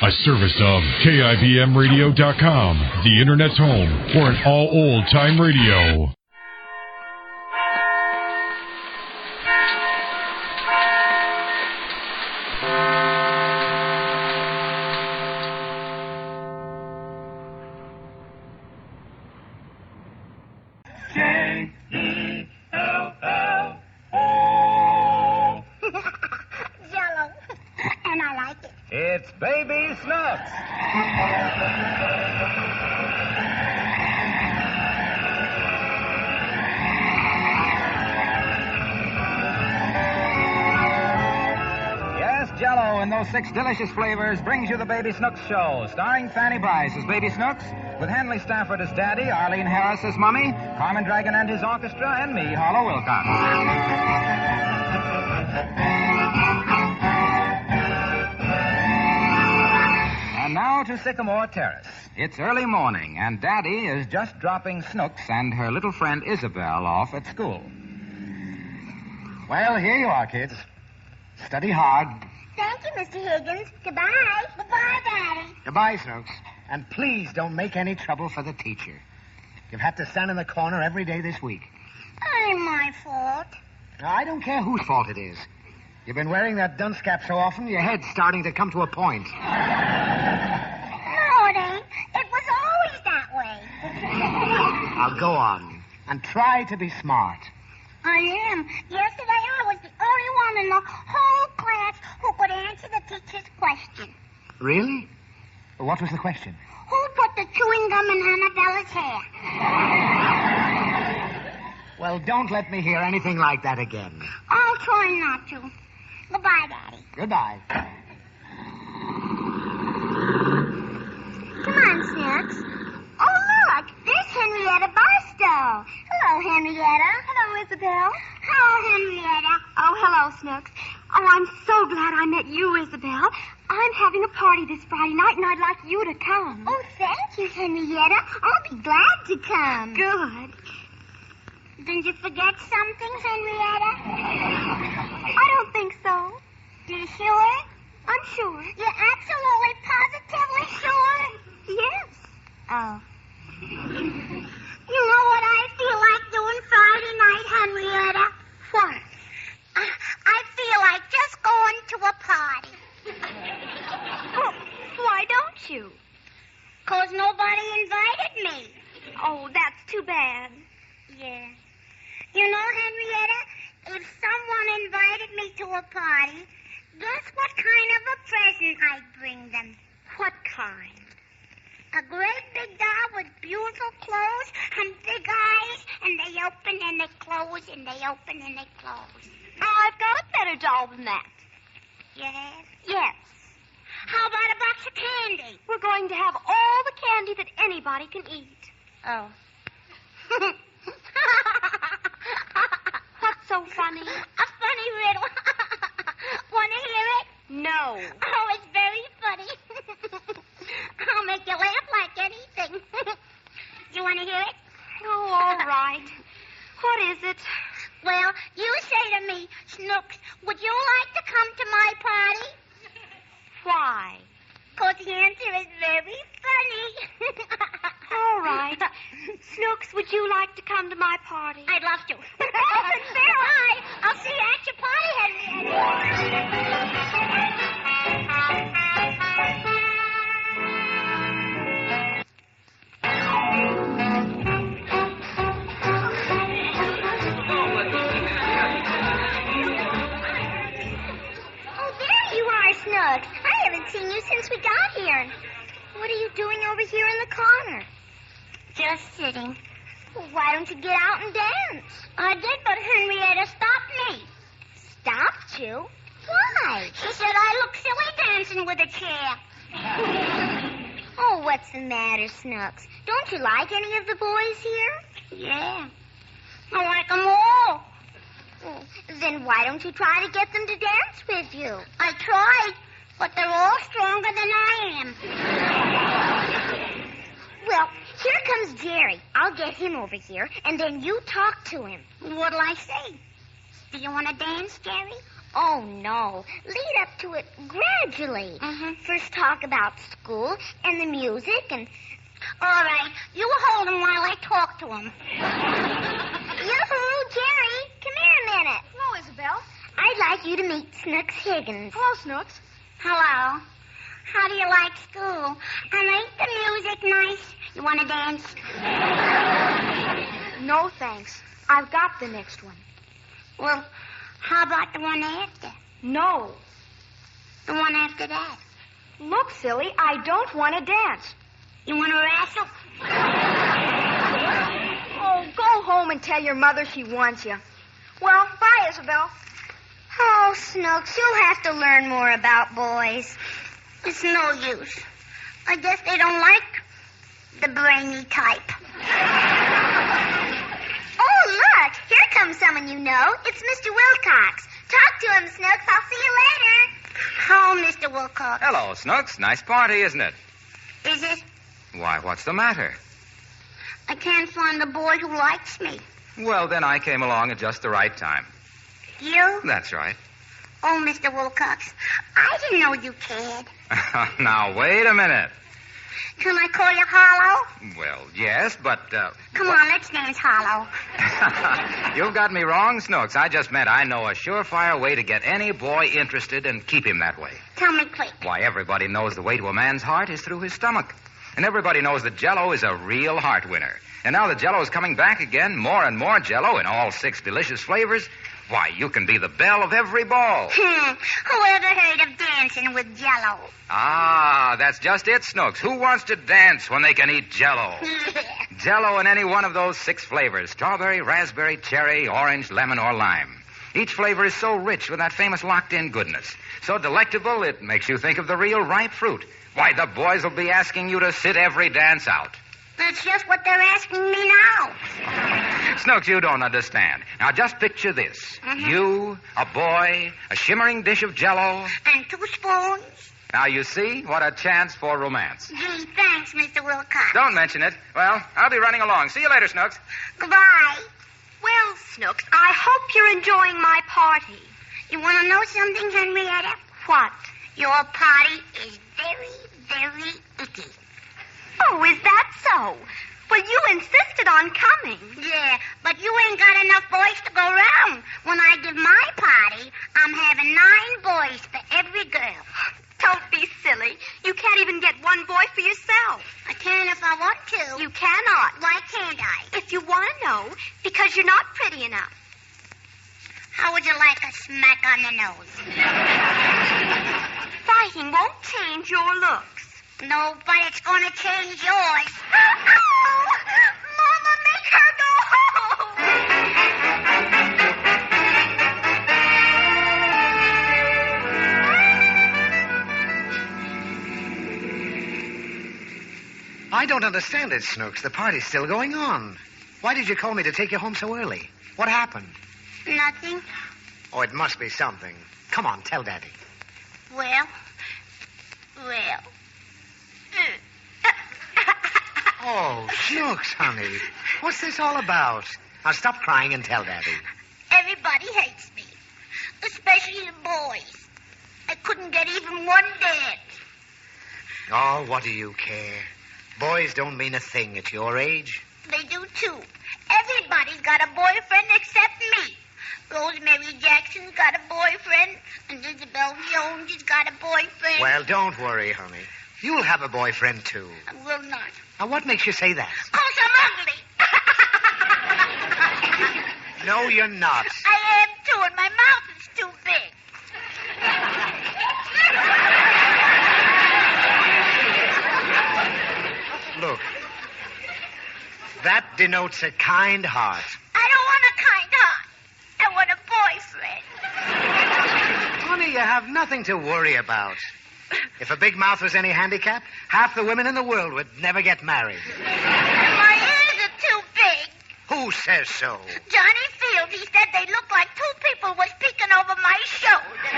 A service of KIBMradio.com, the Internet's home for an all old-time radio. Jello. And I like it. It's Baby Snooks. Yes, Jell-O in those 6 delicious flavors brings you the Baby Snooks show, starring Fanny Bryce as Baby Snooks, with Henley Stafford as Daddy, Arlene Harris as Mummy, Carmen Dragon and his orchestra, and me, Harlow Wilcox. And now to Sycamore Terrace. It's early morning, and Daddy is just dropping Snooks and her little friend Isabel off at school. Well, here you are, kids. Study hard. Thank you, Mr. Higgins. Goodbye. Goodbye, Daddy. Goodbye, Snooks. And please don't make any trouble for the teacher. You've had to stand in the corner every day this week. Ain't my fault. Now, I don't care whose fault it is. You've been wearing that dunce cap so often, your head's starting to come to a point. No, it ain't. It was always that way. Now, go on. And try to be smart. I am. Yesterday I was the only one in the whole class who could answer the teacher's question. Really? What was the question? Who put the chewing gum in Annabella's hair? Well, don't let me hear anything like that again. I'll try not to. Goodbye, Daddy. Goodbye. Come on, Snooks. Oh, look. There's Henrietta Barstow. Hello, Henrietta. Hello, Isabel. Hello, Henrietta. Oh, hello, Snooks. Oh, I'm so glad I met you, Isabel. I'm having a party this Friday night, and I'd like you to come. Oh, thank you, Henrietta. I'll be glad to come. Good. Didn't you forget something, Henrietta? I don't think so. You sure? I'm sure. You're absolutely positively sure? Yes. Oh. You know what I feel like doing Friday night, Henrietta? What? I feel like just going to a party. Oh, why don't you? 'Cause nobody invited me. Oh, that's too bad. Yeah. You know, Henrietta, if someone invited me to a party, guess what kind of a present I'd bring them? What kind? A great big doll with beautiful clothes and big eyes, and they open and they close, and they open and they close. Oh, I've got a better doll than that. You have? Yes. How about a box of candy? We're going to have all the candy that anybody can eat. Oh. What's so funny? A funny riddle. Want to hear it? No. Oh, it's very funny. I'll make you laugh like anything. You want to hear it? Oh, all right. What is it? Well, you say to me, Snooks, would you like to come to my party? Why? 'Cause the answer is very funny. All right. Snooks, would you like to come to my party? I'd love to. Bye. I'll see you at your party, Oh, there you are, Snooks. I haven't seen you since we got here. What are you doing over here in the corner? Just sitting. Well, why don't you get out and dance? I did, but Henrietta stopped me. Stopped you? Why? She said I look silly dancing with a chair. Oh, what's the matter, Snooks? Don't you like any of the boys here? Yeah. I like them all. Well, then why don't you try to get them to dance with you? I tried, but they're all stronger than I am. Well, here comes Jerry. I'll get him over here, and then you talk to him. What'll I say? Do you want to dance, Jerry? Oh, no. Lead up to it gradually. First talk about school and the music and... All right. You hold him while I talk to him. Yoo-hoo, Jerry. Come here a minute. Hello, Isabel. I'd like you to meet Snooks Higgins. Hello, Snooks. Hello. How do you like school? And ain't the music nice? You want to dance? No, thanks. I've got the next one. Well, how about the one after? No. The one after that? Look, silly, I don't want to dance. You want to wrestle? Oh, go home and tell your mother she wants you. Well, bye, Isabel. Oh, Snooks, you'll have to learn more about boys. It's no use. I guess they don't like the brainy type. Oh, look, here comes someone you know. It's Mr. Wilcox. Talk to him, Snooks. I'll see you later. Oh, Mr. Wilcox. Hello, Snooks. Nice party, isn't it? Is it? Why, what's the matter? I can't find the boy who likes me. Well, then I came along at just the right time. You? That's right. Oh, Mr. Wilcox, I didn't know you cared. Now, wait a minute. Can I call you Hollow? Well, yes, but... Come on, let's dance Hollow. You've got me wrong, Snooks. I just meant I know a surefire way to get any boy interested and keep him that way. Tell me quick. Why, everybody knows the way to a man's heart is through his stomach. And everybody knows that Jell-O is a real heart winner. And now that Jell-O is coming back again, more and more Jell-O in all 6 delicious flavors, why, you can be the belle of every ball. Who ever heard of dancing with Jell-O? Ah, that's just it, Snooks. Who wants to dance when they can eat Jell-O? Jell-O in any one of those 6 flavors: strawberry, raspberry, cherry, orange, lemon, or lime. Each flavor is so rich with that famous locked-in goodness. So delectable, it makes you think of the real ripe fruit. Why, the boys will be asking you to sit every dance out. That's just what they're asking me now. Snooks, you don't understand. Now, just picture this. You, a boy, a shimmering dish of Jell-O. And 2 spoons. Now, you see? What a chance for romance. Gee, thanks, Mr. Wilcox. Don't mention it. Well, I'll be running along. See you later, Snooks. Goodbye. Well, Snooks, I hope you're enjoying my party. You want to know something, Henrietta? What? Your party is very, very icky. Oh, is that so? Well, you insisted on coming. Yeah, but you ain't got enough boys to go round. When I give my party, I'm having 9 boys for every girl. Don't be silly. You can't even get 1 boy for yourself. I can if I want to. You cannot. Why can't I? If you want to know, because you're not pretty enough. How would you like a smack on the nose? Fighting won't change your looks. No, but it's going to change yours. Oh, Mama, make her go home. I don't understand it, Snooks. The party's still going on. Why did you call me to take you home so early? What happened? Nothing. Oh, it must be something. Come on, tell Daddy. Well. Oh, Snooks, honey. What's this all about? Now stop crying and tell Daddy. Everybody hates me, especially the boys. I couldn't get even 1 dance. Oh, what do you care? Boys don't mean a thing at your age. They do, too. Everybody's got a boyfriend except me. Rosemary Jackson's got a boyfriend, and Isabel Jones has got a boyfriend. Well, don't worry, honey. You'll have a boyfriend, too. I will not. Now, what makes you say that? 'Cause I'm ugly. No, you're not. I am, too, and my mouth is too big. Look, that denotes a kind heart. I don't want a kind heart. I want a boyfriend. Honey, you have nothing to worry about. If a big mouth was any handicap, half the women in the world would never get married. My ears are too big. Who says so? Johnny Field, he said they looked like 2 people was peeking over my shoulder.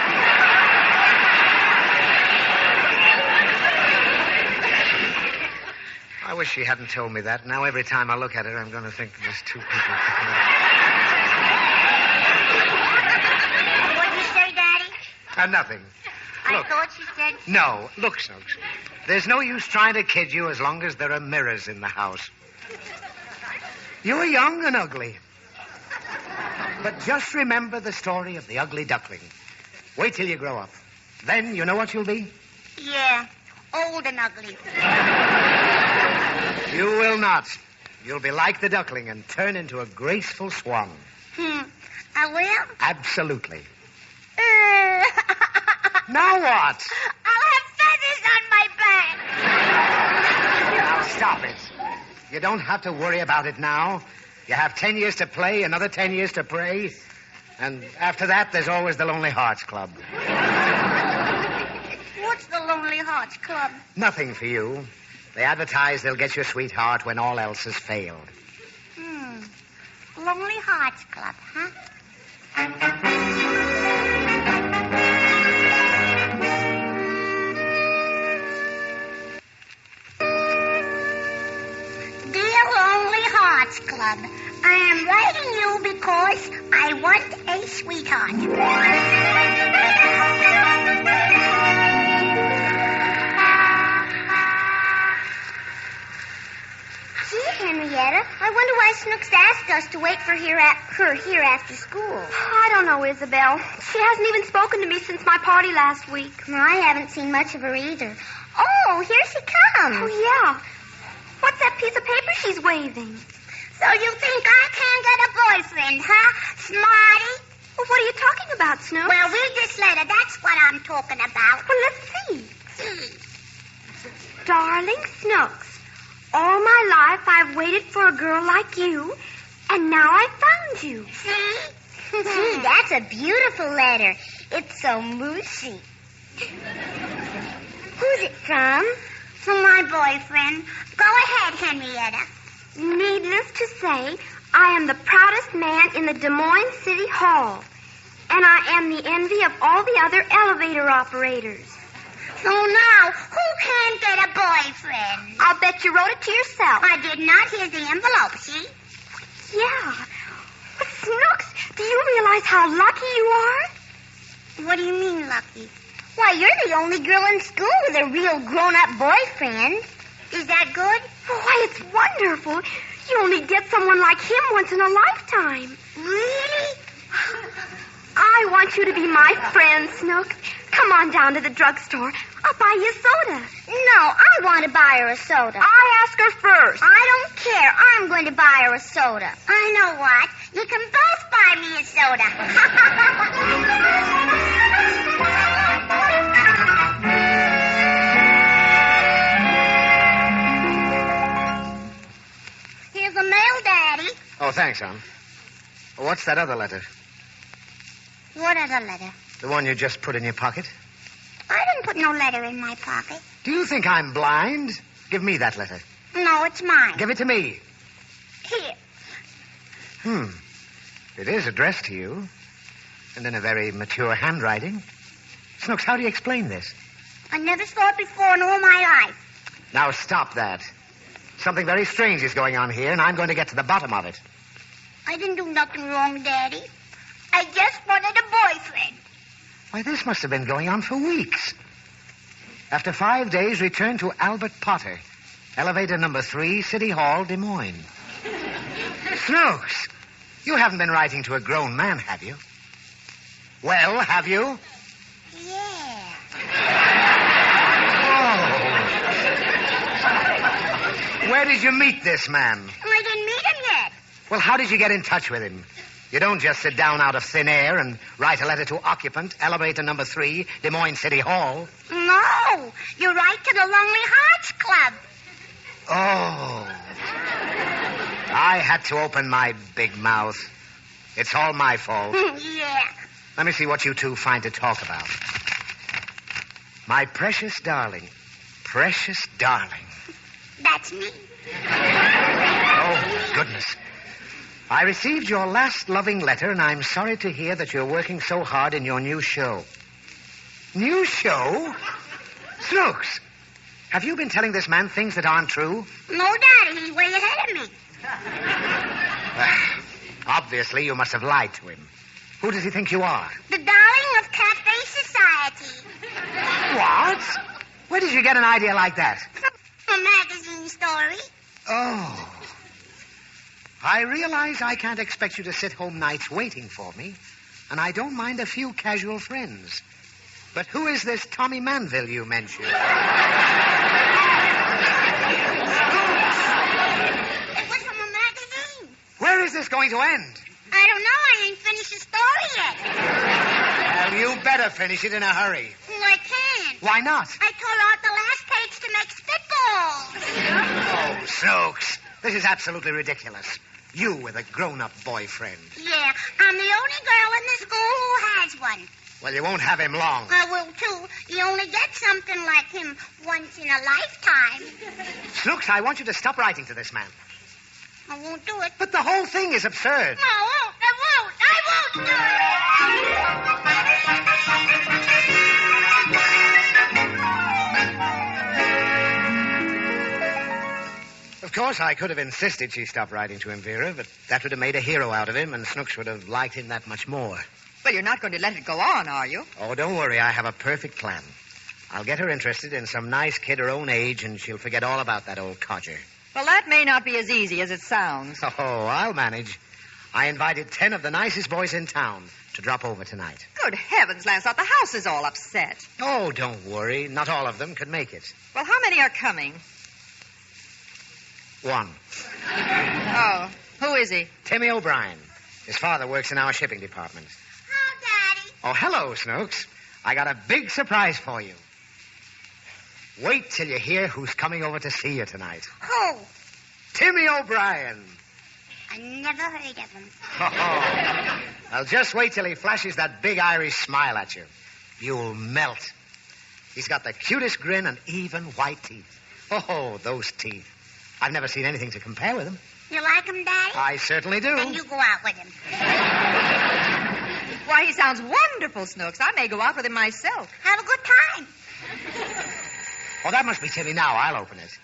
I wish she hadn't told me that. Now every time I look at her, I'm going to think there's 2 people. What'd you say, Dad? Nothing. I thought she said... No. Look, Snooks. There's no use trying to kid you as long as there are mirrors in the house. You are young and ugly. But just remember the story of the ugly duckling. Wait till you grow up. Then you know what you'll be? Yeah, old and ugly. You will not. You'll be like the duckling and turn into a graceful swan. I will? Absolutely. Now what? I'll have feathers on my back. Now stop it. You don't have to worry about it now. You have 10 years to play, another 10 years to pray. And after that, there's always the Lonely Hearts Club. What's the Lonely Hearts Club? Nothing for you. They advertise they'll get you a sweetheart when all else has failed. Lonely Hearts Club, huh? Dear Lonely Hearts Club, I am writing you because I want a sweetheart. Henrietta, I wonder why Snooks asked us to wait for her here after school. I don't know, Isabel. She hasn't even spoken to me since my party last week. I haven't seen much of her either. Oh, here she comes. Oh, yeah. What's that piece of paper she's waving? So you think I can't get a boyfriend, huh, Smarty? Well, what are you talking about, Snooks? Well, read this letter. That's what I'm talking about. Well, let's see. Darling Snooks, all my life I've waited for a girl like you, and now I've found you. See? Gee, that's a beautiful letter. It's so moosey. Who's it from? From my boyfriend. Go ahead, Henrietta. Needless to say, I am the proudest man in the Des Moines City Hall, and I am the envy of all the other elevator operators. So now, who can't get a boyfriend? I'll bet you wrote it to yourself. I did not. Here's the envelope, see? Yeah. But Snooks, do you realize how lucky you are? What do you mean, lucky? Why, you're the only girl in school with a real grown-up boyfriend. Is that good? Why, it's wonderful. You only get someone like him once in a lifetime. Really? I want you to be my friend, Snooks. Come on down to the drugstore. I'll buy you a soda. No, I want to buy her a soda. I ask her first. I don't care. I'm going to buy her a soda. I know what. You can both buy me a soda. Here's the mail, Daddy. Oh, thanks, Son. What's that other letter? What other letter? The one you just put in your pocket? I didn't put no letter in my pocket. Do you think I'm blind? Give me that letter. No, it's mine. Give it to me. Here. It is addressed to you, and in a very mature handwriting. Snooks, how do you explain this? I never saw it before in all my life. Now stop that. Something very strange is going on here, and I'm going to get to the bottom of it. I didn't do nothing wrong, Daddy. I just wanted a boyfriend. Why, this must have been going on for weeks. After 5 days, return to Albert Potter, elevator number 3, City Hall, Des Moines. Snooks, you haven't been writing to a grown man, have you? Well, have you? Yeah. Oh. Where did you meet this man? I didn't meet him yet. Well, how did you get in touch with him? You don't just sit down out of thin air and write a letter to occupant, elevator number 3, Des Moines City Hall. No, you write to the Lonely Hearts Club. Oh. I had to open my big mouth. It's all my fault. Yeah. Let me see what you two find to talk about. My precious darling. Precious darling. That's me. Oh, goodness. I received your last loving letter, and I'm sorry to hear that you're working so hard in your new show. New show? Snooks, have you been telling this man things that aren't true? No, Daddy, he's way ahead of me. Obviously, you must have lied to him. Who does he think you are? The darling of Cafe Society. Blackie. What? Where did you get an idea like that? From a magazine story. Oh. I realize I can't expect you to sit home nights waiting for me, and I don't mind a few casual friends. But who is this Tommy Manville you mentioned? It was from a magazine. Where is this going to end? I don't know. I ain't finished the story yet. Well, you better finish it in a hurry. Well, I can't. Why not? I tore out the last page to make spitballs. Oh, Snooks, this is absolutely ridiculous. You with a grown-up boyfriend. Yeah, I'm the only girl in the school who has one. Well, you won't have him long. I will, too. You only get something like him once in a lifetime. Snooks, I want you to stop writing to this man. I won't do it. But the whole thing is absurd. No, I won't. I won't do it. Of course, I could have insisted she stop writing to him, Vera, but that would have made a hero out of him, and Snooks would have liked him that much more. Well, you're not going to let it go on, are you? Oh, don't worry. I have a perfect plan. I'll get her interested in some nice kid her own age, and she'll forget all about that old codger. Well, that may not be as easy as it sounds. Oh, I'll manage. I invited 10 of the nicest boys in town to drop over tonight. Good heavens, Lancelot, the house is all upset. Oh, don't worry. Not all of them could make it. Well, how many are coming? 1. Oh, who is he? Timmy O'Brien. His father works in our shipping department. Oh, Daddy. Oh, hello, Snooks. I got a big surprise for you. Wait till you hear who's coming over to see you tonight. Who? Timmy O'Brien. I never heard of him. Oh. Well, just wait till he flashes that big Irish smile at you. You'll melt. He's got the cutest grin and even white teeth. Oh, those teeth. I've never seen anything to compare with them. You like him, Daddy? I certainly do. Then you go out with him. Why, he sounds wonderful, Snooks. I may go out with him myself. Have a good time. Oh, that must be Timmy now. I'll open it.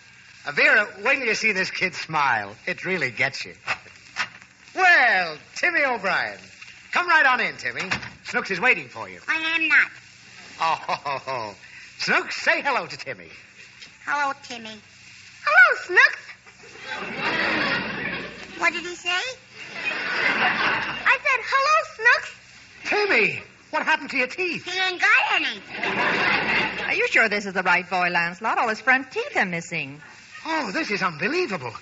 Vera, wait till you see this kid smile. It really gets you. Well, Timmy O'Brien. Come right on in, Timmy. Snooks is waiting for you. I am not. Oh. Snooks, say hello to Timmy. Hello, Timmy. Hello, Snooks. What did he say? I said, hello, Snooks. Timmy, what happened to your teeth? He ain't got any. Are you sure this is the right boy, Lancelot? All his front teeth are missing. Oh, this is unbelievable.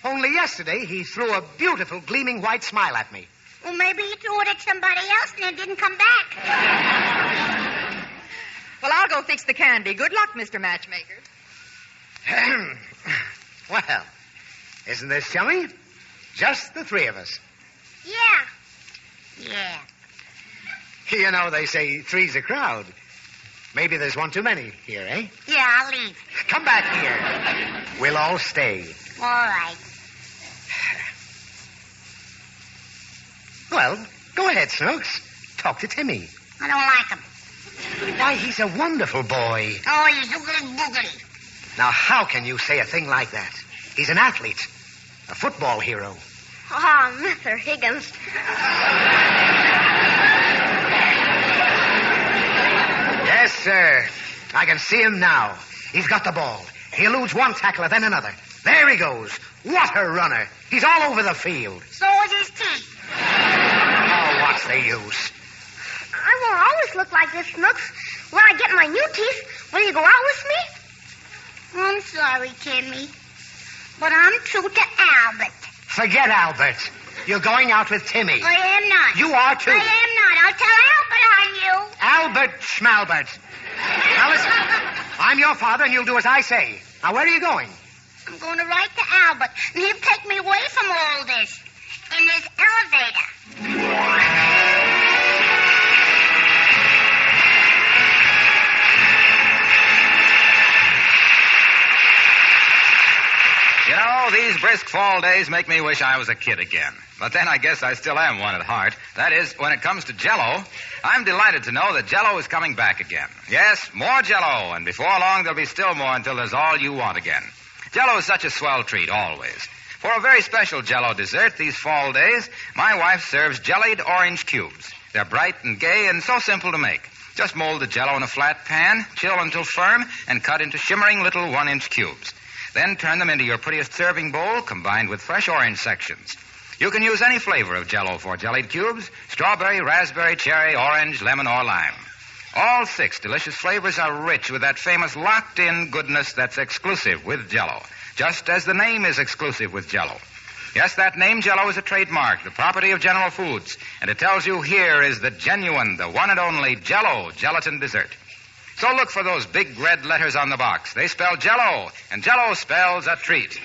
Only yesterday, he threw a beautiful, gleaming white smile at me. Well, maybe he threw it at somebody else and it didn't come back. Well, I'll go fix the candy. Good luck, Mr. Matchmaker. Well, isn't this chummy? Just the 3 of us. Yeah. You know, they say 3's a crowd. Maybe there's one too many here, eh? Yeah, I'll leave. Come back here. We'll all stay. All right. Well, go ahead, Snooks. Talk to Timmy. I don't like him. Why, he's a wonderful boy. Oh, he's oogly boogly. Now, how can you say a thing like that? He's an athlete. A football hero. Oh, Mr. Higgins. Yes, sir. I can see him now. He's got the ball. He eludes one tackler, then another. There he goes. What a runner. He's all over the field. So is his teeth. Oh, what's the use? I won't always look like this, Snooks. When I get my new teeth, will you go out with me? I'm sorry, Timmy. But I'm true to Albert. Forget Albert. You're going out with Timmy. I am not. You are, too. I am not. I'll tell Albert on you. Albert Schmalbert. Now, listen. I'm your father, and you'll do as I say. Now, where are you going? I'm going to write to Albert, and he'll take me away from all this. In this elevator. You know, these brisk fall days make me wish I was a kid again. But then I guess I still am one at heart. That is, when it comes to Jell-O, I'm delighted to know that Jell-O is coming back again. Yes, more Jell-O, and before long there'll be still more until there's all you want again. Jell-O is such a swell treat, always. For a very special Jell-O dessert these fall days, my wife serves jellied orange cubes. They're bright and gay and so simple to make. Just mold the Jell-O in a flat pan, chill until firm, and cut into shimmering little 1-inch cubes. Then turn them into your prettiest serving bowl, combined with fresh orange sections. You can use any flavor of Jell-O for jellied cubes: strawberry, raspberry, cherry, orange, lemon, or lime. All 6 delicious flavors are rich with that famous locked-in goodness that's exclusive with Jell-O, just as the name is exclusive with Jell-O. Yes, that name Jell-O is a trademark, the property of General Foods, and it tells you here is the genuine, the one and only Jell-O gelatin dessert. So look for those big red letters on the box. They spell Jell-O, and Jell-O spells a treat.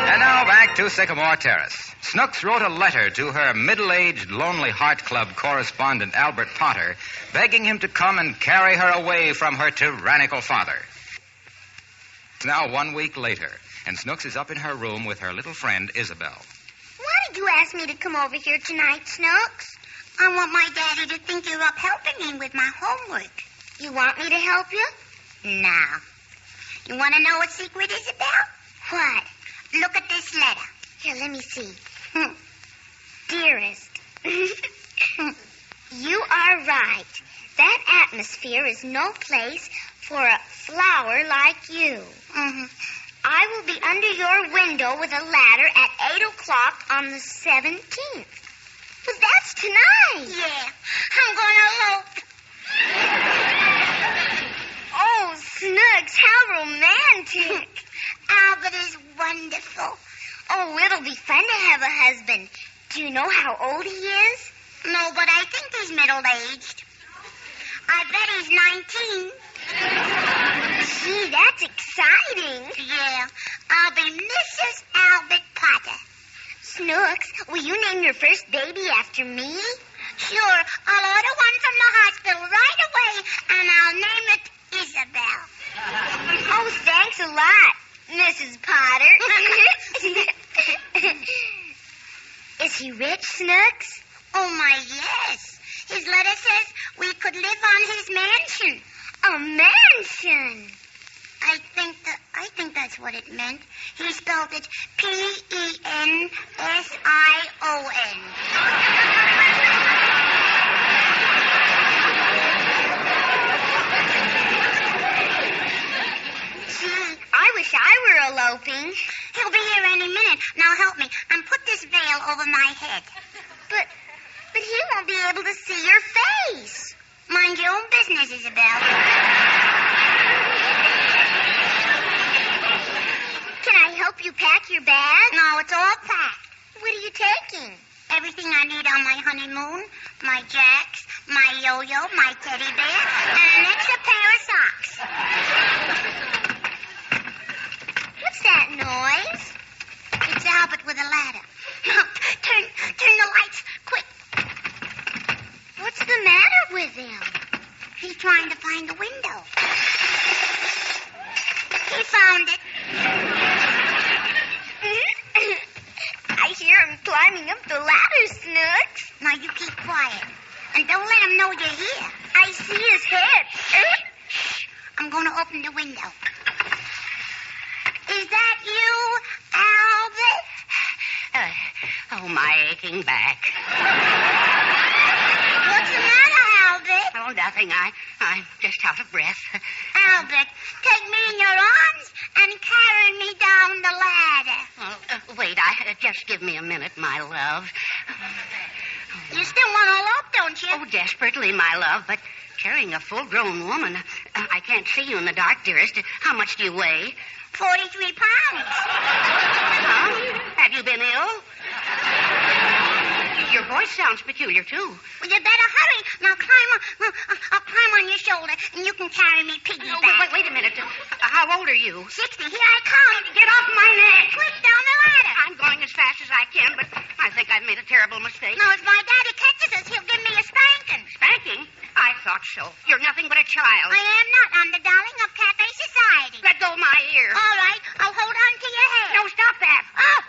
And now back to Sycamore Terrace. Snooks wrote a letter to her middle-aged Lonely Heart Club correspondent, Albert Potter, begging him to come and carry her away from her tyrannical father. It's now 1 week later, and Snooks is up in her room with her little friend, Isabel. Why did you ask me to come over here tonight, Snooks? I want my daddy to think you're up helping him with my homework. You want me to help you? No. You want to know what secret is about? What? Look at this letter. Here, let me see. Dearest, you are right. That atmosphere is no place for a flower like you. Mm-hmm. I will be under your window with a ladder at 8 o'clock on the 17th. But that's tonight. Yeah, I'm going to elope. Oh, Snooks, how romantic. Albert is wonderful. Oh, it'll be fun to have a husband. Do you know how old he is? No, but I think he's middle-aged. I bet he's 19. Gee, that's exciting. Yeah, I'll be Mrs. Albert Potter. Snooks, will you name your first baby after me? Sure, I'll order one from the hospital right away, and I'll name it Isabel. Oh, thanks a lot, Mrs. Potter. Is he rich, Snooks? Oh, my, yes. His letter says we could live on his mansion. A mansion? I think that's what it meant. He spelled it Pension. Gee, I wish I were eloping. He'll be here any minute. Now help me and put this veil over my head. But he won't be able to see your face. Mind your own business, Isabel. Can I help you pack your bag? No, it's all packed. What are you taking? Everything I need on my honeymoon, my jacks, my yo-yo, my teddy bear, and an extra pair of socks. What's that noise? It's Albert with a ladder. Turn the lights, quick. What's the matter with him? He's trying to find the window. He found it. I hear him climbing up the ladder, Snooks. Now you keep quiet. And don't let him know you're here. I see his head. I'm going to open the window. Is that you, Albert? Oh, my aching back. What's the matter, Albert? Oh, nothing. I'm just out of breath. Albert, take me in your arms and carry me down the ladder. Oh, wait, just give me a minute, my love. You still want to elope, don't you? Oh, desperately, my love, but carrying a full-grown woman, I can't see you in the dark, dearest. How much do you weigh? 43 pounds. Huh? Have you been ill? Your voice sounds peculiar, too. Well, you better hurry. Now I'll climb on your shoulder, and you can carry me piggyback. Wait a minute. How old are you? 60. Here I come. Get off my neck. Quick, down the ladder. I'm going as fast as I can, but I think I've made a terrible mistake. No, if my daddy catches us, he'll give me a spanking. Spanking? I thought so. You're nothing but a child. I am not. I'm the darling of Cafe Society. Let go of my ear. All right. I'll hold on to your hair. No, stop that. Oh,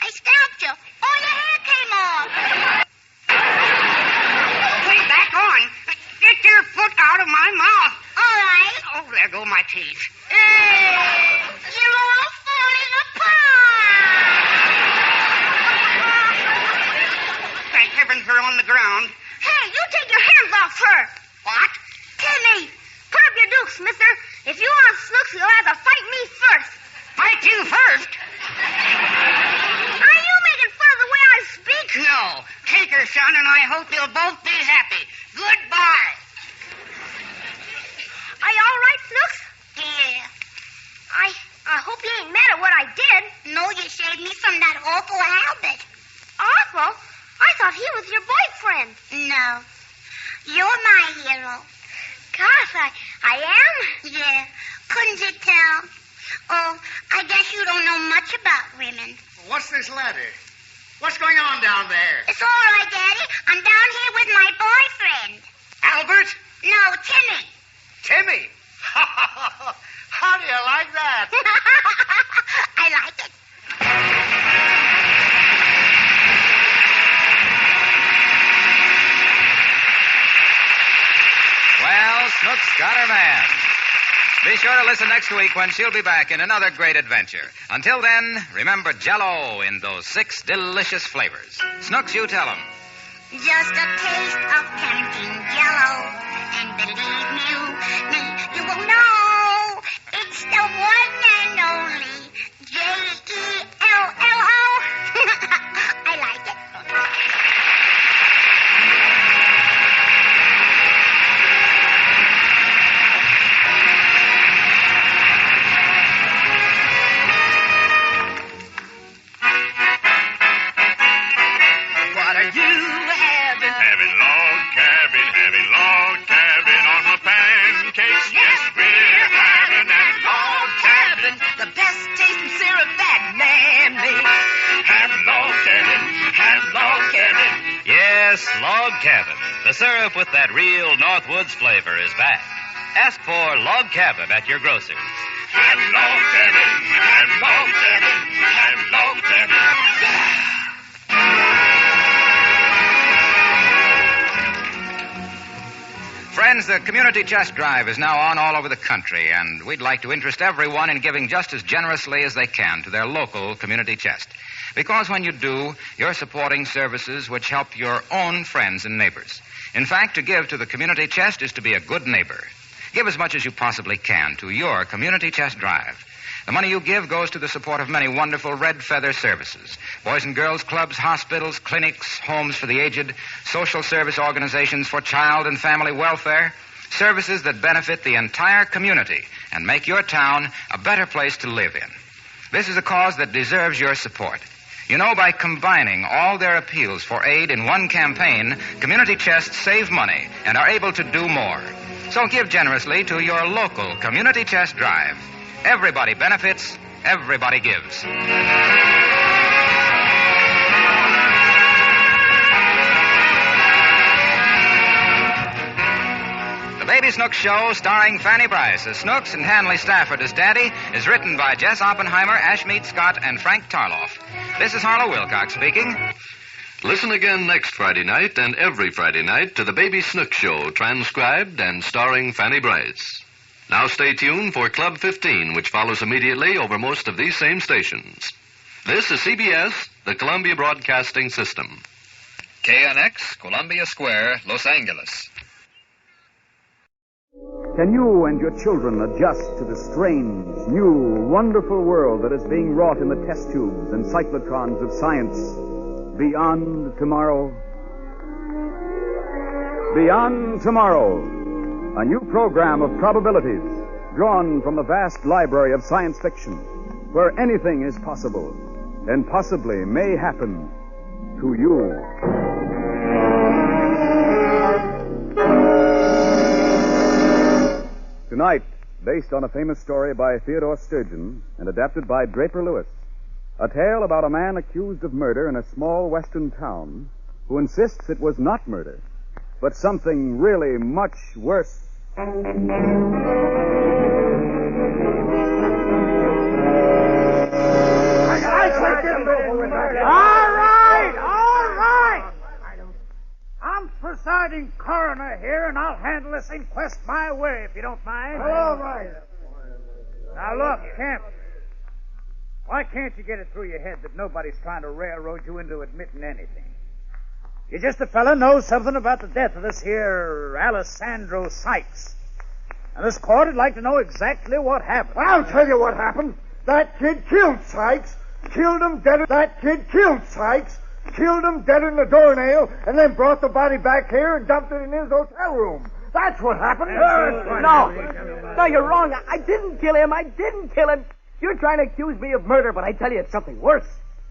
I scalped you. Oh, your hair came off. Put it back on. Get your foot out of my mouth. All right. Oh, there go my teeth. You're all falling apart. off her. What? Timmy, put up your dukes, mister. If you want Snooks, you'll have to fight me first. Fight you first? Are you making fun of the way I speak? No. Take her, son, and I hope you'll both be happy. Goodbye. Are you all right, Snooks? Yeah. I hope you ain't mad at what I did. No, you saved me from that awful habit. Awful? I thought he was your boyfriend. No. You're my hero. Gosh, I am? Yeah. Couldn't you tell? Oh, I guess you don't know much about women. What's this letter? What's going on down there? It's all right, Daddy. I'm down here with my boyfriend. Albert? No, Timmy. Timmy? How do you like that? I like it. Well, Snooks got her man. Be sure to listen next week when she'll be back in another great adventure. Until then, remember Jell-O in those 6 delicious flavors. Snooks, you tell them. Just a taste of tempting Jell-O. And believe me, you will know it's the one and only Jello. I like it. What are you having? Having log cabin on my pancakes. Yes, we're having that log cabin. The best tasting syrup that man made. Have log cabin. Yes, Log Cabin. The syrup with that real Northwoods flavor is back. Ask for Log Cabin at your grocer's. Have log cabin. Friends, the Community Chest Drive is now on all over the country, and we'd like to interest everyone in giving just as generously as they can to their local community chest. Because when you do, you're supporting services which help your own friends and neighbors. In fact, to give to the Community Chest is to be a good neighbor. Give as much as you possibly can to your Community Chest Drive. The money you give goes to the support of many wonderful Red Feather services. Boys and girls clubs, hospitals, clinics, homes for the aged, social service organizations for child and family welfare. Services that benefit the entire community and make your town a better place to live in. This is a cause that deserves your support. You know, by combining all their appeals for aid in one campaign, Community Chests save money and are able to do more. So give generously to your local Community Chest Drive. Everybody benefits, everybody gives. The Baby Snooks Show, starring Fanny Bryce as Snooks and Hanley Stafford as Daddy, is written by Jess Oppenheimer, Ashmead Scott, and Frank Tarloff. This is Harlow Wilcox speaking. Listen again next Friday night and every Friday night to the Baby Snooks Show, transcribed and starring Fanny Bryce. Now stay tuned for Club 15, which follows immediately over most of these same stations. This is CBS, the Columbia Broadcasting System. KNX, Columbia Square, Los Angeles. Can you and your children adjust to the strange, new, wonderful world that is being wrought in the test tubes and cyclotrons of science beyond tomorrow? Beyond Tomorrow, a new program of probabilities drawn from the vast library of science fiction, where anything is possible and possibly may happen to you. Tonight, based on a famous story by Theodore Sturgeon and adapted by Draper Lewis, a tale about a man accused of murder in a small western town who insists it was not murder, but something really much worse. All right. I'm presiding coroner here, and I'll handle this inquest my way, if you don't mind. All right. Now, look, Kemp. Why can't you get it through your head that nobody's trying to railroad you into admitting anything? You just a fella knows something about the death of this here Alessandro Sykes. And this court would like to know exactly what happened. Well, I'll tell you what happened. That kid killed Sykes. Killed him dead. That kid killed Sykes. Killed him dead in the doornail, and then brought the body back here and dumped it in his hotel room. That's what happened. No, you're wrong. I didn't kill him. I didn't kill him. You're trying to accuse me of murder, but I tell you it's something worse.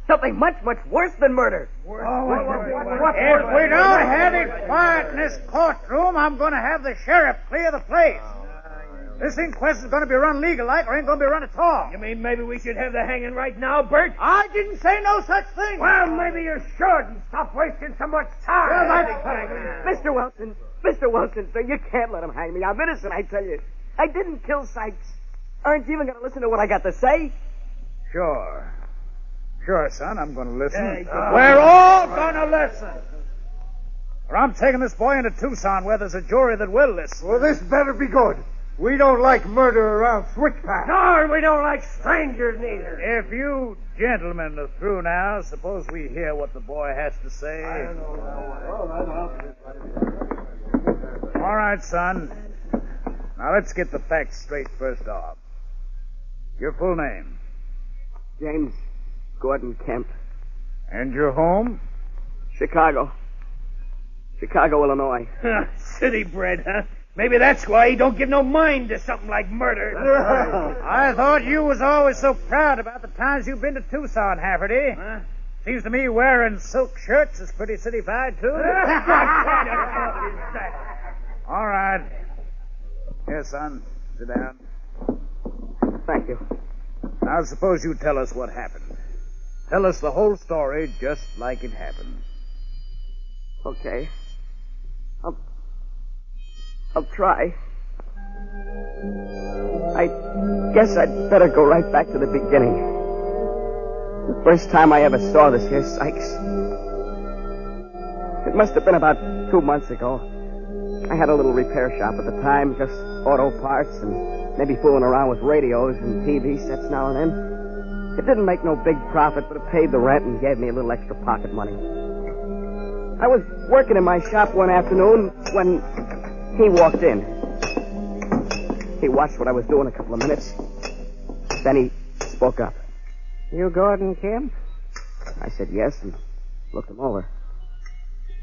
Something much, much worse than murder. If we don't have it quiet in this courtroom, I'm going to have the sheriff clear the place. This inquest is going to be run legal-like or ain't going to be run at all. You mean maybe we should have the hanging right now, Bert? I didn't say no such thing. Well, maybe you should and stop wasting so much time. Mr. Wilson, sir, you can't let him hang me. I'm innocent, I tell you. I didn't kill Sykes. Aren't you even going to listen to what I got to say? Sure, son, I'm going to listen. We're all going to listen. Or I'm taking this boy into Tucson where there's a jury that will listen. Well, this better be good. We don't like murder around Switchpath. No, we don't like strangers neither. If you gentlemen are through now, suppose we hear what the boy has to say. All right, son. Now let's get the facts straight first off. Your full name? James Gordon Kemp. And your home? Chicago, Illinois. City bred, huh? Maybe that's why he don't give no mind to something like murder. I thought you was always so proud about the times you've been to Tucson, Hafferty. Huh? Seems to me wearing silk shirts is pretty city-fied, too. All right. Here, son. Sit down. Thank you. Now, suppose you tell us what happened. Tell us the whole story just like it happened. Okay. I'll try. I guess I'd better go right back to the beginning. The first time I ever saw this here Sykes. It must have been about 2 months ago. I had a little repair shop at the time, just auto parts and maybe fooling around with radios and TV sets now and then. It didn't make no big profit, but it paid the rent and gave me a little extra pocket money. I was working in my shop one afternoon when he walked in. He watched what I was doing a couple of minutes. Then he spoke up. You Gordon Kemp? I said yes and looked him over.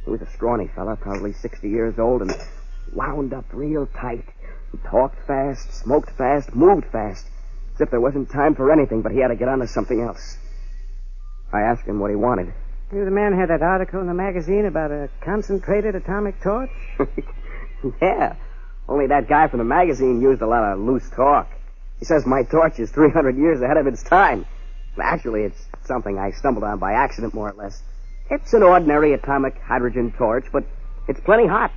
He was a scrawny fella, probably 60 years old, and wound up real tight. He talked fast, smoked fast, moved fast, as if there wasn't time for anything, but he had to get on to something else. I asked him what he wanted. You the man who had that article in the magazine about a concentrated atomic torch? Yeah, only that guy from the magazine used a lot of loose talk. He says my torch is 300 years ahead of its time. Actually, it's something I stumbled on by accident, more or less. It's an ordinary atomic hydrogen torch, but it's plenty hot.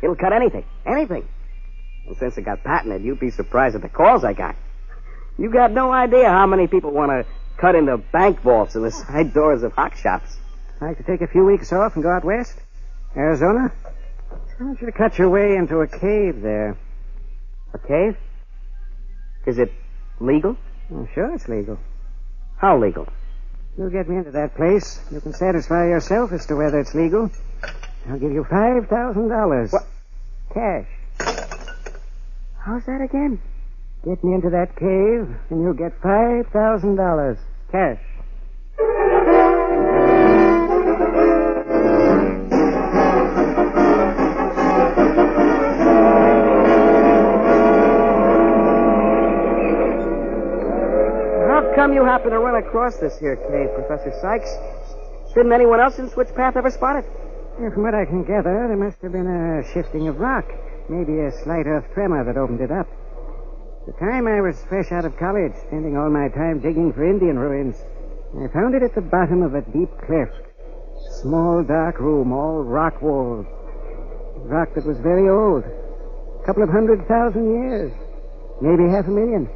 It'll cut anything. And since it got patented, you'd be surprised at the calls I got. You got no idea how many people want to cut into bank vaults and the side doors of hock shops. Like to take a few weeks off and go out west? Arizona? I want you to cut your way into a cave there. A cave? Is it legal? Oh, sure it's legal. How legal? You get me into that place, you can satisfy yourself as to whether it's legal. I'll give you $5,000. What? Cash. How's that again? Get me into that cave, and you'll get $5,000. Cash. How come you happen to run across this here cave, Professor Sykes? Didn't anyone else in Switchpath ever spot it? Yeah, from what I can gather, there must have been a shifting of rock. Maybe a slight earth tremor that opened it up. The time I was fresh out of college, spending all my time digging for Indian ruins, I found it at the bottom of a deep cleft. Small, dark room, all rock walls. Rock that was very old. A couple of 100,000 years. Maybe 500,000.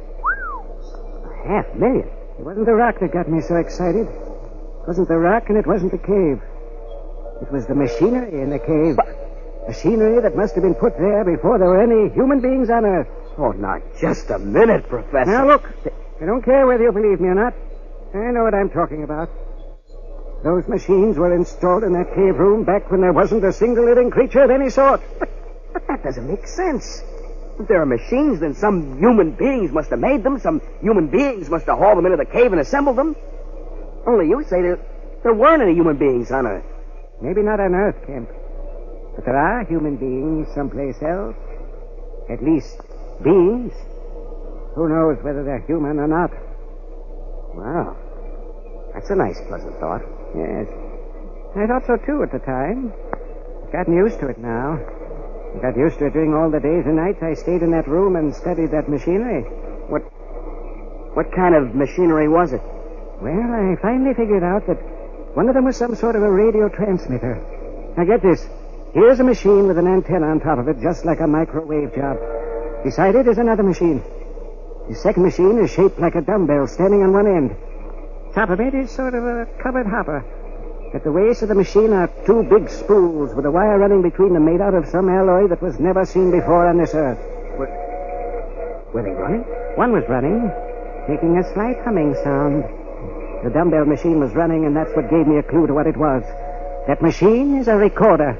500,000? It wasn't the rock that got me so excited. It wasn't the rock, and it wasn't the cave. It was the machinery in the cave. Machinery that must have been put there before there were any human beings on Earth. Oh, now, just a minute, Professor. Now, look, I don't care whether you believe me or not. I know what I'm talking about. Those machines were installed in that cave room back when there wasn't a single living creature of any sort. But that doesn't make sense. If there are machines, then some human beings must have made them. Some human beings must have hauled them into the cave and assembled them. Only you say there weren't any human beings on Earth. Maybe not on Earth, Kemp. But there are human beings someplace else. At least, beings. Who knows whether they're human or not? Wow. That's a nice, pleasant thought. Yes. I thought so, too, at the time. Gotten used to it now. Got used to it during all the days and nights I stayed in that room and studied that machinery. What kind of machinery was it? Well, I finally figured out that one of them was some sort of a radio transmitter. Now, get this. Here's a machine with an antenna on top of it, just like a microwave job. Beside it is another machine. The second machine is shaped like a dumbbell standing on one end. Top of it is sort of a covered hopper. At the waist of the machine are two big spools with a wire running between them made out of some alloy that was never seen before on this earth. Were they running? One was running, making a slight humming sound. The dumbbell machine was running, and that's what gave me a clue to what it was. That machine is a recorder.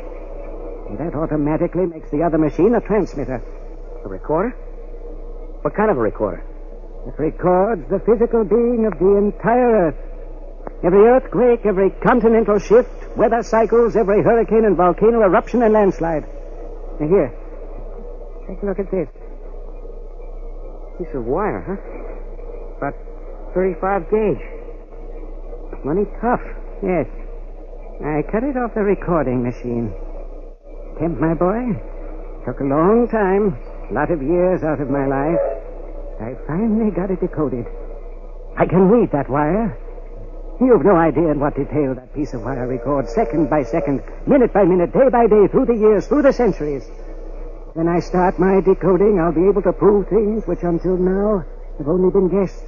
And that automatically makes the other machine a transmitter. A recorder? What kind of a recorder? It records the physical being of the entire Earth. Every earthquake, every continental shift, weather cycles, every hurricane and volcano eruption and landslide. Now here, take a look at this. Piece of wire, huh? About 35 gauge. Money tough, yes. I cut it off the recording machine. Kemp, my boy, took a long time, a lot of years out of my life. I finally got it decoded. I can read that wire. You've no idea in what detail that piece of wire records, second by second, minute by minute, day by day, through the years, through the centuries. When I start my decoding, I'll be able to prove things which until now have only been guessed,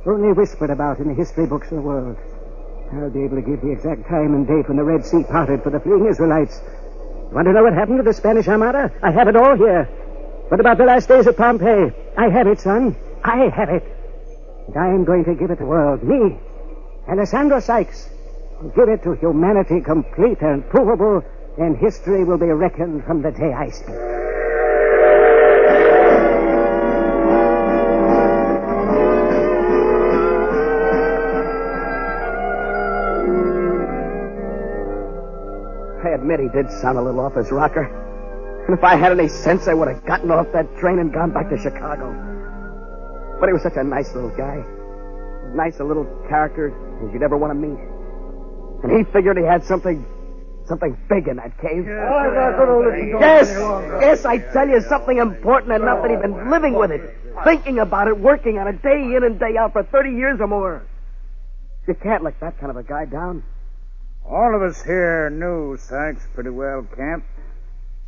only whispered about in the history books of the world. I'll be able to give the exact time and date when the Red Sea parted for the fleeing Israelites. You want to know what happened to the Spanish Armada? I have it all here. What about the last days of Pompeii? I have it, son. I have it. And I am going to give it to the world. Me, Alessandro Sykes, will give it to humanity complete and provable, and history will be reckoned from the day I speak. I admit he did sound a little off his rocker. And if I had any sense, I would have gotten off that train and gone back to Chicago. But he was such a nice little guy. As nice a little character as you'd ever want to meet. And he figured he had something big in that cave. I'm not going to listen to Yes, I tell you, something important enough that he'd been living with it, thinking about it, working on it day in and day out for 30 years or more. You can't let that kind of a guy down. All of us here knew Sykes pretty well, Kemp.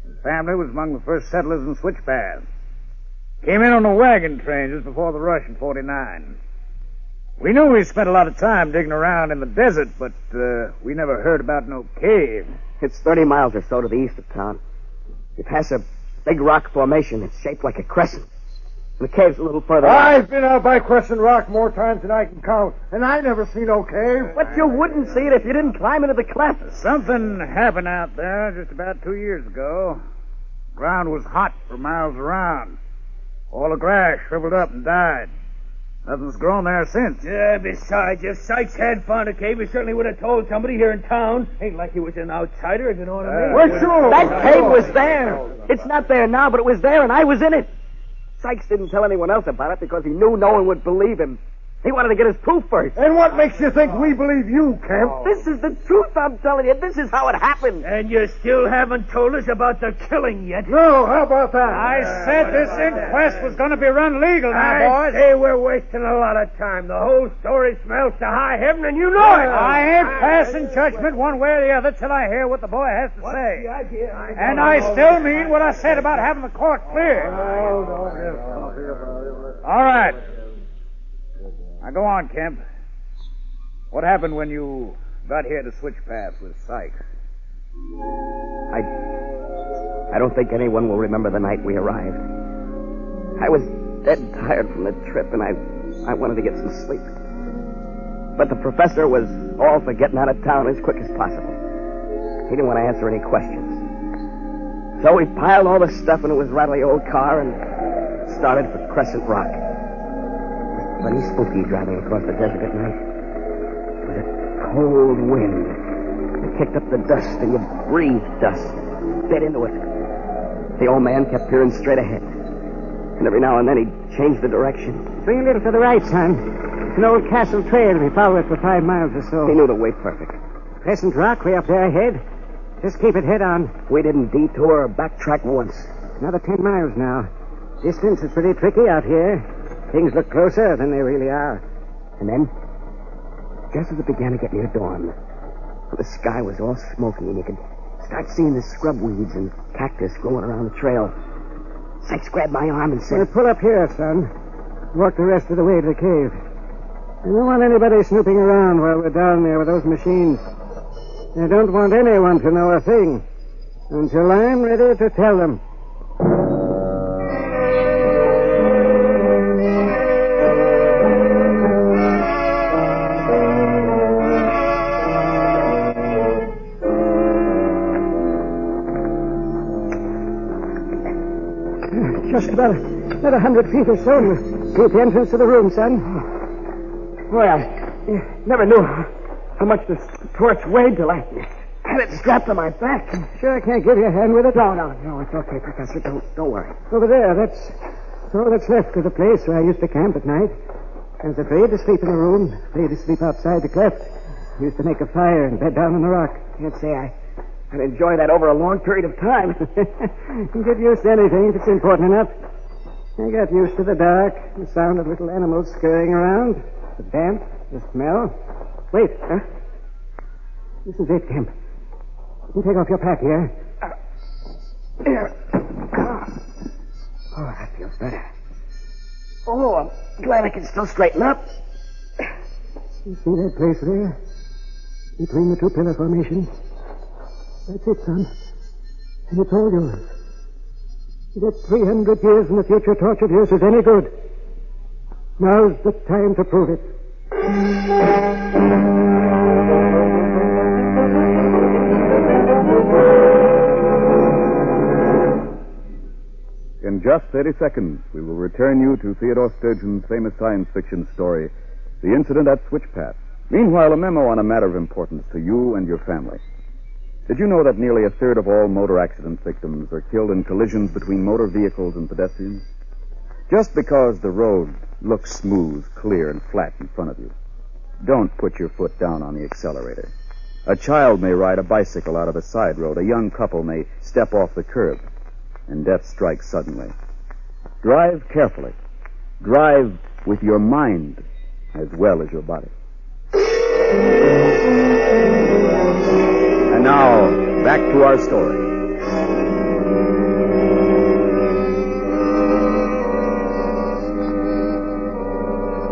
His family was among the first settlers in Switchpath. Came in on a wagon train just before the rush in 49. We knew he spent a lot of time digging around in the desert, but we never heard about no cave. It's 30 miles or so to the east of town. You pass a big rock formation. It's shaped like a crescent. And the cave's a little further I've been out by Crescent Rock more times than I can count, and I never seen no cave. But you wouldn't see it if you didn't climb into the cleft. Something happened out there just about 2 years ago. The ground was hot for miles around. All the grass shriveled up and died. Nothing's grown there since. Yeah, besides, if Sykes had found a cave, he certainly would have told somebody here in town. Ain't like he was an outsider, if you know what I mean. Well, sure. That cave was there. It's not there now, but it was there, and I was in it. Sykes didn't tell anyone else about it because he knew no one would believe him. He wanted to get his proof first. And what makes you think we believe you, Kemp? This is the truth, I'm telling you. This is how it happened. And you still haven't told us about the killing yet. No, how about that? I said this inquest was going to be run legal now, I boys. say we're wasting a lot of time. The whole story smells to high heaven, and you know it. I ain't passing judgment one way or the other till I hear what the boy has to say. And I still mean what I said about having the court clear. All right. Now, go on, Kemp. What happened when you got here to Switchpath with Sykes? I don't think anyone will remember the night we arrived. I was dead tired from the trip, and I wanted to get some sleep. But the professor was all for getting out of town as quick as possible. He didn't want to answer any questions. So we piled all the stuff into his rattly old car and started for Crescent Rock. It was plenty spooky driving across the desert at night. It was a cold wind. It kicked up the dust, and you breathed dust. Bit into it. The old man kept peering straight ahead. And every now and then he'd change the direction. Swing a little to the right, son. It's an old castle trail. We follow it for 5 miles or so. He knew the way perfect. Crescent Rock, way up there ahead. Just keep it head on. We didn't detour or backtrack once. Another 10 miles now. Distance is pretty tricky out here. Things look closer than they really are. And then, just as it began to get near dawn, the sky was all smoky and you could start seeing the scrub weeds and cactus growing around the trail. Sykes grabbed my arm and said, Pull up here, son. Walk the rest of the way to the cave. I don't want anybody snooping around while we're down there with those machines. I don't want anyone to know a thing until I'm ready to tell them. Just about 100 feet or so, and we'll see at the entrance to the room, son. Boy, I never knew how much the torch weighed till I had it strapped to my back. Sure I can't give you a hand with it? No, it's okay, Professor. Don't worry. Over there, that's all that's left of the place where I used to camp at night. I was afraid to sleep in the room, afraid to sleep outside the cleft. I used to make a fire and bed down on the rock. Can't say I'd enjoy that over a long period of time. You get used to anything if it's important enough. I got used to the dark, the sound of little animals scurrying around, the damp, the smell. Wait, huh? This is it, Kemp. You take off your pack here. There. Oh, that feels better. Oh, I'm glad I can still straighten up. You see that place there? Between the two pillar formations? That's it, son. And it's all yours. That 300 years in the future torch of yours is any good. Now's the time to prove it. In just 30 seconds, we will return you to Theodore Sturgeon's famous science fiction story, The Incident at Switchpath. Meanwhile, a memo on a matter of importance to you and your family. Did you know that nearly a third of all motor accident victims are killed in collisions between motor vehicles and pedestrians? Just because the road looks smooth, clear, and flat in front of you, don't put your foot down on the accelerator. A child may ride a bicycle out of the side road. A young couple may step off the curb, and death strikes suddenly. Drive carefully. Drive with your mind as well as your body. And now, back to our story.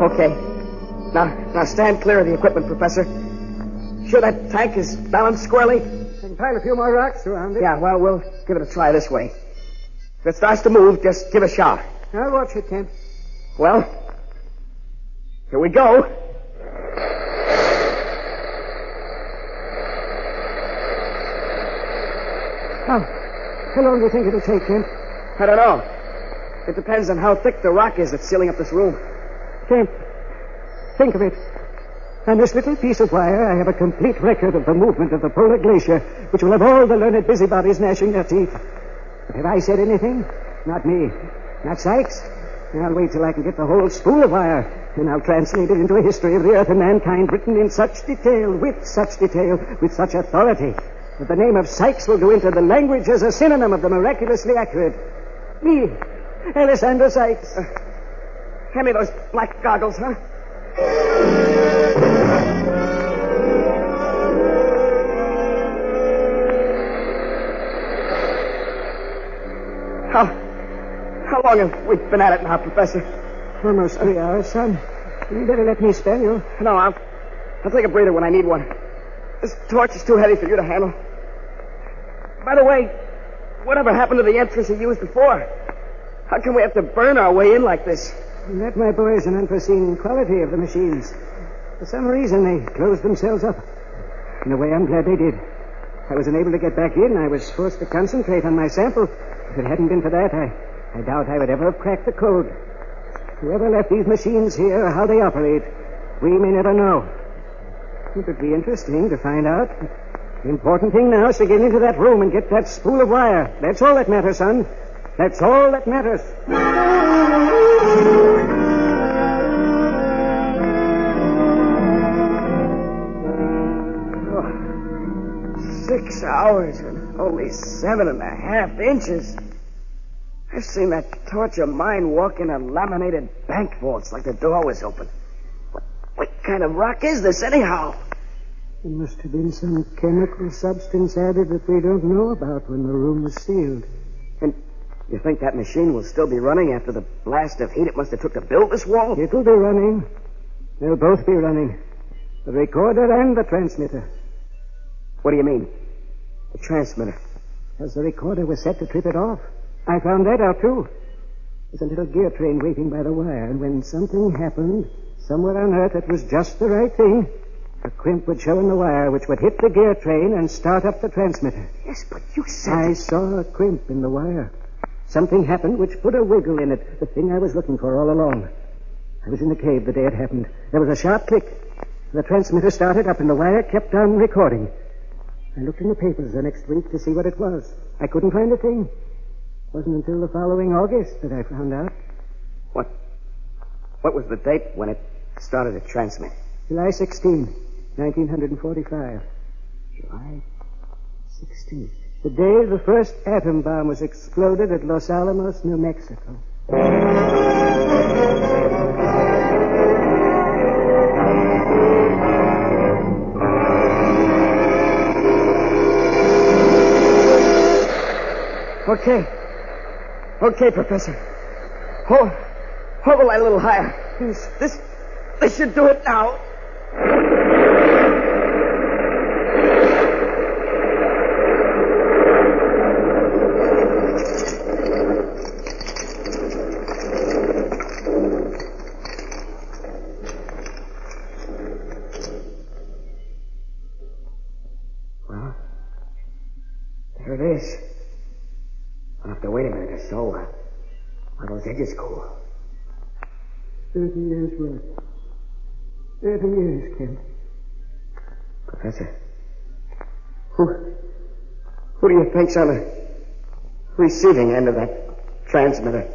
Okay. Now stand clear of the equipment, Professor. Sure that tank is balanced squarely? I can pile a few more rocks around it. Yeah, well, we'll give it a try this way. If it starts to move, just give a shout. I'll watch it, Kent. Well, here we go. How long do you think it'll take, Kent? I don't know. It depends on how thick the rock is that's sealing up this room. Kent, think of it. On this little piece of wire, I have a complete record of the movement of the polar glacier, which will have all the learned busybodies gnashing their teeth. But have I said anything? Not me. Not Sykes. I'll wait till I can get the whole spool of wire, and I'll translate it into a history of the earth and mankind written in such detail, with such authority, that the name of Sykes will go into the language as a synonym of the miraculously accurate. Me, Alexander Sykes. Hand me those black goggles, huh? How long have we been at it now, Professor? Almost 3 hours, son. You better let me spell you. No, I'll take a breather when I need one. This torch is too heavy for you to handle. By the way, whatever happened to the entrance you used before? How can we have to burn our way in like this? That, my boy, is an unforeseen quality of the machines. For some reason, they closed themselves up. In a way, I'm glad they did. I was unable to get back in. I was forced to concentrate on my sample. If it hadn't been for that, I doubt I would ever have cracked the code. Whoever left these machines here or how they operate, we may never know. It would be interesting to find out. The important thing now is to get into that room and get that spool of wire. That's all that matters, son. That's all that matters. 6 hours and only 7.5 inches. I've seen that torch of mine walk in a laminated bank vaults like the door was open. What kind of rock is this, anyhow? There must have been some chemical substance added that we don't know about when the room was sealed. And you think that machine will still be running after the blast of heat it must have took to build this wall? It'll be running. They'll both be running. The recorder and the transmitter. What do you mean? The transmitter? Because the recorder was set to trip it off. I found that out, too. There's a little gear train waiting by the wire, and when something happened, somewhere on Earth it was just the right thing, a crimp would show in the wire, which would hit the gear train and start up the transmitter. Yes, but you said... I saw a crimp in the wire. Something happened which put a wiggle in it, the thing I was looking for all along. I was in the cave the day it happened. There was a sharp click. The transmitter started up, and the wire kept on recording. I looked in the papers the next week to see what it was. I couldn't find a thing. It wasn't until the following August that I found out. What was the date when it started to transmit? July 16, 1945. July 16. The day the first atom bomb was exploded at Los Alamos, New Mexico. Okay, Professor. Hold the light a little higher. This should do it now. Well, there it is. I'll have to wait a minute or so while those edges cool. 30 years' work. 30 years, Kent. Professor, who do you think's on the receiving end of that transmitter?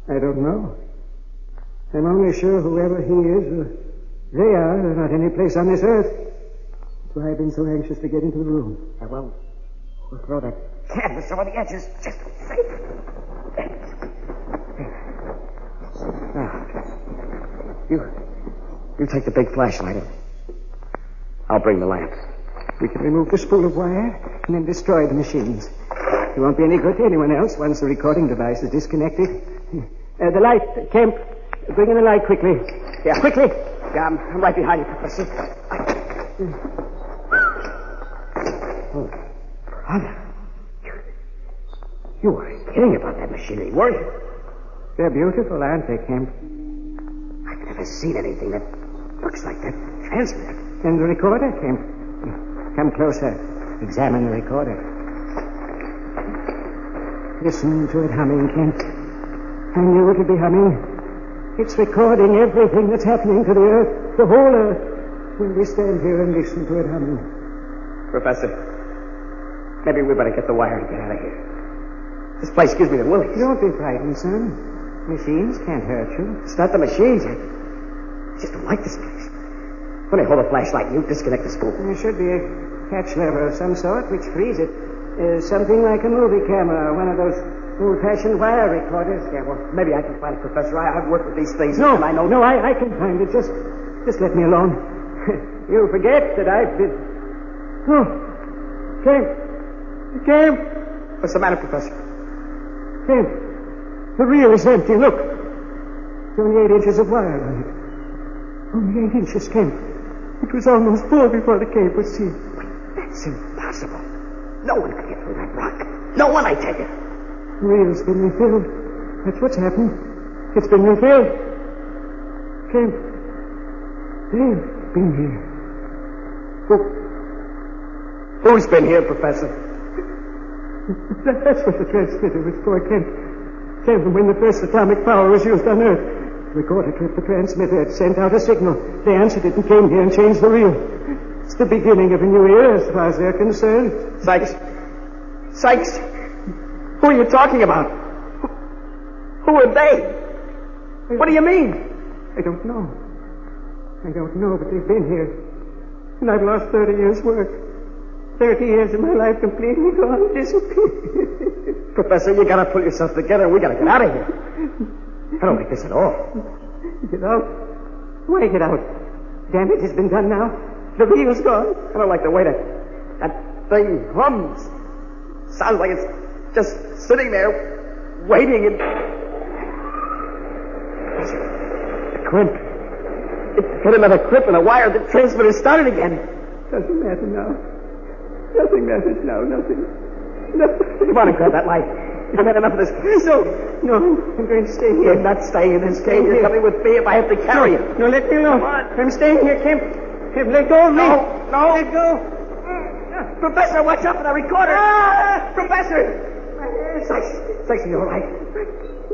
I don't know. I'm only sure whoever he is, or they are not any place on this earth. That's why I've been so anxious to get into the room. Well, we'll throw that canvas over the edges just to be safe. You take the big flashlight and I'll bring the lamp. We can remove the spool of wire and then destroy the machines. It won't be any good to anyone else once the recording device is disconnected. The light, Kemp. Bring in the light quickly. Yeah, quickly. Yeah, I'm right behind you, Professor. Oh, brother. You weren't kidding about that machinery, were you? They're beautiful, aren't they, Kemp? I've never seen anything that looks like that transmitter. And the recorder, Kemp. Come closer. Examine the recorder. Listen to it humming, Kemp. I knew it would be humming. It's recording everything that's happening to the Earth, the whole Earth, when we stand here and listen to it humming. Professor, maybe we better get the wire and get out of here. This place gives me the willies. Don't be frightened, son. Machines can't hurt you. It's not the machines. I just don't like this place. When I hold a flashlight, you disconnect the spool. There should be a catch lever of some sort which frees it. Something like a movie camera or one of those old-fashioned wire recorders. Yeah, well, maybe I can find it, Professor. I've worked with these things. No, and I know... No, I can find it. Just let me alone. You forget that I've been... Oh, Kemp. What's the matter, Professor? Kemp, the reel is empty. Look. There's only 8 inches of wire on it. Only 8 inches, Kemp. It was almost full before the cave was sealed. That's impossible. No one could get through that rock. No one, I tell you. The reel's been refilled. That's what's happened. It's been refilled. They've been here. Who's been here, Professor? That's what the transmitter was for, Kent. When the first atomic power was used on Earth, the recorder tripped the transmitter. It sent out a signal. They answered it and came here and changed the reel. It's the beginning of a new era as far as they're concerned. Sykes! Who are you talking about? Who are they? What do you mean? I don't know, but they've been here. And I've lost 30 years' work. 30 years of my life completely gone, disappeared. Professor, you gotta pull yourself together. We gotta get out of here. I don't like this at all. Get out? Why get out? Damage has been done now. The reel's gone. I don't like the way that thing hums. Sounds like it's just sitting there, waiting and... The crimp. It hit another crimp in the wire. The transmitter started again. Doesn't matter now. Nothing matters now. Nothing. Come on and grab that light. I've had enough of this. No, I'm going to stay here. You're not staying in this cave. You're coming with me if I have to carry you. No, let me alone. Come on. I'm staying here, Kemp. Let go of me. No. Let go. Professor, watch out for the recorder. Professor. My hands. Sykes, are you all right?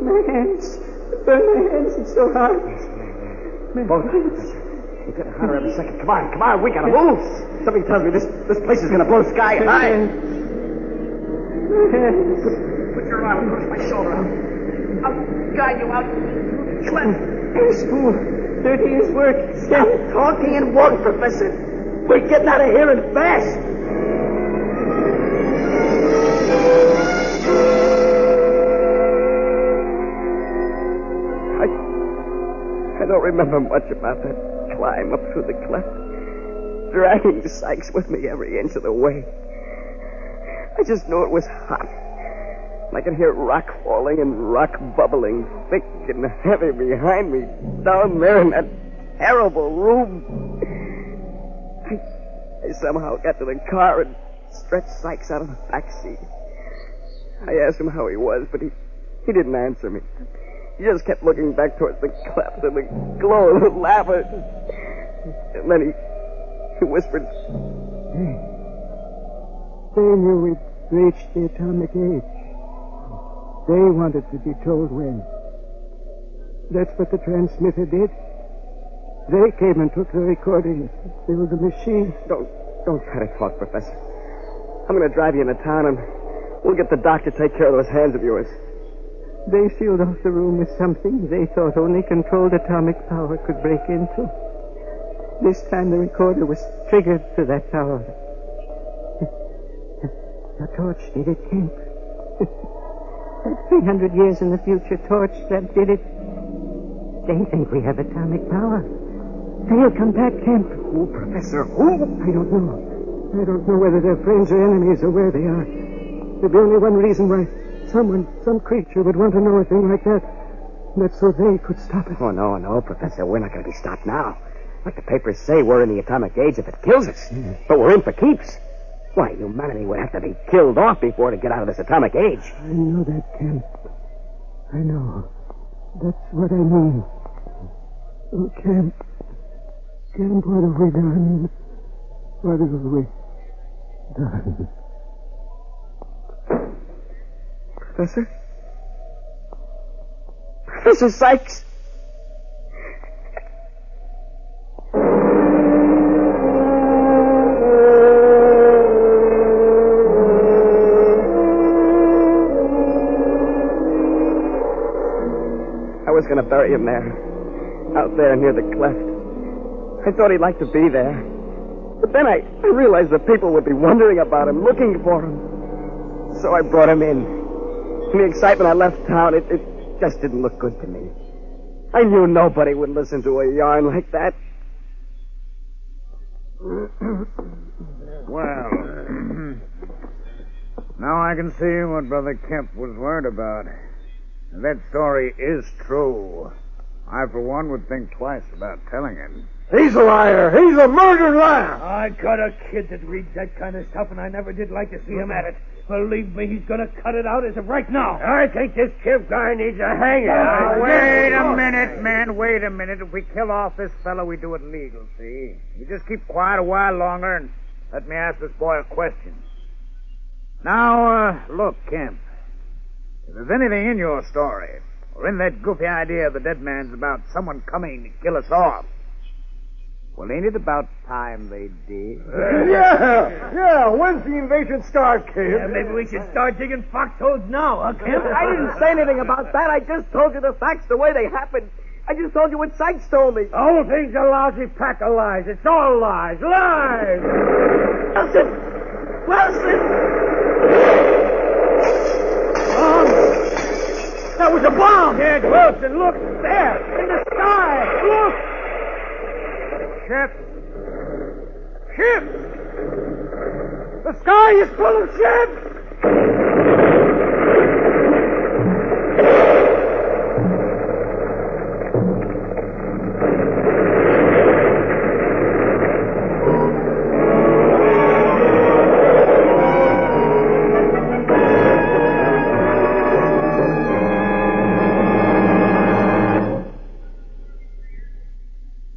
My hands. Burn my hands. It's so hard. Both hands. You get a hunter every second. Come on. We gotta move. Something tells me this place is gonna blow sky high. Put your arm across my shoulder. I'll guide you out. This fool. 30 years' work. Stop talking and walk, Professor. We're getting out of here and fast. I don't remember much about that climb up through the cleft, dragging Sykes with me every inch of the way. I just knew it was hot. I could hear rock falling and rock bubbling thick and heavy behind me down there in that terrible room. I somehow got to the car and stretched Sykes out of the back seat. I asked him how he was, but he didn't answer me. He just kept looking back towards the cleft and the glow of the lava. And then he whispered, They knew we'd reached the atomic age. They wanted to be told when. That's what the transmitter did. They came and took the recordings. They were the machine. Don't try to talk, Professor. I'm going to drive you into town and we'll get the doc to take care of those hands of yours. They sealed off the room with something they thought only controlled atomic power could break into. This time the recorder was triggered to that power. The torch did it, Kemp. That 300 years in the future torch that did it. They think we have atomic power. They'll come back, Kemp. Who, Professor? Who? I don't know. I don't know whether they're friends or enemies or where they are. There'd be only one reason why some creature would want to know a thing like that. And that's so they could stop it. Oh, no, Professor. We're not going to be stopped now. Like the papers say, we're in the atomic age if it kills us. But we're in for keeps. Why, humanity would have to be killed off before to get out of this atomic age. I know that, Kemp. I know. That's what I mean. Oh, Kemp, what have we done? What have we done? Professor? Professor Sykes? I was going to bury him there. Out there near the cleft. I thought he'd like to be there. But then I realized the people would be wondering about him, looking for him. So I brought him in. In the excitement I left town, it just didn't look good to me. I knew nobody would listen to a yarn like that. Well, now I can see what Brother Kemp was worried about. If that story is true, I, for one, would think twice about telling it. He's a liar. He's a murdered liar. I got a kid that reads that kind of stuff, and I never did like to see him at it. Believe me, he's going to cut it out as of right now. I think this Kip guy needs a hanging. Wait a minute, man. Wait a minute. If we kill off this fellow, we do it legal, see? You just keep quiet a while longer and let me ask this boy a question. Now, look, Kemp. If there's anything in your story, or in that goofy idea of the dead man's about someone coming to kill us off, well, ain't it about time they did? Yeah. When's the invasion start, Kip? Yeah, maybe we should start digging foxholes now, huh, Kemp? I didn't say anything about that. I just told you the facts the way they happened. I just told you what Sykes told me. The whole thing's a lousy pack of lies. It's all lies. Lies! Wilson! Bomb! That was a bomb! Ed Wilson, look! There! In the sky! Look! Ship! The sky is full of ships!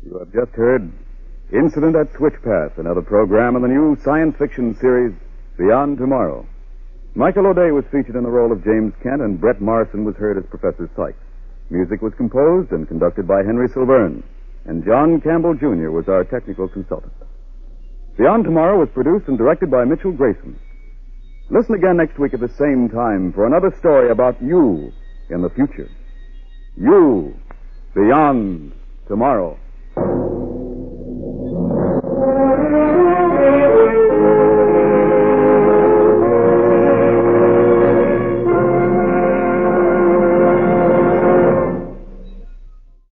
You have just heard Incident at Switchpath, another program in the new science fiction series Beyond Tomorrow. Michael O'Day was featured in the role of James Kent, and Brett Morrison was heard as Professor Sykes. Music was composed and conducted by Henry Silverne, and John Campbell, Jr. was our technical consultant. Beyond Tomorrow was produced and directed by Mitchell Grayson. Listen again next week at the same time for another story about you in the future. You, Beyond Tomorrow.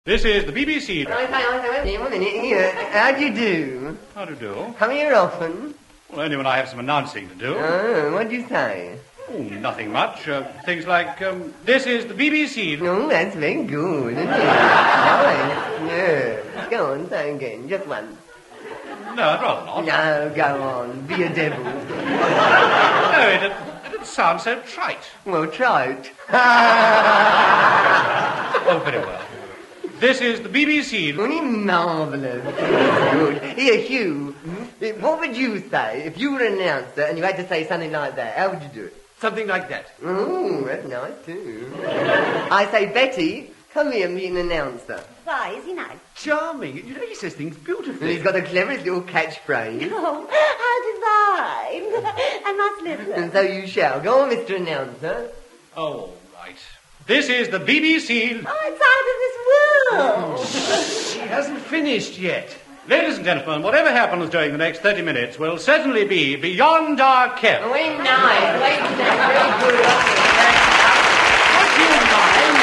This is the BBC. Wait a minute here. How do you do? How do you do? Come here often. Well, only when I have some announcing to do. Oh, what do you say? Oh, nothing much. Things like, this is the BBC. Oh, that's very good, isn't it? Right. Yeah. Go on, say again. Just once. No, I'd rather not. No, go on. Be a devil. No, it sounds so trite. Well, trite. Oh, very well. This is the BBC. Only marvellous. Good. Here, Hugh, what would you say if you were an announcer and you had to say something like that? How would you do it? Something like that. Oh, that's nice, too. I say, Betty, come here and meet an announcer. Why, is he nice? Charming. You know, he says things beautifully. And he's got the cleverest little catchphrase. Oh, how divine. I must listen. And so you shall. Go on, Mr. Announcer. Oh, right. This is the BBC. Oh, it's out of this world. She hasn't finished yet. Ladies and gentlemen, whatever happens during the next 30 minutes will certainly be beyond our care. Oh, ain't nice. Very good. What do you mind?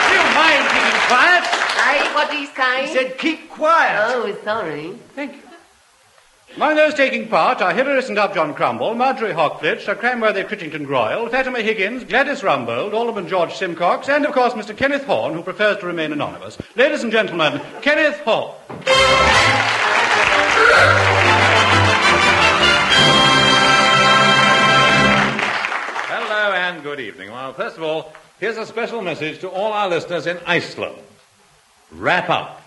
Do you mind keeping quiet? Hey, what did he say? He said keep quiet. Oh, sorry. Thank you. Among those taking part are Hilary St. Upjohn Crumble, Marjorie Hawkflitch, Sir Cranworthy Critchington Groyle, Fatima Higgins, Gladys Rumbold, Alderman George Simcox, and, of course, Mr. Kenneth Horne, who prefers to remain anonymous. Ladies and gentlemen, Kenneth Horne. Hello and good evening. Well, first of all, here's a special message to all our listeners in Iceland. Wrap up.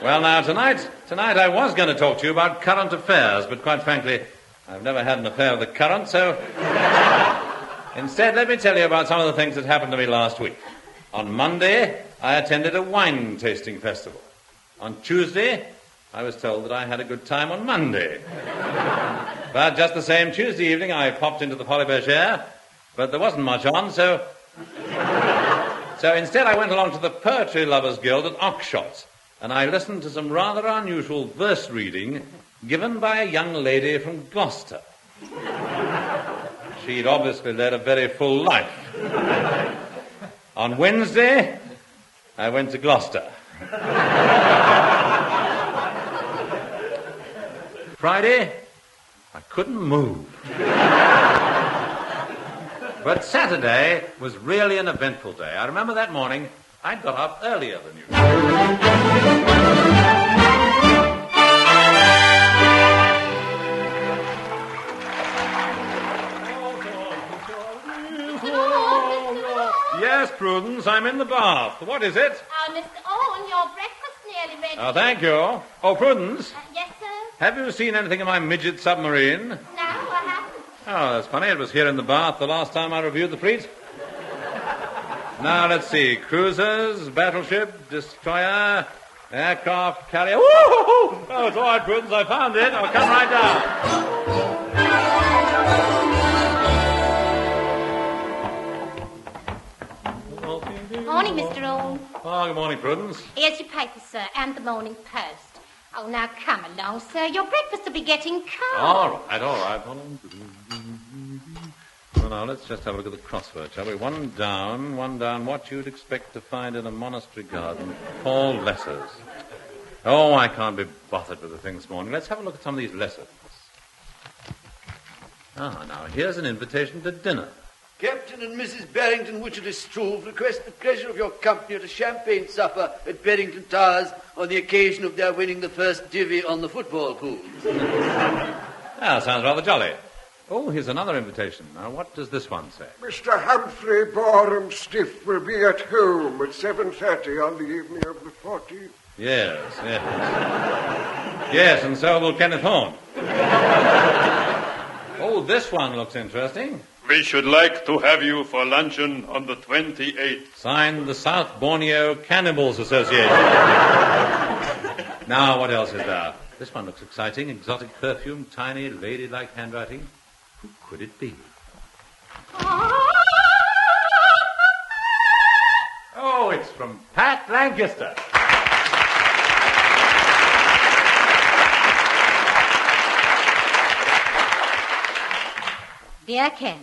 Well, now, tonight I was going to talk to you about current affairs, but quite frankly, I've never had an affair with the current, so instead, let me tell you about some of the things that happened to me last week. On Monday, I attended a wine tasting festival. On Tuesday, I was told that I had a good time on Monday. But just the same, Tuesday evening, I popped into the Folie Bergère, but there wasn't much on, so instead I went along to the Poetry Lovers Guild at Oxshott, and I listened to some rather unusual verse reading given by a young lady from Gloucester. She'd obviously led a very full life. On Wednesday, I went to Gloucester. Friday, I couldn't move. But Saturday was really an eventful day. I remember that morning, I'd got up earlier than usual. Yes, Prudence, I'm in the bath. What is it? Oh, Mr. Owen, your breakfast's nearly ready. Oh, thank you. Oh, Prudence, Yes, sir? have you seen anything of my midget submarine? No, I haven't. Oh, that's funny. It was here in the bath the last time I reviewed the fleet. Now, let's see. Cruisers, battleship, destroyer, aircraft carrier. Woo-hoo-hoo! Oh, it's all right, Prudence. I found it. I'll come right down. Morning, Mr. Owen. Oh, good morning, Prudence. Here's your paper, sir, and the Morning Post. Oh, now come along, sir. Your breakfast will be getting cold. All right. Hold on. Well, now, let's just have a look at the crossword, shall we? One down. What you'd expect to find in a monastery garden. Paul letters. Oh, I can't be bothered with the thing this morning. Let's have a look at some of these lessons. Ah, now, here's an invitation to dinner. Captain and Mrs. Barrington Wycherley Struve request the pleasure of your company at a champagne supper at Barrington Towers on the occasion of their winning the first divvy on the football pool. Ah, sounds rather jolly. Oh, here's another invitation. Now, what does this one say? Mr. Humphrey Boreham Stiff will be at home at 7:30 on the evening of the 14th. Yes. Yes, and so will Kenneth Horne. Oh, this one looks interesting. We should like to have you for luncheon on the 28th. Signed, the South Borneo Cannibals Association. Now, what else is there? This one looks exciting. Exotic perfume, tiny, ladylike handwriting. Who could it be? Oh, it's from Pat Lancaster. Dear Ken,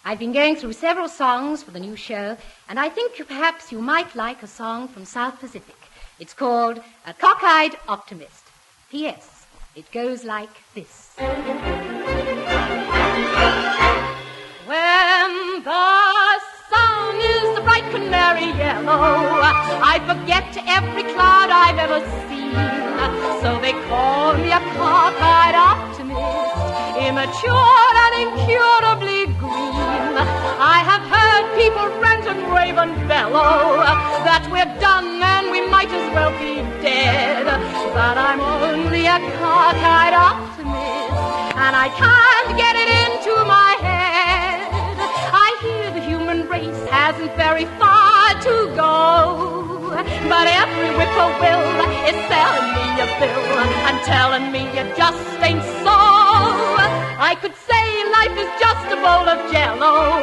I've been going through several songs for the new show, and I think perhaps you might like a song from South Pacific. It's called A Cockeyed Optomist. P.S. It goes like this. When the sun is the bright canary yellow, I forget every cloud I've ever seen. So they call me a cockeyed optimist, immature and incurably green. I have heard people rant and rave and bellow that we're done and we might as well be dead. But I'm only a cockeyed optimist, and I can't get it into my head. I hear the human race hasn't very far to go, but every whippoorwill is selling me a bill and telling me it just ain't so. I could say life is just a bowl of jello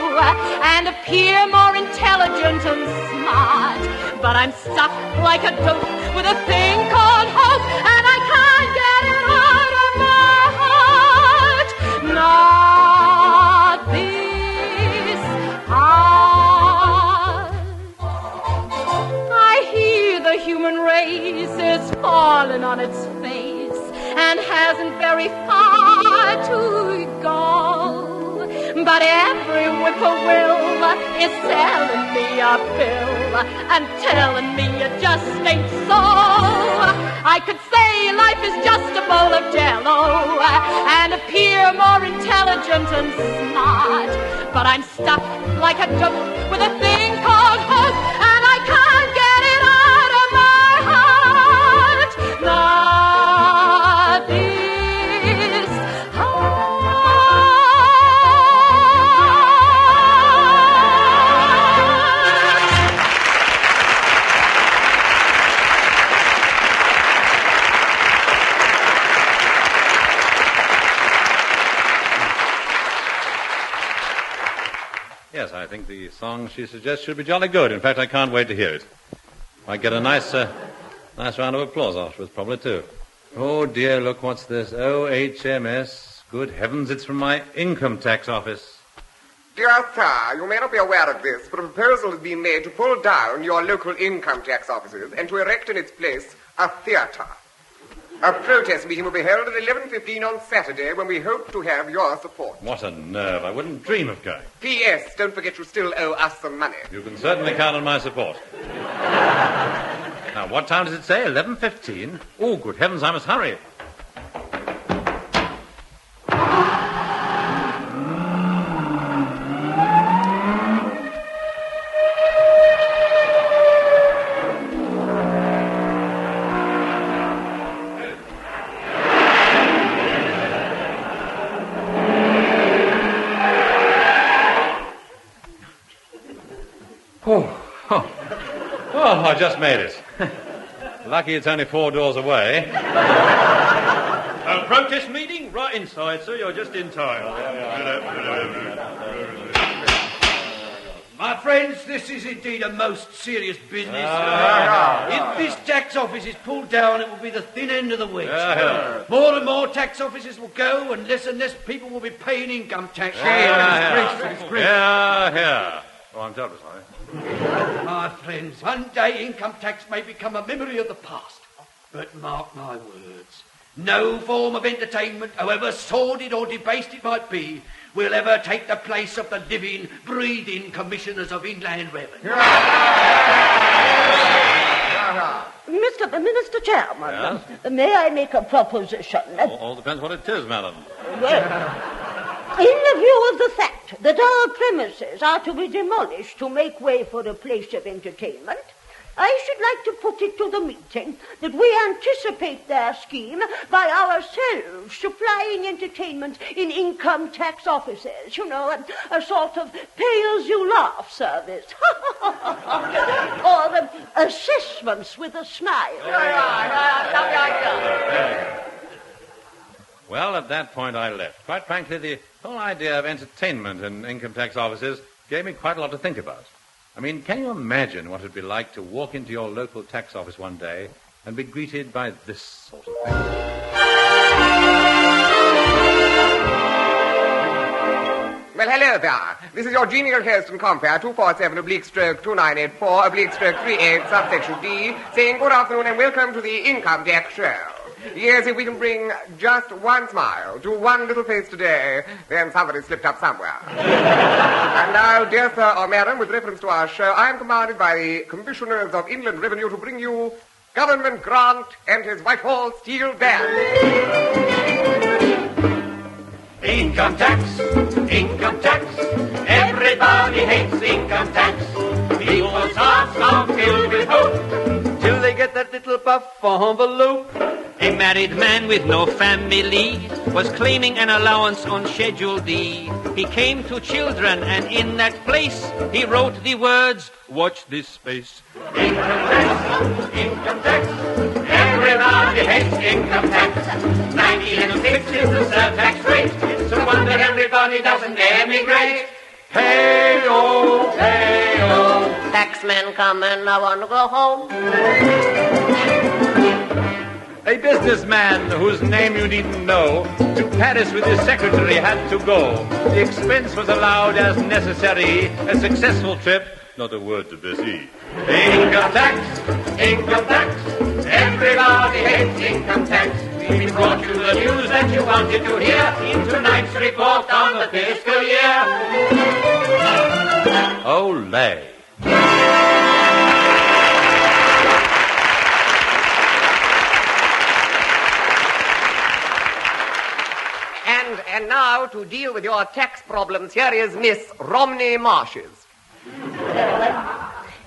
and appear more intelligent and smart, but I'm stuck like a dope with a thing called hope, and I can't get it out of my heart. Not this heart. I hear the human race is falling on its face and hasn't very far to go, but every whippoorwill is selling me a pill and telling me it just ain't so. I could say life is just a bowl of jello and appear more intelligent and smart, but I'm stuck like a dope with a thing called hope, and I can't get it out of my heart. Not this heart. Yes, I think the song she suggests should be jolly good. In fact, I can't wait to hear it. I get a nice round of applause afterwards, probably, too. Oh, dear, look, what's this? OHMS. Good heavens, it's from my income tax office. Dear sir, you may not be aware of this, but a proposal has been made to pull down your local income tax offices and to erect in its place a theatre. A protest meeting will be held at 11:15 on Saturday, when we hope to have your support. What a nerve. I wouldn't dream of going. P.S. Don't forget you still owe us some money. You can certainly count on my support. Now, what time does it say? 11:15? Oh, good heavens, I must hurry. I just made it. Lucky it's only 4 doors away. Protest meeting? Right inside, sir. You're just in time. My friends, this is indeed a most serious business. If this tax office is pulled down, it will be the thin end of the wedge. More and more tax offices will go, and less people will be paying income tax. Yeah. Oh, I'm terribly sorry. My friends, one day income tax may become a memory of the past. But mark my words, no form of entertainment, however sordid or debased it might be, will ever take the place of the living, breathing commissioners of inland revenue. Mr. Chairman, may I make a proposition? All depends what it is, madam. Well, in the view of the fact that our premises are to be demolished to make way for a place of entertainment, I should like to put it to the meeting that we anticipate their scheme by ourselves supplying entertainment in income tax offices. You know, a sort of pay-as-you-laugh service. Or assessments with a smile. Well, at that point I left. Quite frankly, the whole idea of entertainment in income tax offices gave me quite a lot to think about. I mean, can you imagine what it would be like to walk into your local tax office one day and be greeted by this sort of thing? Well, hello there. This is your genial host and compere, 247/2984/38 subsection D, saying good afternoon and welcome to the Income Tax Show. Yes, if we can bring just one smile to one little face today, then somebody slipped up somewhere. And now, dear sir or madam, with reference to our show, I am commanded by the Commissioners of Inland Revenue to bring you Government Grant and his Whitehall Steel Band. Income tax, everybody hates income tax. People's hearts are filled with hope Till they get that little buff envelope. A married man with no family was claiming an allowance on Schedule D. He came to children, and in that place he wrote the words, "Watch this space." Income tax, everybody hates income tax. 1906 is the surtax rate. It's a wonder everybody doesn't emigrate. Hey-oh, hey-oh. Taxmen come and I want to go home. A businessman whose name you needn't know to Paris with his secretary had to go. The expense was allowed as necessary. A successful trip, not a word to Bessie. Income tax, everybody hates income tax. We brought you the news that you wanted to hear in tonight's report on the fiscal year. Olé. And now, to deal with your tax problems, here is Miss Romney Marshes.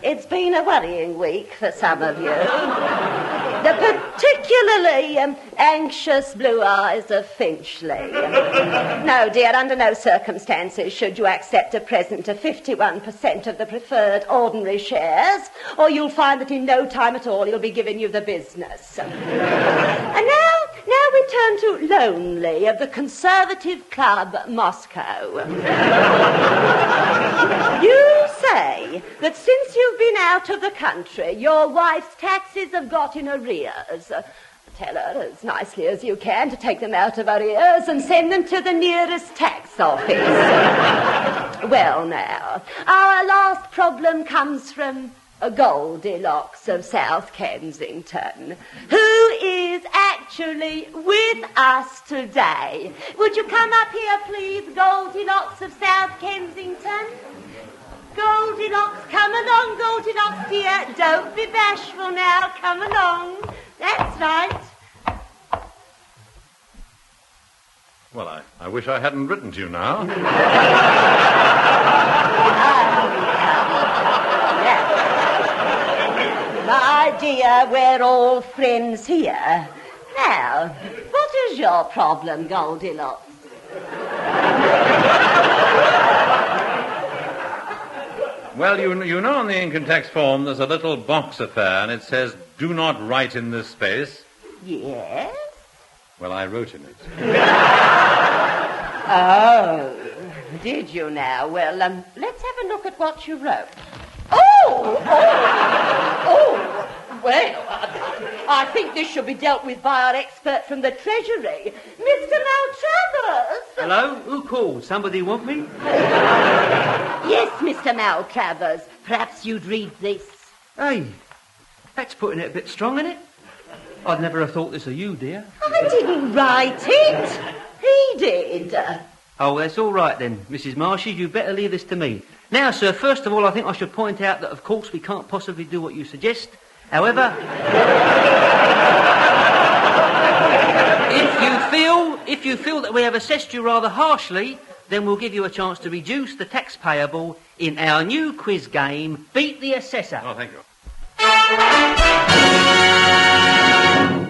It's been a worrying week for some of you. The particularly anxious blue eyes of Finchley. No, dear, under no circumstances should you accept a present of 51% of the preferred ordinary shares, or you'll find that in no time at all he'll be giving you the business. And now we turn to Lonely of the Conservative Club, Moscow. You say that since you've been out of the country, your wife's taxes have got in arrears. Tell her as nicely as you can to take them out of arrears and send them to the nearest tax office. Well, now, our last problem comes from Goldilocks of South Kensington, who is actually with us today. Would you come up here, please, Goldilocks of South Kensington? Goldilocks, come along, Goldilocks, dear. Don't be bashful now. Come along. That's right. Well, I wish I hadn't written to you now. My dear, we're all friends here. Now, what is your problem, Goldilocks? Well, you know on the income tax form there's a little box affair, and it says, do not write in this space. Yes? Well, I wrote in it. Oh, did you now? Well, let's have a look at what you wrote. Oh! Well, I think this should be dealt with by our expert from the Treasury, Mr. Maltravers. Hello? Who called? Somebody want me? Yes, Mr. Maltravers. Perhaps you'd read this. Hey, that's putting it a bit strong, isn't it? I'd never have thought this of you, dear. I didn't write it. He did. Oh, that's all right then, Mrs. Marshy. You better leave this to me. Now, sir, first of all, I think I should point out that, of course, we can't possibly do what you suggest. However, if you feel that we have assessed you rather harshly, then we'll give you a chance to reduce the tax payable in our new quiz game, Beat the Assessor. Oh, thank you.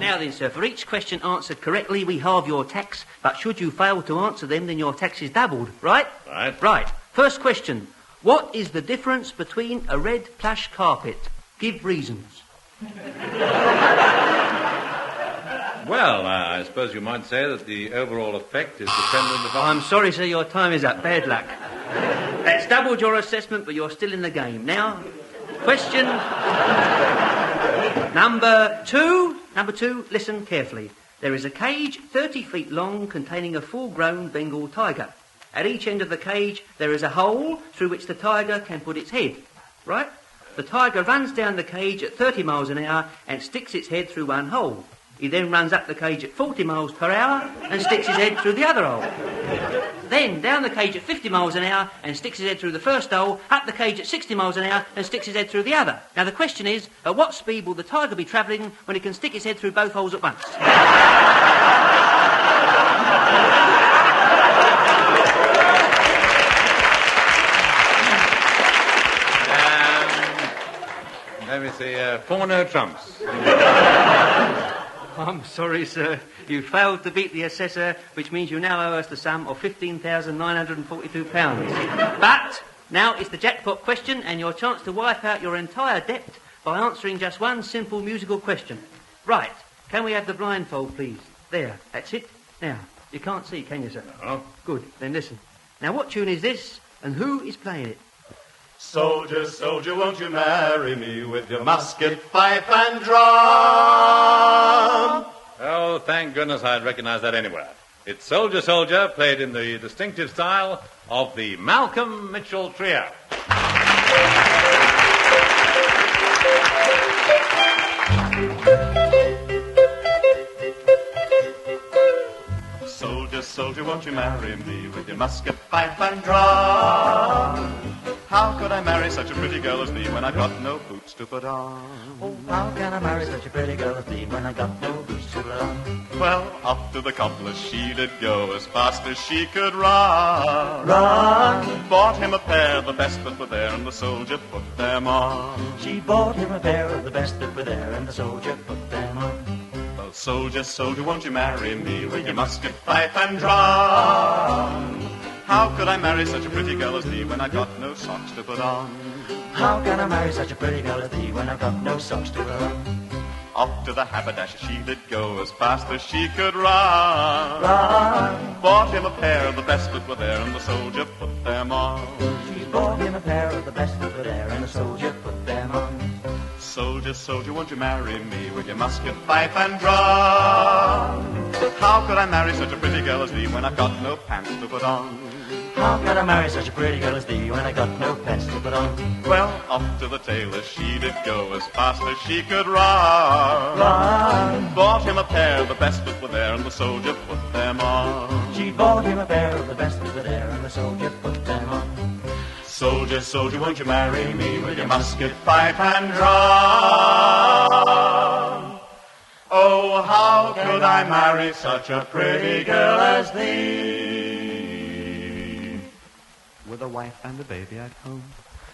Now then, sir, for each question answered correctly, we halve your tax, but should you fail to answer them, then your tax is doubled, right? Right. Right. First question. What is the difference between a red plush carpet? Give reasons. Well, I suppose you might say that the overall effect is dependent upon... I'm sorry, sir, your time is up. Bad luck. That's doubled your assessment, but you're still in the game. Now, question number two. Number two, listen carefully. There is a cage 30 feet long containing a full-grown Bengal tiger. At each end of the cage, there is a hole through which the tiger can put its head. Right? The tiger runs down the cage at 30 miles an hour and sticks its head through one hole. He then runs up the cage at 40 miles per hour and sticks his head through the other hole. Then down the cage at 50 miles an hour and sticks his head through the first hole, up the cage at 60 miles an hour and sticks his head through the other. Now the question is, at what speed will the tiger be travelling when he can stick his head through both holes at once? Let me see, 4 no trumps. I'm sorry, sir. You failed to beat the assessor, which means you now owe us the sum of £15,942. But now it's the jackpot question and your chance to wipe out your entire debt by answering just one simple musical question. Right. Can we have the blindfold, please? There. That's it. Now, you can't see, can you, sir? No. Good. Then listen. Now, what tune is this and who is playing it? Soldier, soldier, won't you marry me with your musket, pipe and drum? Oh, thank goodness I'd recognize that anywhere. It's Soldier, Soldier, played in the distinctive style of the Malcolm Mitchell Trio. Soldier, soldier, won't you marry me with your musket, pipe and drum? How could I marry such a pretty girl as thee when I've got no boots to put on? Oh, how can I marry such a pretty girl as thee when I got no boots to put on? Well, up to the cobbler's she did go as fast as she could run. Run! Bought him a pair, the best that were there, and the soldier put them on. She bought him a pair of the best that were there, and the soldier put them on. Well, soldier, soldier, won't you marry me with your musket, pipe and drum? How could I marry such a pretty girl as thee when I got no socks to put on? How can I marry such a pretty girl as thee when I've got no socks to put on? Off to the haberdasher she did go as fast as she could run. Run! Bought him a pair of the best that were there, and the soldier put them on. She bought him a pair of the best that were there, and the soldier put them on. Soldier, soldier, won't you marry me with your musket, pipe and drum? How could I marry such a pretty girl as thee when I've got no pants to put on? How can I marry such a pretty girl as thee when I got no pants to put on? Well, off to the tailor she did go as fast as she could run. Run! Bought him a pair of the best that were there, and the soldier put them on. She bought him a pair of the best that were there, and the soldier put them on. Soldier, soldier, won't you marry me with your musket, pipe and drum? Oh, how could I marry such a pretty girl as thee? With a wife and a baby at home.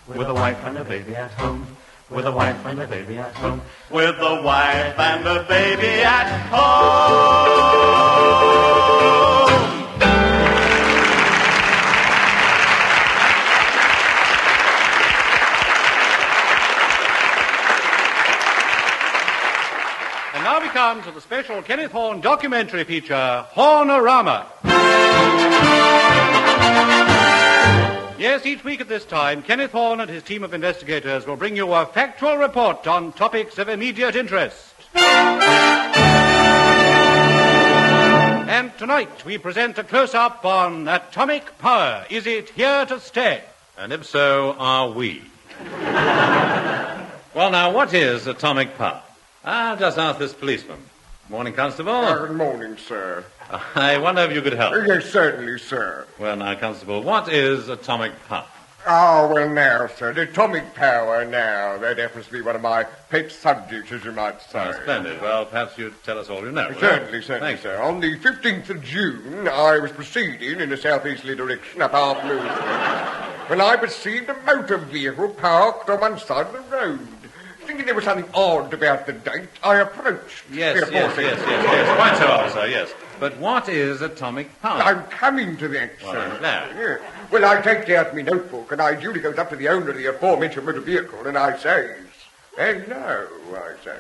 With a wife and a baby at home. With a wife and a baby at home. With a wife and a baby at home. welcome to the special Kenneth Horne documentary feature, Hornorama. Yes, each week at this time, Kenneth Horne and his team of investigators will bring you a factual report on topics of immediate interest. And tonight we present a close-up on atomic power. Is it here to stay? And if so, are we? Well, now, what is atomic power? I'll just ask this policeman. Morning, Constable. Good morning, sir. I wonder if you could help. Yes, certainly, sir. Well, now, Constable, what is atomic power? Oh, well, now, sir, the atomic power, now, that happens to be one of my pet subjects, as you might say. Oh, splendid. Well, perhaps you'd tell us all you know. Certainly, sir. On the 15th of June, I was proceeding in a southeasterly direction up half moon when I perceived a motor vehicle parked on one side of the road. Thinking there was something odd about the date, I approached. Yes. Quite so, officer, yes. But what is atomic power? I'm coming to that, Well, sir. I'm glad. Yeah. Well, I take out my notebook, and I duly goes up to the owner of the aforementioned motor vehicle, and I says, "Hello," I say.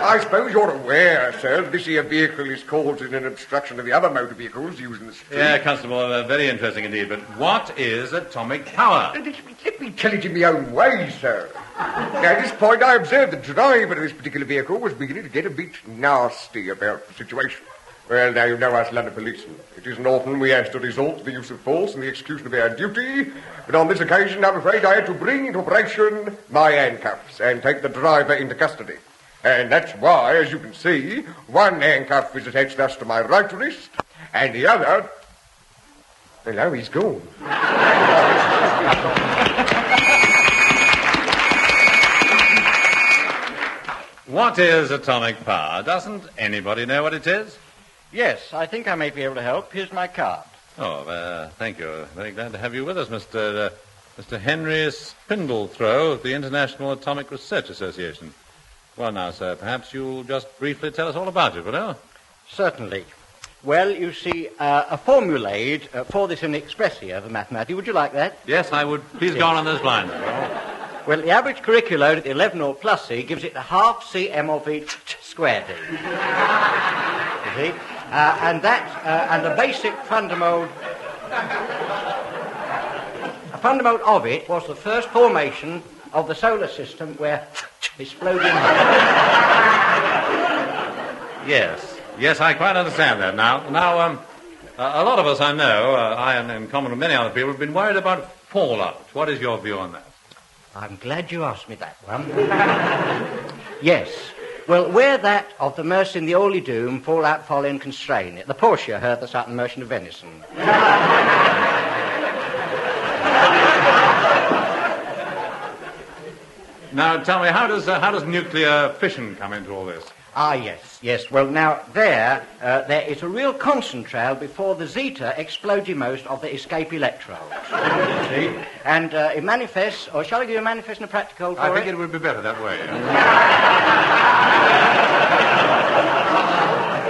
I suppose you're aware, sir, that this here vehicle is causing an obstruction of the other motor vehicles using the street. Yeah, Constable, very interesting indeed. But what is atomic power? Let me tell it in my own way, sir. Now, at this point, I observed the driver of this particular vehicle was beginning to get a bit nasty about the situation. Well, now, you know us London policemen. It isn't often we have to resort to the use of force in the execution of our duty, but on this occasion, I'm afraid I had to bring into operation my handcuffs and take the driver into custody. And that's why, as you can see, one handcuff is attached thus to my right wrist, and the other... Well, now he's gone. What is atomic power? Doesn't anybody know what it is? Yes, I think I may be able to help. Here's my card. Oh, thank you. Very glad to have you with us, Mr. Henry Spindlethrow of the International Atomic Research Association. Well, now, sir, perhaps you'll just briefly tell us all about it, will you? Certainly. Well, you see, a formulade for this in expressia of mathematics. Would you like that? Yes, I would. Please go on those lines. Well, the average curriculum at the 11 or plus C gives it a half cm of each squared. You see? And the basic fundamental of it was the first formation of the solar system where exploding. Yes, I quite understand that now. Now, a lot of us I know, I and in common with many other people, have been worried about fallout. What is your view on that? I'm glad you asked me that one. Yes. Well, where that of the Mercy in the Holy Doom fall out, fall in, constrain it. The Portia heard the certain motion of venison. Now, tell me, how does nuclear fission come into all this? Ah, yes. Well, now, there is a real concentrale before the zeta explodes most of the escape electrodes. See? And it manifests, or shall I give you a manifest and a practical for I think it would be better that way.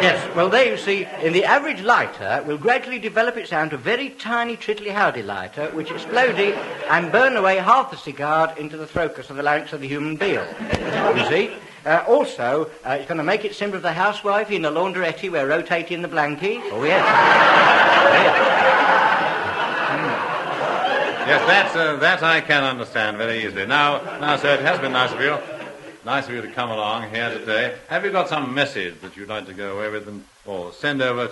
Yes, well, there you see, in the average lighter will gradually develop its down to a very tiny trittly-howdy lighter, which exploded and burn away half the cigar into the throat of the larynx of the human being. You see? Also, it's going to make it symbol of the housewife in the laundrette where rotating the blankie. Oh, yes. Yes, that I can understand very easily. Now, sir, it has been nice of you. Nice of you to come along here today. Have you got some message that you'd like to go away with or send over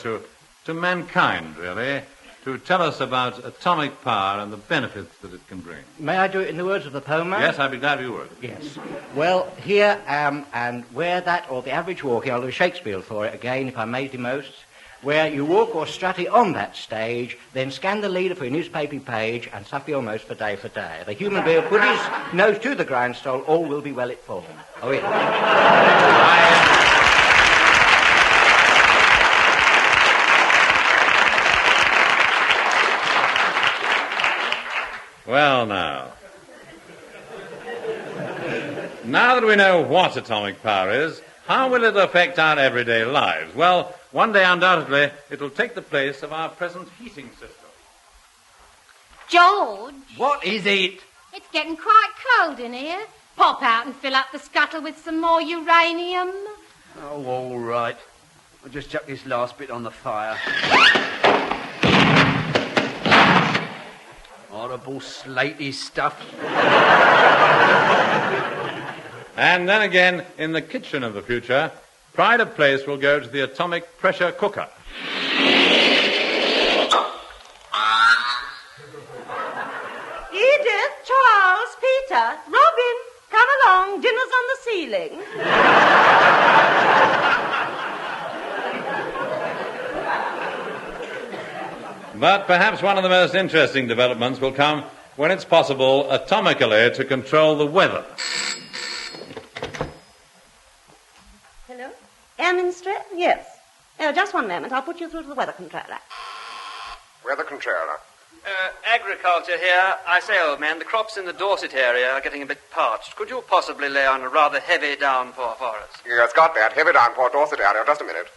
to mankind, really, to tell us about atomic power and the benefits that it can bring? May I do it in the words of the poem? Yes, I'd be glad if you would. Yes. Well, here and where that, or the average walking, I'll do Shakespeare for it again, if I may the most, where you walk or strut it on that stage, then scan the leader for your newspaper page and suffer almost for day. The human being put his nose to the grindstone, all will be well informed. Oh, yeah. Well, now that we know what atomic power is, how will it affect our everyday lives? Well, one day, undoubtedly, it'll take the place of our present heating system. George. What is it? It's getting quite cold in here. Pop out and fill up the scuttle with some more uranium. Oh, all right. I'll just chuck this last bit on the fire. Horrible slatey stuff. And then again, in the kitchen of the future, pride of place will go to the atomic pressure cooker. Edith, Charles, Peter, Robin, come along. Dinner's on the ceiling. But perhaps one of the most interesting developments will come when it's possible atomically to control the weather. Hello? Erminster? Yes. Oh, just one moment. I'll put you through to the weather controller. Weather controller. Agriculture here. I say, old man, the crops in the Dorset area are getting a bit parched. Could you possibly lay on a rather heavy downpour for us? Yes, got that. Heavy downpour, Dorset area. Just a minute.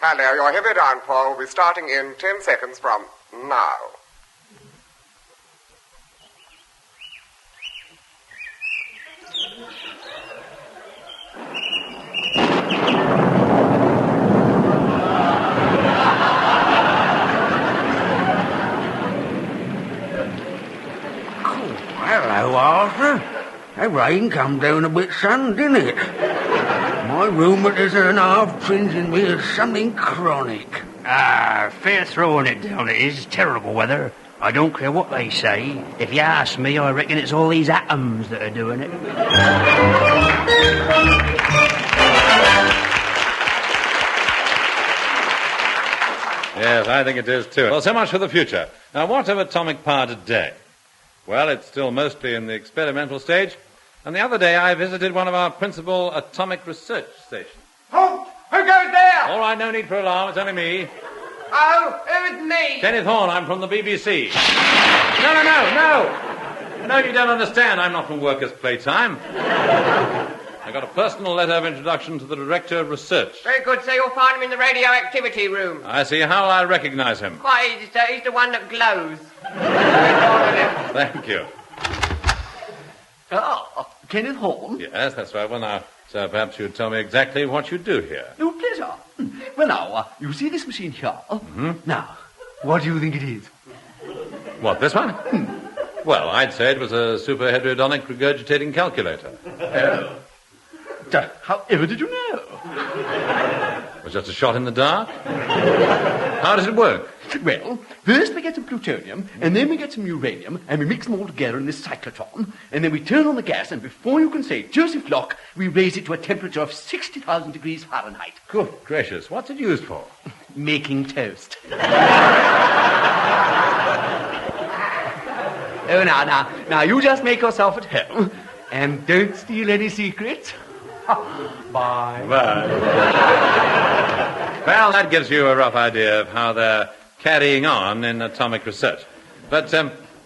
Hello, your heavy downpour will be starting in 10 seconds from now. Hello, Arthur. The rain come down a bit, son, didn't it? My rheumatism half twinging me as something chronic. Fair throwing it down it is. Terrible weather. I don't care what they say. If you ask me, I reckon it's all these atoms that are doing it. Yes, I think it is too. Well, so much for the future. Now, what of atomic power today? Well, it's still mostly in the experimental stage. And the other day I visited one of our principal atomic research stations. Halt! Who goes there? All right, no need for alarm. It's only me. Oh, it was me. Kenneth Horne, I'm from the BBC. No. No, you don't understand. I'm not from Workers' Playtime. I got a personal letter of introduction to the Director of Research. Very good, sir. You'll find him in the radioactivity room. I see. How will I recognize him? Why, he's the one that glows. Thank you. Kenneth Horne? Yes, that's right. Well, now, sir, perhaps you'd tell me exactly what you do here. No pleasure. Well, now, you see this machine here? Mm-hmm. Now, what do you think it is? What, this one? Well, I'd say it was a superhedrodonic regurgitating calculator. However did you know? It was just a shot in the dark. How does it work? Well, first we get some plutonium, and then we get some uranium, and we mix them all together in this cyclotron, and then we turn on the gas, and before you can say Joseph Locke, we raise it to a temperature of 60,000 degrees Fahrenheit. Good gracious, what's it used for? Making toast. Oh, now, you just make yourself at home, and don't steal any secrets. Bye. Well, that gives you a rough idea of how they're carrying on in atomic research. But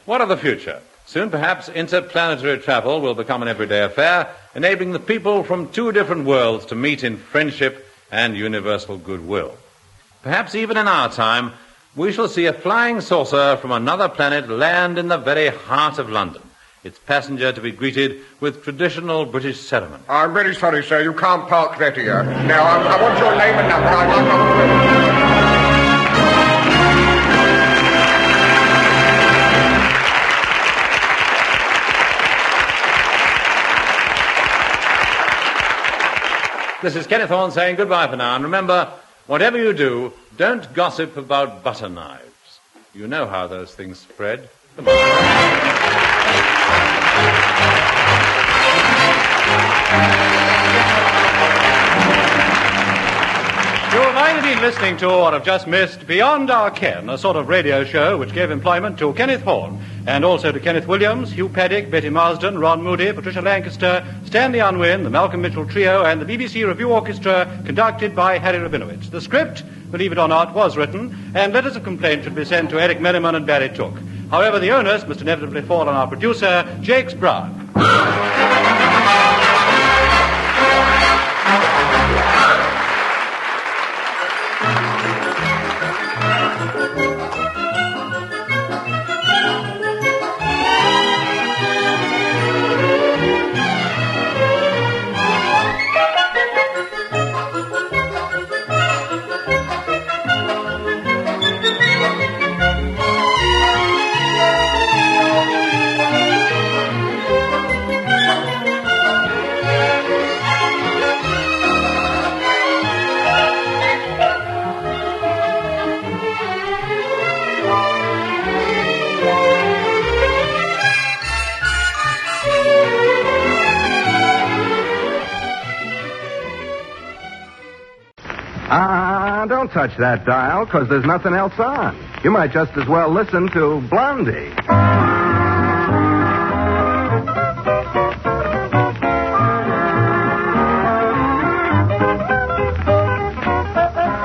what of the future? Soon, perhaps, interplanetary travel will become an everyday affair, enabling the people from two different worlds to meet in friendship and universal goodwill. Perhaps even in our time, we shall see a flying saucer from another planet land in the very heart of London, its passenger to be greeted with traditional British ceremony. I'm very sorry, sir. You can't park that here. Now, I want your name and number. This is Kenneth Horne saying goodbye for now. And remember, whatever you do, don't gossip about butter knives. You know how those things spread. You might have been listening to or have just missed Beyond Our Ken, a sort of radio show which gave employment to Kenneth Horne and also to Kenneth Williams, Hugh Paddick, Betty Marsden, Ron Moody, Patricia Lancaster, Stanley Unwin, the Malcolm Mitchell Trio, and the BBC Review Orchestra, conducted by Harry Rabinowitz. The script, believe it or not, was written, and letters of complaint should be sent to Eric Merriman and Barry Took. However, the onus must inevitably fall on our producer, Jakes Brown. don't touch that dial, because there's nothing else on. You might just as well listen to Blondie.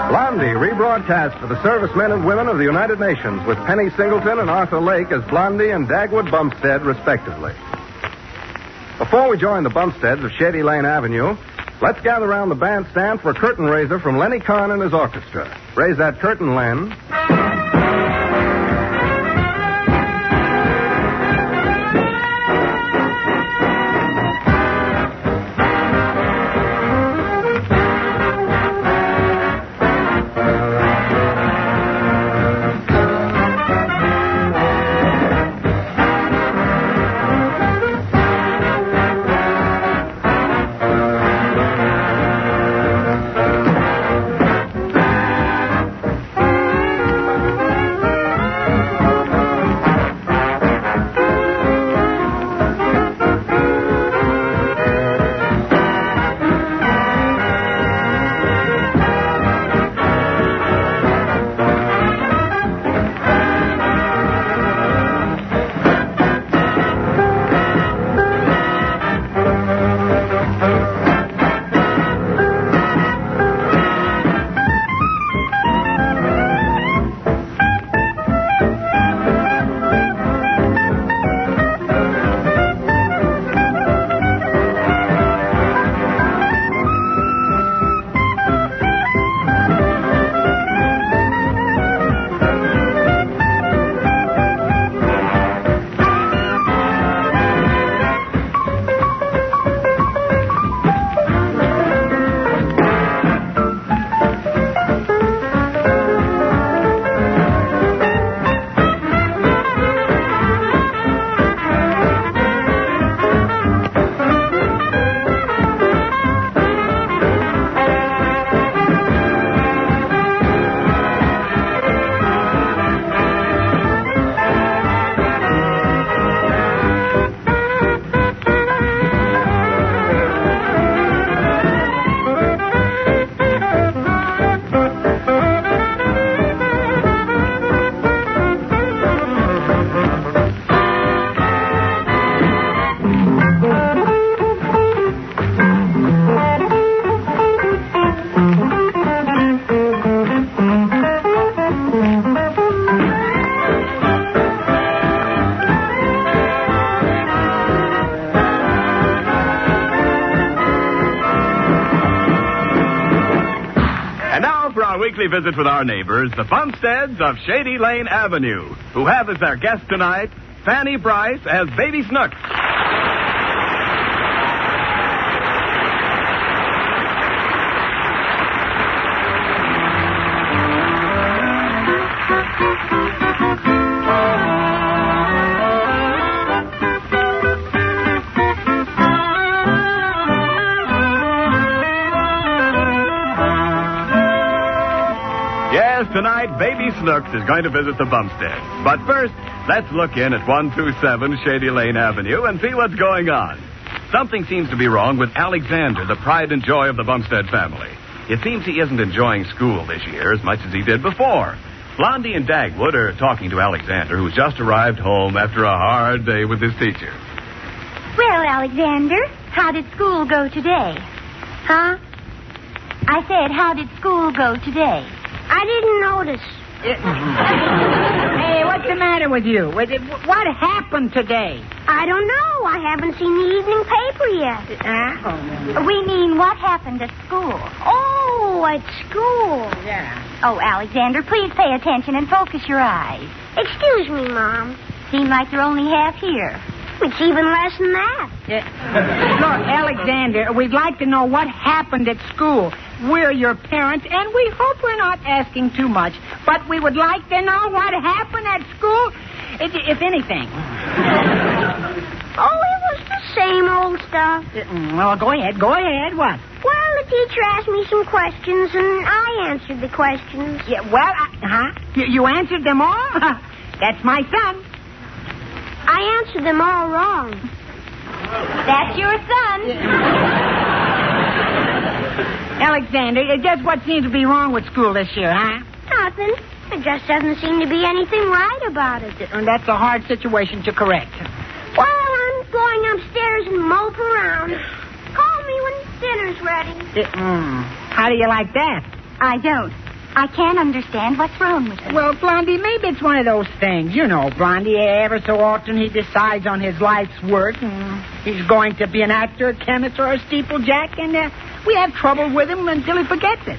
Blondie, rebroadcast for the servicemen and women of the United Nations with Penny Singleton and Arthur Lake as Blondie and Dagwood Bumstead, respectively. Before we join the Bumsteads of Shady Lane Avenue, let's gather around the bandstand for a curtain raiser from Lenny Kahn and his orchestra. Raise that curtain, Len. Weekly visit with our neighbors, the Bumsteads of Shady Lane Avenue, who have as their guest tonight Fanny Bryce as Baby Snooks. Tonight, Baby Snooks is going to visit the Bumsteads. But first, let's look in at 127 Shady Lane Avenue and see what's going on. Something seems to be wrong with Alexander, the pride and joy of the Bumstead family. It seems he isn't enjoying school this year as much as he did before. Blondie and Dagwood are talking to Alexander, who's just arrived home after a hard day with his teacher. Well, Alexander, how did school go today? Huh? I said, how did school go today? I didn't notice. Hey, what's the matter with you? What happened today? I don't know. I haven't seen the evening paper yet. We mean what happened at school. Oh, at school. Yeah. Oh, Alexander, please pay attention and focus your eyes. Excuse me, Mom. Seem like you're only half here. It's even less than that. Look, Alexander, we'd like to know what happened at school. We're your parents, and we hope we're not asking too much, but we would like to know what happened at school, if anything. Oh, it was the same old stuff. Well, go ahead. What? Well, the teacher asked me some questions, and I answered the questions. Yeah, well, You answered them all? That's my son. I answered them all wrong. That's your son. Alexander, just what seems to be wrong with school this year, huh? Nothing. There just doesn't seem to be anything right about it. And that's a hard situation to correct. Well, I'm going upstairs and mope around. Call me when dinner's ready. How do you like that? I don't. I can't understand what's wrong with him. Well, Blondie, maybe it's one of those things. You know, Blondie, ever so often he decides on his life's work. He's going to be an actor, a chemist, or a steeplejack, and we have trouble with him until he forgets it.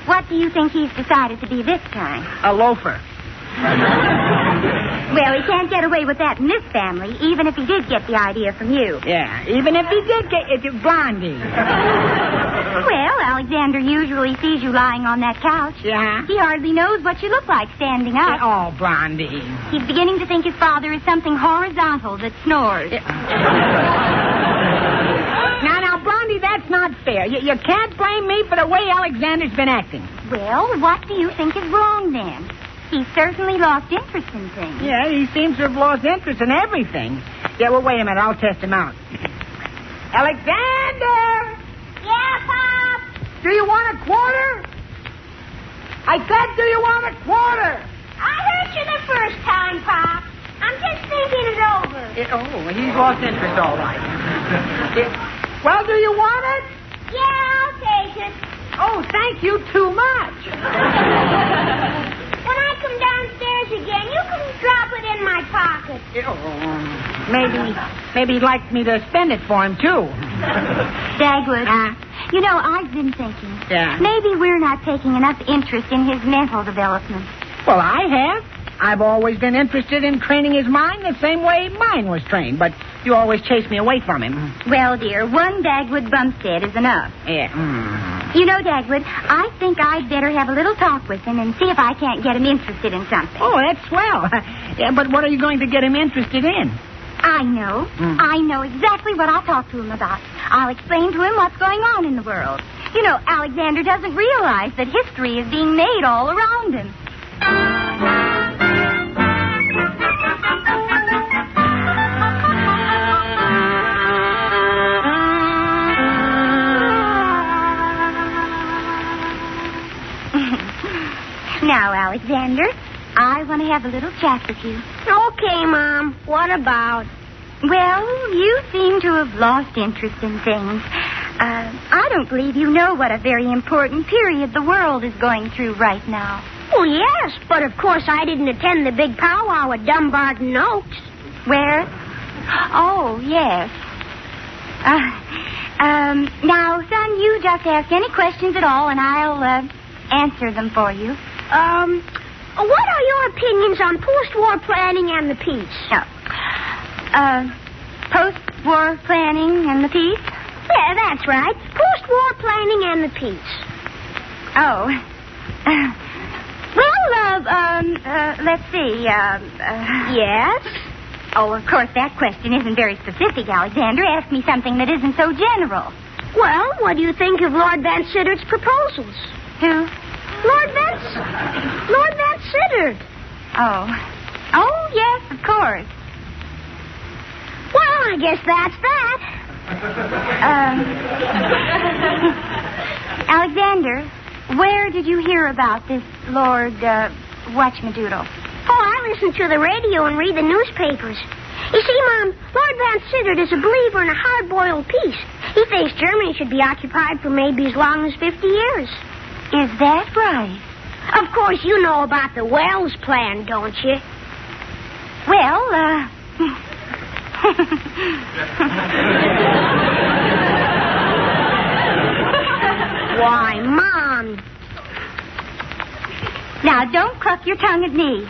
What do you think he's decided to be this time? A loafer. Well, he can't get away with that in this family, even if he did get the idea from you. Yeah, even if he did get it, Blondie. Well, Alexander usually sees you lying on that couch. Yeah? He hardly knows what you look like standing up. Oh, Blondie. He's beginning to think his father is something horizontal that snores. Now, Blondie, that's not fair. You can't blame me for the way Alexander's been acting. Well, what do you think is wrong, then? He's certainly lost interest in things. Yeah, he seems to have lost interest in everything. Yeah, well, wait a minute. I'll test him out. Alexander! Yeah, Pop? Do you want a quarter? I said, do you want a quarter? I heard you the first time, Pop. I'm just thinking it over. He's lost interest, all right. Well, do you want it? Yeah, I'll take it. Oh, thank you too much. When I come downstairs again, you can drop it in my pocket. Maybe he'd like me to spend it for him, too. Dagwood, you know, I've been thinking. Yeah? Maybe we're not taking enough interest in his mental development. Well, I have. I've always been interested in training his mind the same way mine was trained, but you always chase me away from him. Well, dear, one Dagwood Bumstead is enough. Yeah. You know, Dagwood, I think I'd better have a little talk with him and see if I can't get him interested in something. Oh, that's swell. Yeah, but what are you going to get him interested in? I know. I know exactly what I'll talk to him about. I'll explain to him what's going on in the world. You know, Alexander doesn't realize that history is being made all around him. Now, Alexander, I want to have a little chat with you. Okay, Mom. What about? Well, you seem to have lost interest in things. I don't believe you know what a very important period the world is going through right now. Well, yes, but of course I didn't attend the big powwow at Dumbarton Oaks. Where? Oh, yes. Now, son, you just ask any questions at all, and I'll answer them for you. What are your opinions on post-war planning and the peace? Post-war planning and the peace? Yeah, that's right. Post-war planning and the peace. Oh. Let's see. Yes? Oh, of course, that question isn't very specific, Alexander. Ask me something that isn't so general. Well, what do you think of Lord Van Siddert's proposals? Who? Lord Van Siddert. Oh, yes, of course. Well, I guess that's that. Alexander, where did you hear about this Lord Whatchamadoodle? Oh, I listen to the radio and read the newspapers. You see, Mom, Lord Van Siddert is a believer in a hard-boiled peace. He thinks Germany should be occupied for maybe as long as 50 years. Is that right? Of course, you know about the Wells plan, don't you? Well, Why, Mom. Now, don't cluck your tongue at me.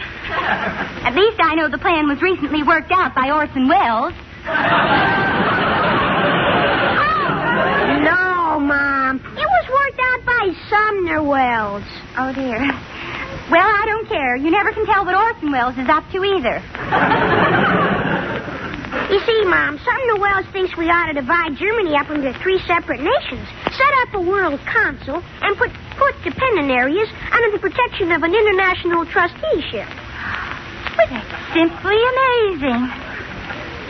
At least I know the plan was recently worked out by Orson Welles. No, Mom. It was worked out by Sumner Welles. Oh, dear. Well, I don't care. You never can tell what Orson Welles is up to either. You see, Mom, Sumner Welles thinks we ought to divide Germany up into 3 separate nations, set up a world council, and put dependent areas under the protection of an international trusteeship. Well, that's simply amazing.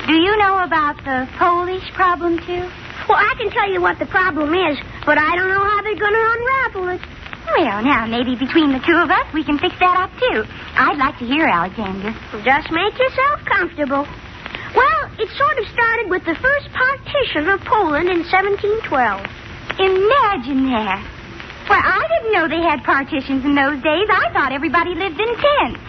Do you know about the Polish problem, too? Well, I can tell you what the problem is. but I don't know how they're going to unravel it. Well, now, maybe between the two of us, we can fix that up, too. I'd like to hear, Alexander. Just make yourself comfortable. Well, it sort of started with the first partition of Poland in 1712. Imagine that. Well, I didn't know they had partitions in those days. I thought everybody lived in tents.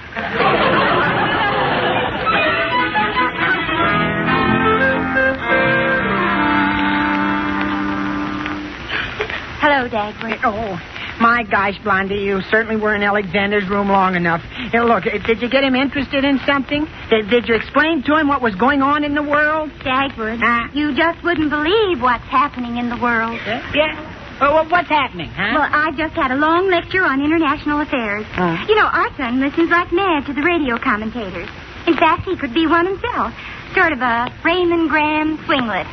Hello, Dagwood. Oh, my gosh, Blondie, you certainly were in Alexander's room long enough. Here, look, did you get him interested in something? Did you explain to him what was going on in the world? Dagwood, you just wouldn't believe what's happening in the world. Yeah? Well, what's happening, huh? Well, I just had a long lecture on international affairs. You know, our son listens like mad to the radio commentators. In fact, he could be one himself. Sort of a Raymond Graham swinglet.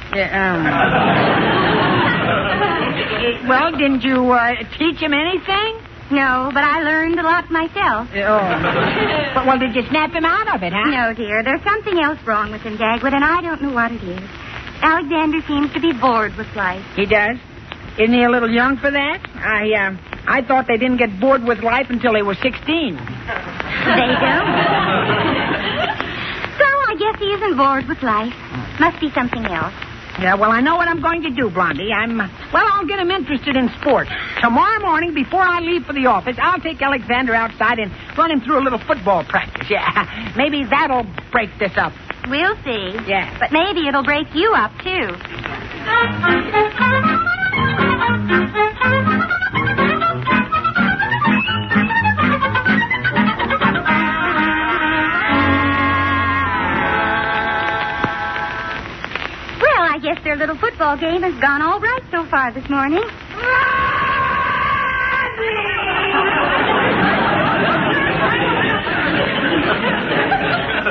Well, didn't you teach him anything? No, but I learned a lot myself. Well, did you snap him out of it, huh? No, dear. There's something else wrong with him, Dagwood, and I don't know what it is. Alexander seems to be bored with life. He does? Isn't he a little young for that? I thought they didn't get bored with life until they were 16. They don't? So I guess he isn't bored with life. Must be something else. Yeah, well, I know what I'm going to do, Blondie. I'll get him interested in sports. Tomorrow morning, before I leave for the office, I'll take Alexander outside and run him through a little football practice. Yeah, maybe that'll break this up. We'll see. Yeah. But maybe it'll break you up, too. Well, I guess their little football game has gone all right so far this morning.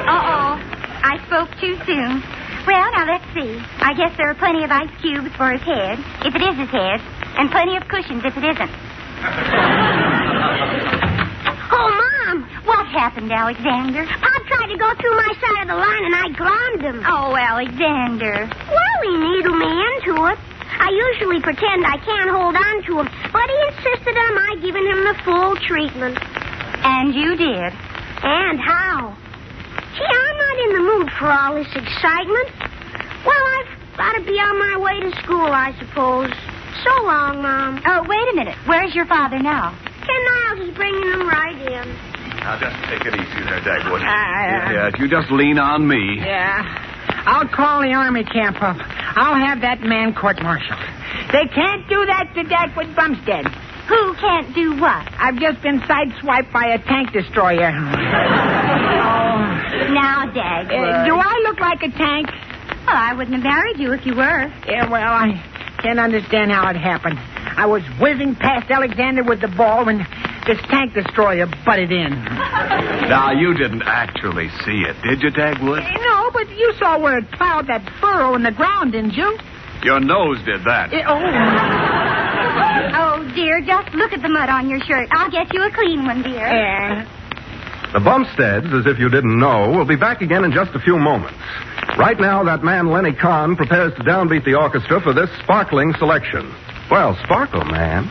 Uh-oh. I spoke too soon. Well, now, let's see. I guess there are plenty of ice cubes for his head, if it is his head, and plenty of cushions if it isn't. Oh, Mom! What happened, Alexander? Pop tried to go through my side of the line, and I glommed him. Oh, Alexander. Well, he needled me into it. I usually pretend I can't hold on to him, but he insisted on my giving him the full treatment. And you did. And how? Gee, I'm not in the mood for all this excitement. Well, I've got to be on my way to school, I suppose. So long, Mom. Oh, wait a minute. Where's your father now? Ken Niles is bringing him right in. Now, just take it easy there, Dagwood. Yes, you just lean on me. Yeah. I'll call the army camp up. I'll have that man court-martialed. They can't do that to Dagwood Bumstead. Who can't do what? I've just been sideswiped by a tank destroyer. Now, Dagwood. Do I look like a tank? Well, I wouldn't have married you if you were. Yeah, well, I can't understand how it happened. I was whizzing past Alexander with the ball when this tank destroyer butted in. Now, you didn't actually see it, did you, Dagwood? No, but you saw where it plowed that furrow in the ground, didn't you? Your nose did that. Oh, dear, just look at the mud on your shirt. I'll get you a clean one, dear. Yeah. The Bumsteads, as if you didn't know, will be back again in just a few moments. Right now, that man Lenny Kahn prepares to downbeat the orchestra for this sparkling selection. Well, sparkle, man.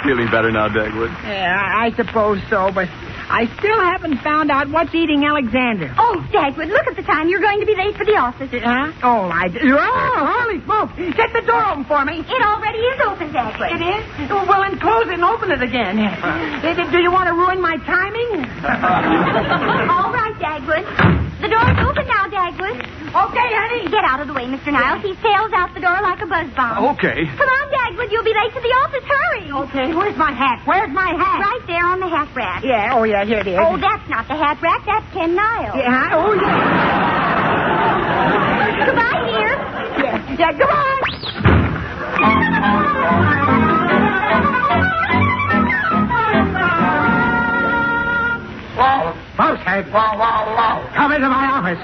Feeling better now, Dagwood? Yeah, I suppose so, but I still haven't found out what's eating Alexander. Oh, Dagwood, look at the time. You're going to be late for the office. Huh? Oh, holy smoke. Get the door open for me. It already is open, Dagwood. It is? Well, then close it and open it again. Do you want to ruin my timing? All right, Dagwood. The door's open now, Dagwood. Okay, honey. Get out of the way, Mr. Niles. He sails out the door like a buzz bomb. Okay. Come on, Dagwood. You'll be late to the office. Hurry. Okay, where's my hat? Where's my hat? Right there on the hat rack. Yeah, oh, yeah, here it is. Oh, that's not the hat rack. That's Ken Niles. Yeah, oh, yeah. Goodbye, dear. Yeah, come on. Whoa, Bumstead. Whoa. Come into my office.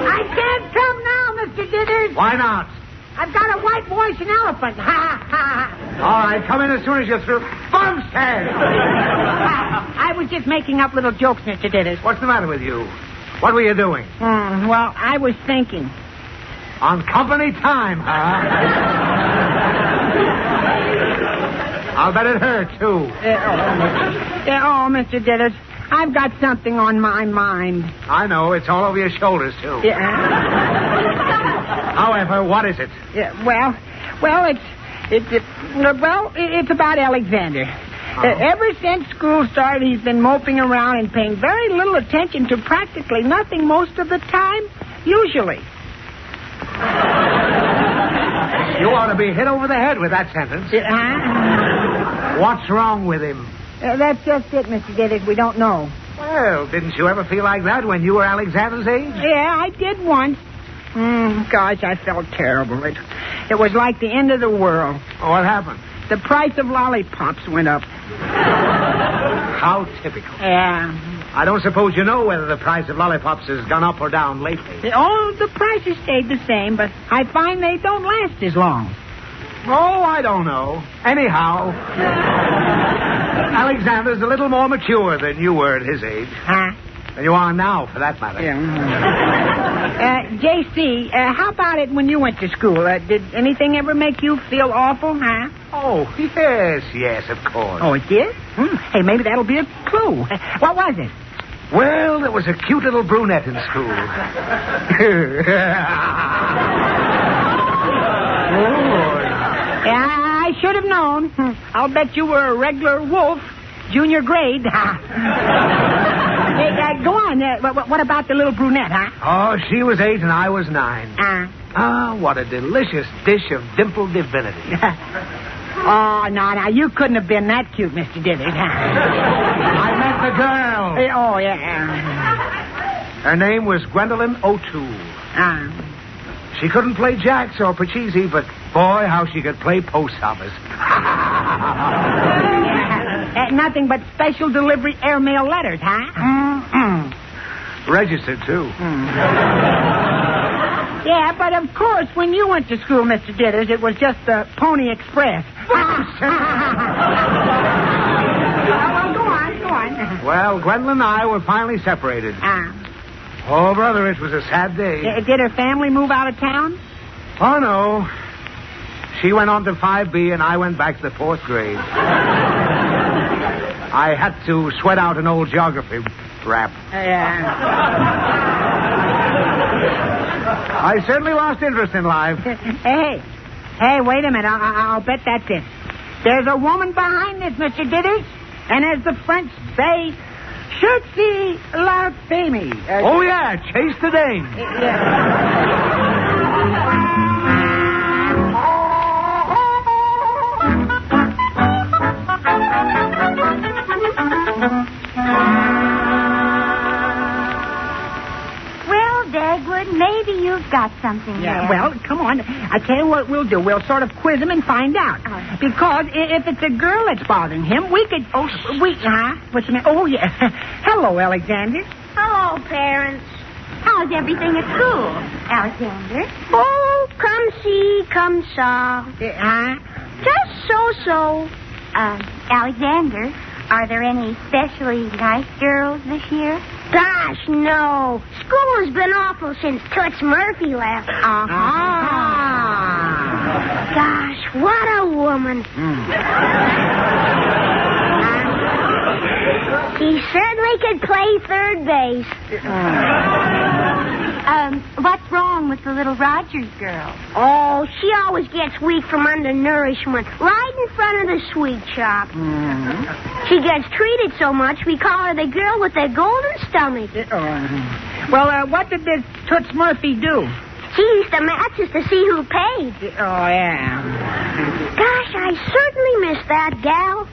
I can't come now, Mr. Dithers. Why not? I've got a white voice and elephant. Ha, ha. All right, come in as soon as you're through. Bumstead! I was just making up little jokes, Mr. Dithers. What's the matter with you? What were you doing? Well, I was thinking. On company time, huh? I'll bet it hurt, too. Mr. Dithers, I've got something on my mind. I know. It's all over your shoulders, too. Yeah. However, what is it? Yeah, it's about Alexander. Ever since school started, he's been moping around and paying very little attention to practically nothing most of the time, usually. You ought to be hit over the head with that sentence. What's wrong with him? That's just it, Mr. Diddick. We don't know. Well, didn't you ever feel like that when you were Alexander's age? Yeah, I did once. Gosh, I felt terrible. It was like the end of the world. Oh, what happened? The price of lollipops went up. How typical. Yeah. I don't suppose you know whether the price of lollipops has gone up or down lately. Oh, the prices stayed the same, but I find they don't last as long. Oh, I don't know. Anyhow, Alexander's a little more mature than you were at his age. Huh? Than you are now, for that matter. Yeah. J.C., how about it when you went to school? Did anything ever make you feel awful, huh? Oh, yes, of course. Oh, it did? Hey, maybe that'll be a clue. What was it? Well, there was a cute little brunette in school. Yeah, I should have known. I'll bet you were a regular wolf, junior grade. Hey, go on. What about the little brunette, huh? Oh, she was 8 and I was 9. What a delicious dish of dimpled divinity. Oh, no, you couldn't have been that cute, Mr. Diddy. I meant the girl. Oh, yeah. Her name was Gwendolyn O'Toole. She couldn't play jacks or pachisi, but boy, how she could play post office. Nothing but special delivery airmail letters, huh? Registered, too. Yeah, but of course, when you went to school, Mr. Ditters, it was just the Pony Express. Well, go on. Well, Gwendolyn and I were finally separated. Oh, brother, it was a sad day. Did her family move out of town? Oh, no. She went on to 5B, and I went back to the 4th grade. I had to sweat out an old geography rap. I certainly lost interest in life. Hey, wait a minute. I'll bet that's it. There's a woman behind this, Mr. Dithers. And as the French say, Chute la femme. Oh, yeah, chase the dame. Dagwood, maybe you've got something there. Well, come on. I tell you what we'll do. We'll sort of quiz him and find out. Because if it's a girl that's bothering him, we could... Oh, what's the matter? Oh, yeah. Hello, Alexander. Hello, parents. How's everything at school, Alexander? Oh, come see, come saw. Just so-so. Alexander, are there any especially nice girls this year? Gosh, no. School has been awful since Toots Murphy left. Gosh, what a woman. She certainly could play third base. What's wrong with the little Rogers girl? Oh, she always gets weak from undernourishment right in front of the sweet shop. She gets treated so much, we call her the girl with the golden stomach. Well, what did this Toots Murphy do? She used the matches to see who paid. Oh, yeah. Gosh, I certainly miss that gal.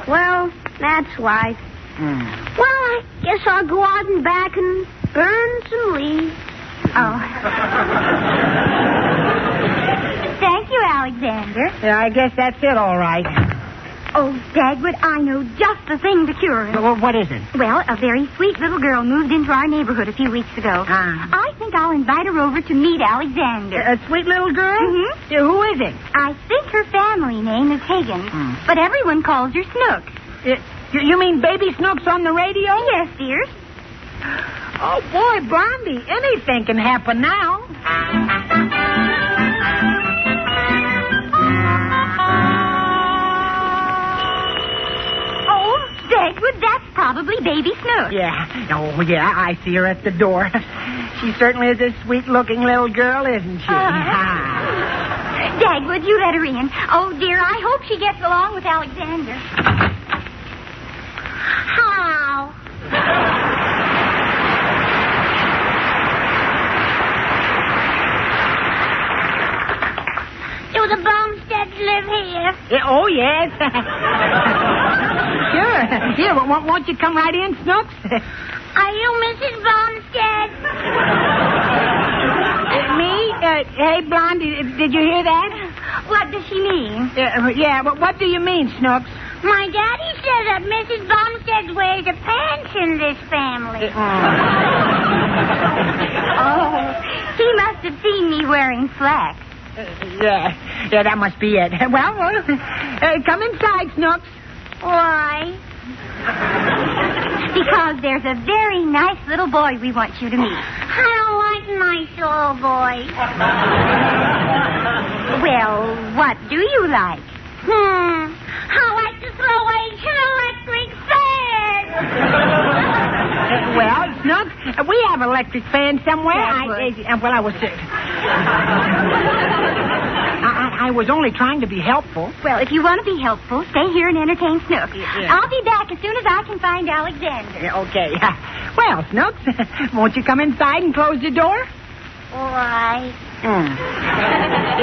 Well, that's life. Well, I guess I'll go out and back and burn some leaves. Oh. Thank you, Alexander. Yeah, I guess that's it, all right. Oh, Dagwood, I know just the thing to cure him. Well, what is it? Well, a very sweet little girl moved into our neighborhood a few weeks ago. I think I'll invite her over to meet Alexander. A sweet little girl? Mm-hmm. Who is it? I think her family name is Higgins, but everyone calls her Snooks. You mean Baby Snooks on the radio? Yes, dears. Oh, boy, Blondie, anything can happen now. Oh, Dagwood, that's probably Baby Snooks. Yeah. Oh, yeah, I see her at the door. She certainly is a sweet-looking little girl, isn't she? Dagwood, you let her in. Oh, dear, I hope she gets along with Alexander. How? Do the Bumsteads live here? Oh, yes. Sure. Here, won't you come right in, Snooks? Are you Mrs. Bumstead? Me? Hey, Blondie, did you hear that? What does she mean? Yeah, but what do you mean, Snooks? My daddy says that Mrs. Bumstead wears a pants in this family. Oh, he must have seen me wearing slacks. Yeah, that must be it. Well, come inside, Snooks. Why? Because there's a very nice little boy we want you to meet. I don't like nice little boys. Well, what do you like? I like to throw electric fans. Well, Snooks, we have electric fans somewhere. I was... I was only trying to be helpful. Well, if you want to be helpful, stay here and entertain Snooks. Yeah. I'll be back as soon as I can find Alexander. Okay. Well, Snooks, won't you come inside and close the door? Why?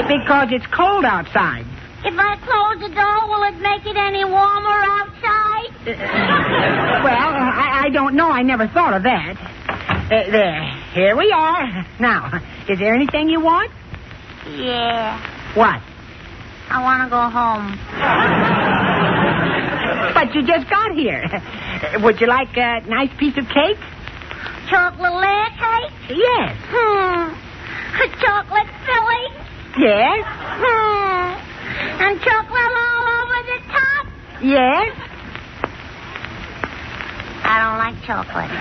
Because it's cold outside. If I close the door, will it make it any warmer outside? Well, I don't know. I never thought of that. There. Here we are. Now, is there anything you want? Yeah. What? I want to go home. But you just got here. Would you like a nice piece of cake? Chocolate layer cake? Yes. A chocolate filling? Yes. And chocolate all over the top? Yes. I don't like chocolate.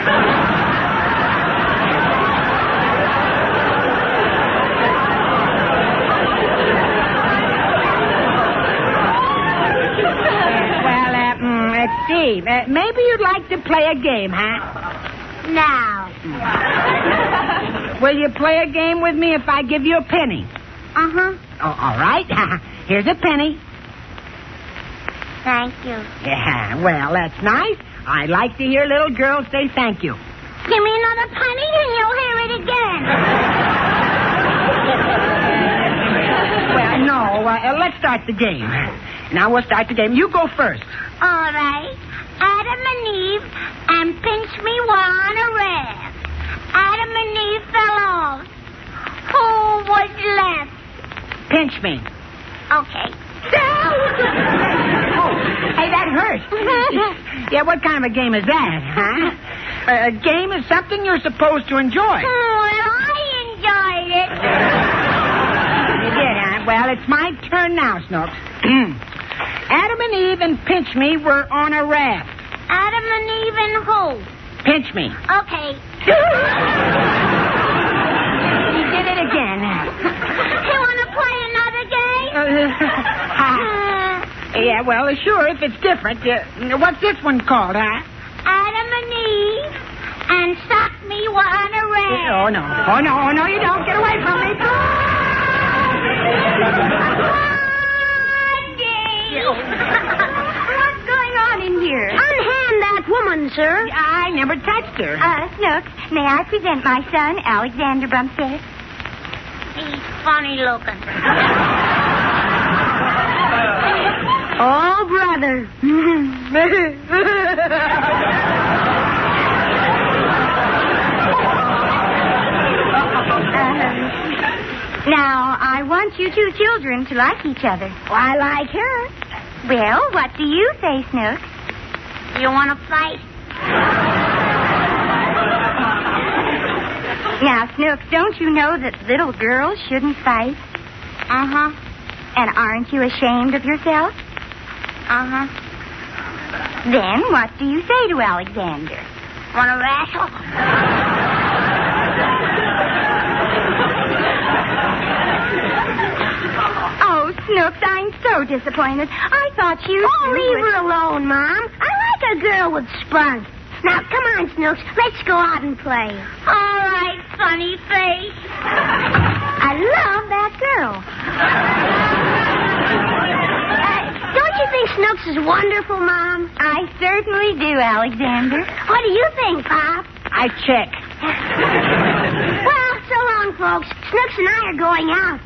Let's see. Maybe you'd like to play a game, huh? No. Will you play a game with me if I give you a penny? Uh-huh. Oh, all right. Here's a penny. Thank you. Yeah, well, that's nice. I like to hear little girls say thank you. Give me another penny and you'll hear it again. Well, no. Let's start the game. Now we'll start the game. You go first. All right. Adam and Eve and pinch me were on a raft. Adam and Eve fell off. Who was left? Pinch me. Okay. Hey, that hurts. Yeah, what kind of a game is that, huh? A game is something you're supposed to enjoy. Oh, I enjoyed it. You did, huh? Well, it's my turn now, Snooks. Adam and Eve and Pinch Me were on a raft. Adam and Eve and who? Pinch Me. Okay. He did it again. You want to play another game? Yeah, well, sure, if it's different. What's this one called, huh? Adam and Eve and Suck Me on a Raft. Oh, no. Oh, no, you don't. Get away from me. What's going on in here? Unhand that woman, sir. I never touched her. Snooks, may I present my son, Alexander Bumstead? He's funny looking. Oh, brother. Now, I want you two children to like each other. I like her. Well, what do you say, Snooks? You want to fight? Now, Snooks, don't you know that little girls shouldn't fight? Uh-huh. And aren't you ashamed of yourself? Uh-huh. Then what do you say to Alexander? Want to wrestle? Oh, Snooks, I'm so disappointed. I thought you... Oh, leave her alone, Mom. I like a girl with spunk. Now, come on, Snooks. Let's go out and play. All right, funny face. I love that girl. Don't you think Snooks is wonderful, Mom? I certainly do, Alexander. What do you think, Pop? I check. Well, so long, folks. Snooks and I are going out.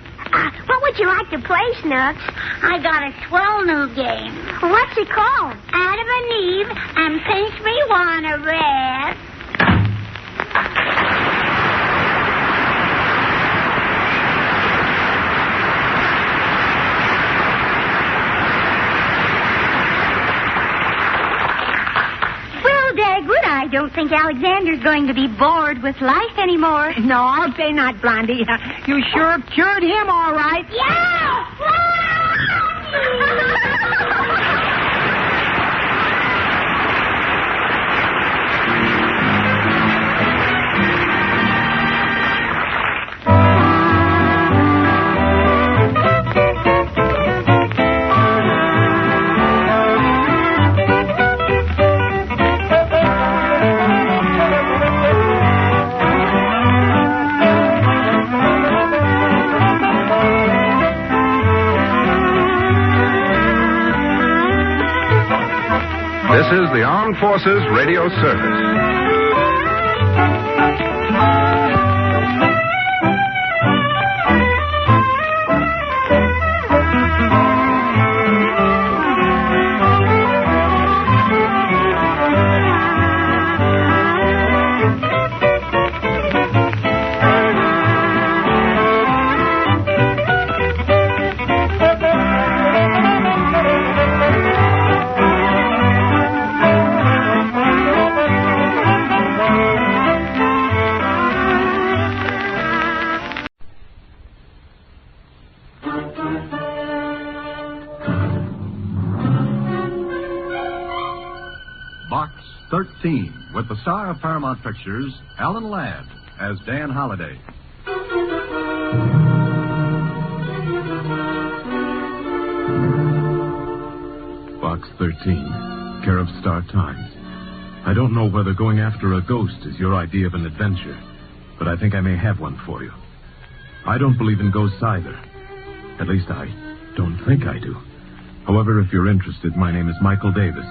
What would you like to play, Snooks? I got a swell new game. What's it called? Adam and Eve and Pinch Me Wanna Rest. Dagwood, I don't think Alexander's going to be bored with life anymore. No, I'll say not, Blondie. You sure cured him all right. Yeah! This is the Armed Forces Radio Service. Box 13, with the star of Paramount Pictures, Alan Ladd, as Dan Holliday. Box 13, care of Star Times. I don't know whether going after a ghost is your idea of an adventure, but I think I may have one for you. I don't believe in ghosts either. At least I don't think I do. However, if you're interested, my name is Michael Davis.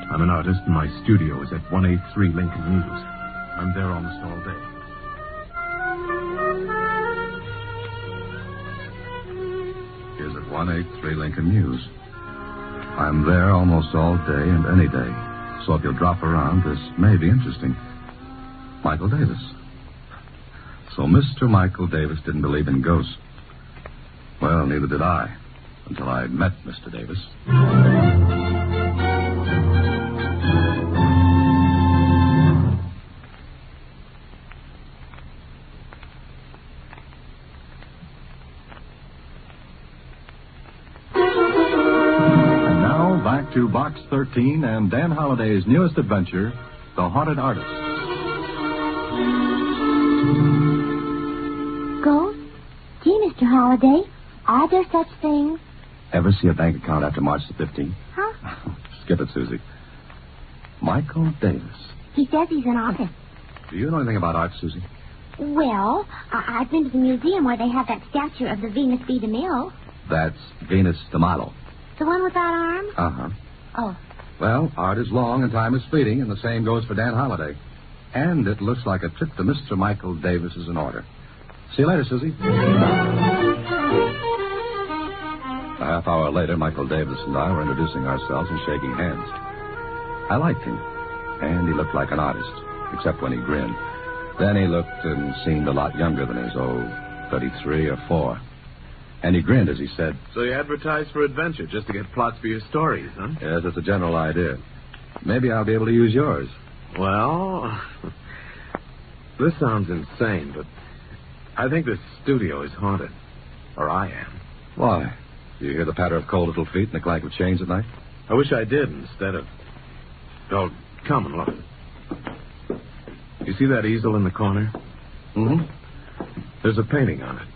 I'm an artist, and my studio is at 183 Lincoln News. I'm there almost all day. Here's at 183 Lincoln News. I'm there almost all day and any day. So if you'll drop around, this may be interesting. Michael Davis. So Mr. Michael Davis didn't believe in ghosts. Well, neither did I. until I met Mr. Davis. And now back to Box 13 and Dan Holliday's newest adventure, The Haunted Artist. Ghost? Gee, Mr. Holliday, are there such things? Ever see a bank account after March the 15th? Huh? Skip it, Susie. Michael Davis. He says he's an artist. Do you know anything about art, Susie? Well, I've been to the museum where they have that statue of the Venus de Milo. That's Venus de Milo. The one without arms? Uh-huh. Oh. Well, art is long and time is fleeting, and the same goes for Dan Holliday. And it looks like a trip to Mr. Michael Davis is in order. See you later, Susie. A half hour later, Michael Davis and I were introducing ourselves and shaking hands. I liked him, and he looked like an artist, except when he grinned. Then he looked and seemed a lot younger than his 33 or 4. And he grinned as he said, So you advertise for adventure just to get plots for your stories, huh? Yes, it's a general idea. Maybe I'll be able to use yours. Well, this sounds insane, but I think this studio is haunted. Or I am. Why? Do you hear the patter of cold little feet and the clank of chains at night? I wish I did instead of... Oh, come and look. You see that easel in the corner? Mm-hmm. There's a painting on it.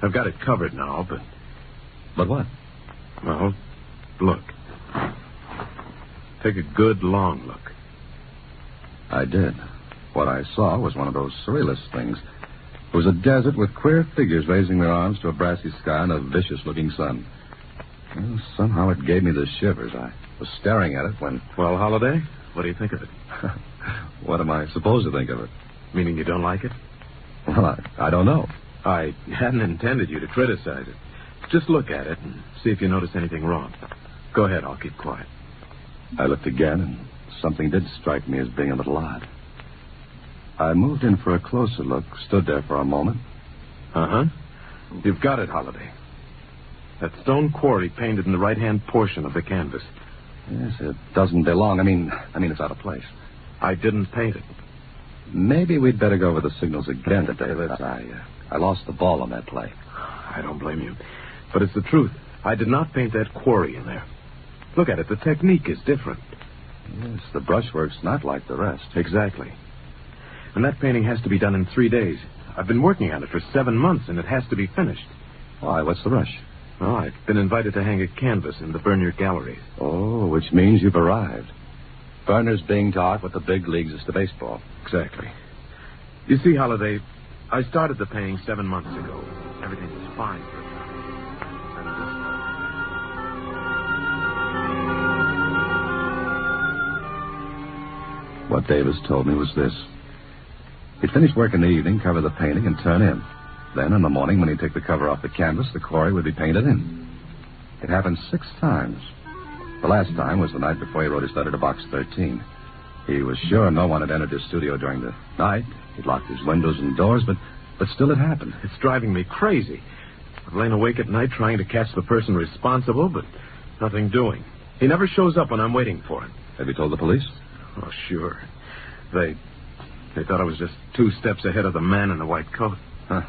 I've got it covered now, but... But what? Well, look. Take a good, long look. I did. What I saw was one of those surrealist things. It was a desert with queer figures raising their arms to a brassy sky and a vicious-looking sun. Well, somehow it gave me the shivers. I was staring at it when... Well, Holliday, what do you think of it? What am I supposed to think of it? Meaning you don't like it? Well, I don't know. I hadn't intended you to criticize it. Just look at it and see if you notice anything wrong. Go ahead, I'll keep quiet. I looked again, and something did strike me as being a little odd. I moved in for a closer look, stood there for a moment. Uh-huh. You've got it, Holliday. That stone quarry painted in the right-hand portion of the canvas. Yes, it doesn't belong. I mean, it's out of place. I didn't paint it. Maybe we'd better go over the signals again today. I lost the ball on that play. I don't blame you. But it's the truth. I did not paint that quarry in there. Look at it. The technique is different. Yes, the brushwork's not like the rest. Exactly. And that painting has to be done in 3 days. I've been working on it for 7 months, and it has to be finished. Why, what's the rush? Oh, I've been invited to hang a canvas in the Bernier Galleries. Oh, which means you've arrived. Berner's being taught what the big leagues is to baseball. Exactly. You see, Holliday, I started the painting 7 months ago. Everything was fine for a time. What Davis told me was this. He'd finish work in the evening, cover the painting, and turn in. Then, in the morning, when he'd take the cover off the canvas, the quarry would be painted in. It happened 6 times. The last time was the night before he wrote his letter to Box 13. He was sure no one had entered his studio during the night. He'd locked his windows and doors, but still it happened. It's driving me crazy. I've lain awake at night trying to catch the person responsible, but nothing doing. He never shows up when I'm waiting for him. Have you told the police? Oh, sure. They thought I was just 2 steps ahead of the man in the white coat. Huh.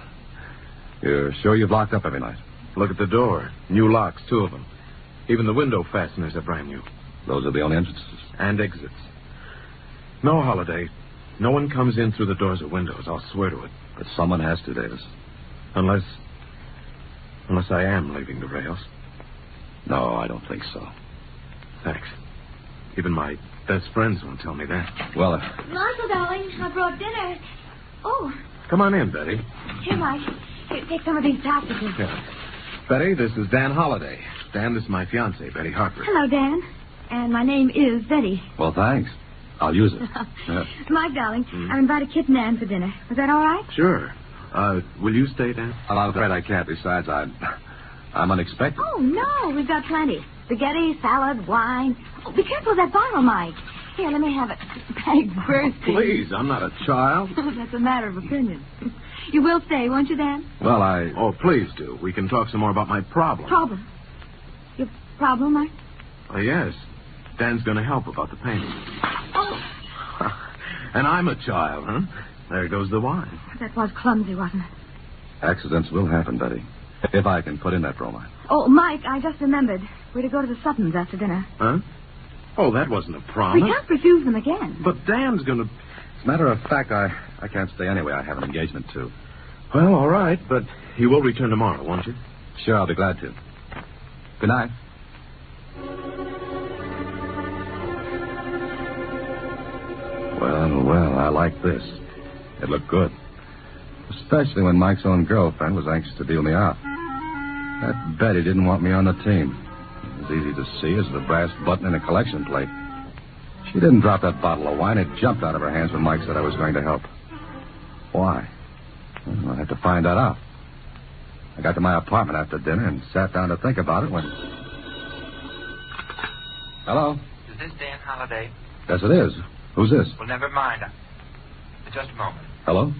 You're sure you've locked up every night? Look at the door. New locks, 2 of them. Even the window fasteners are brand new. Those are the only entrances? And exits. No, Holliday. No one comes in through the doors or windows. I'll swear to it. But someone has to, Davis. Unless I am leaving the rails. No, I don't think so. Thanks. Even my best friends won't tell me that. Well, Marshall, darling, I brought dinner. Oh. Come on in, Betty. Here, Mike. Here, take some of these sausages. Yeah. Betty, this is Dan Holliday. Dan, this is my fiancée, Betty Harper. Hello, Dan. And my name is Betty. Well, thanks. I'll use it. Mike, darling, I've invited Kit and Ann for dinner. Was that all right? Sure. Will you stay, Dan? Well, I'm afraid I can't. Besides, I'm unexpected. Oh, no, we've got plenty. Spaghetti, salad, wine. Oh, be careful of that bottle, Mike. Here, let me have it. Bag first. Please, I'm not a child. That's a matter of opinion. You will stay, won't you, Dan? Well, Oh, please do. We can talk some more about my problem. Problem? problem, Mike? Oh, yes. Dan's going to help about the painting. Oh, And I'm a child, huh? There goes the wine. that was clumsy, wasn't it? Accidents will happen, Betty. If I can put in that bromide. Oh, Mike, I just remembered. We're to go to the Suttons after dinner. Huh? Oh, that wasn't a We promise. can't refuse them again. But Dan's going to... As a matter of fact, I can't stay anyway. I have an engagement, too. Well, all right, but you will return tomorrow, won't you? Sure, I'll be glad to. Good night. Well, I like this. It looked good. Especially when Mike's own girlfriend was anxious to deal me out. That Betty didn't want me on the team. It was easy to see as the brass button in a collection plate. She didn't drop that bottle of wine. It jumped out of her hands when Mike said I was going to help. Why? Well, I'll have to find that out. I got to my apartment after dinner and sat down to think about it when... Hello? Is this Dan Holliday? Yes, it is. Who's this? Well, never mind. Just a moment. Hello?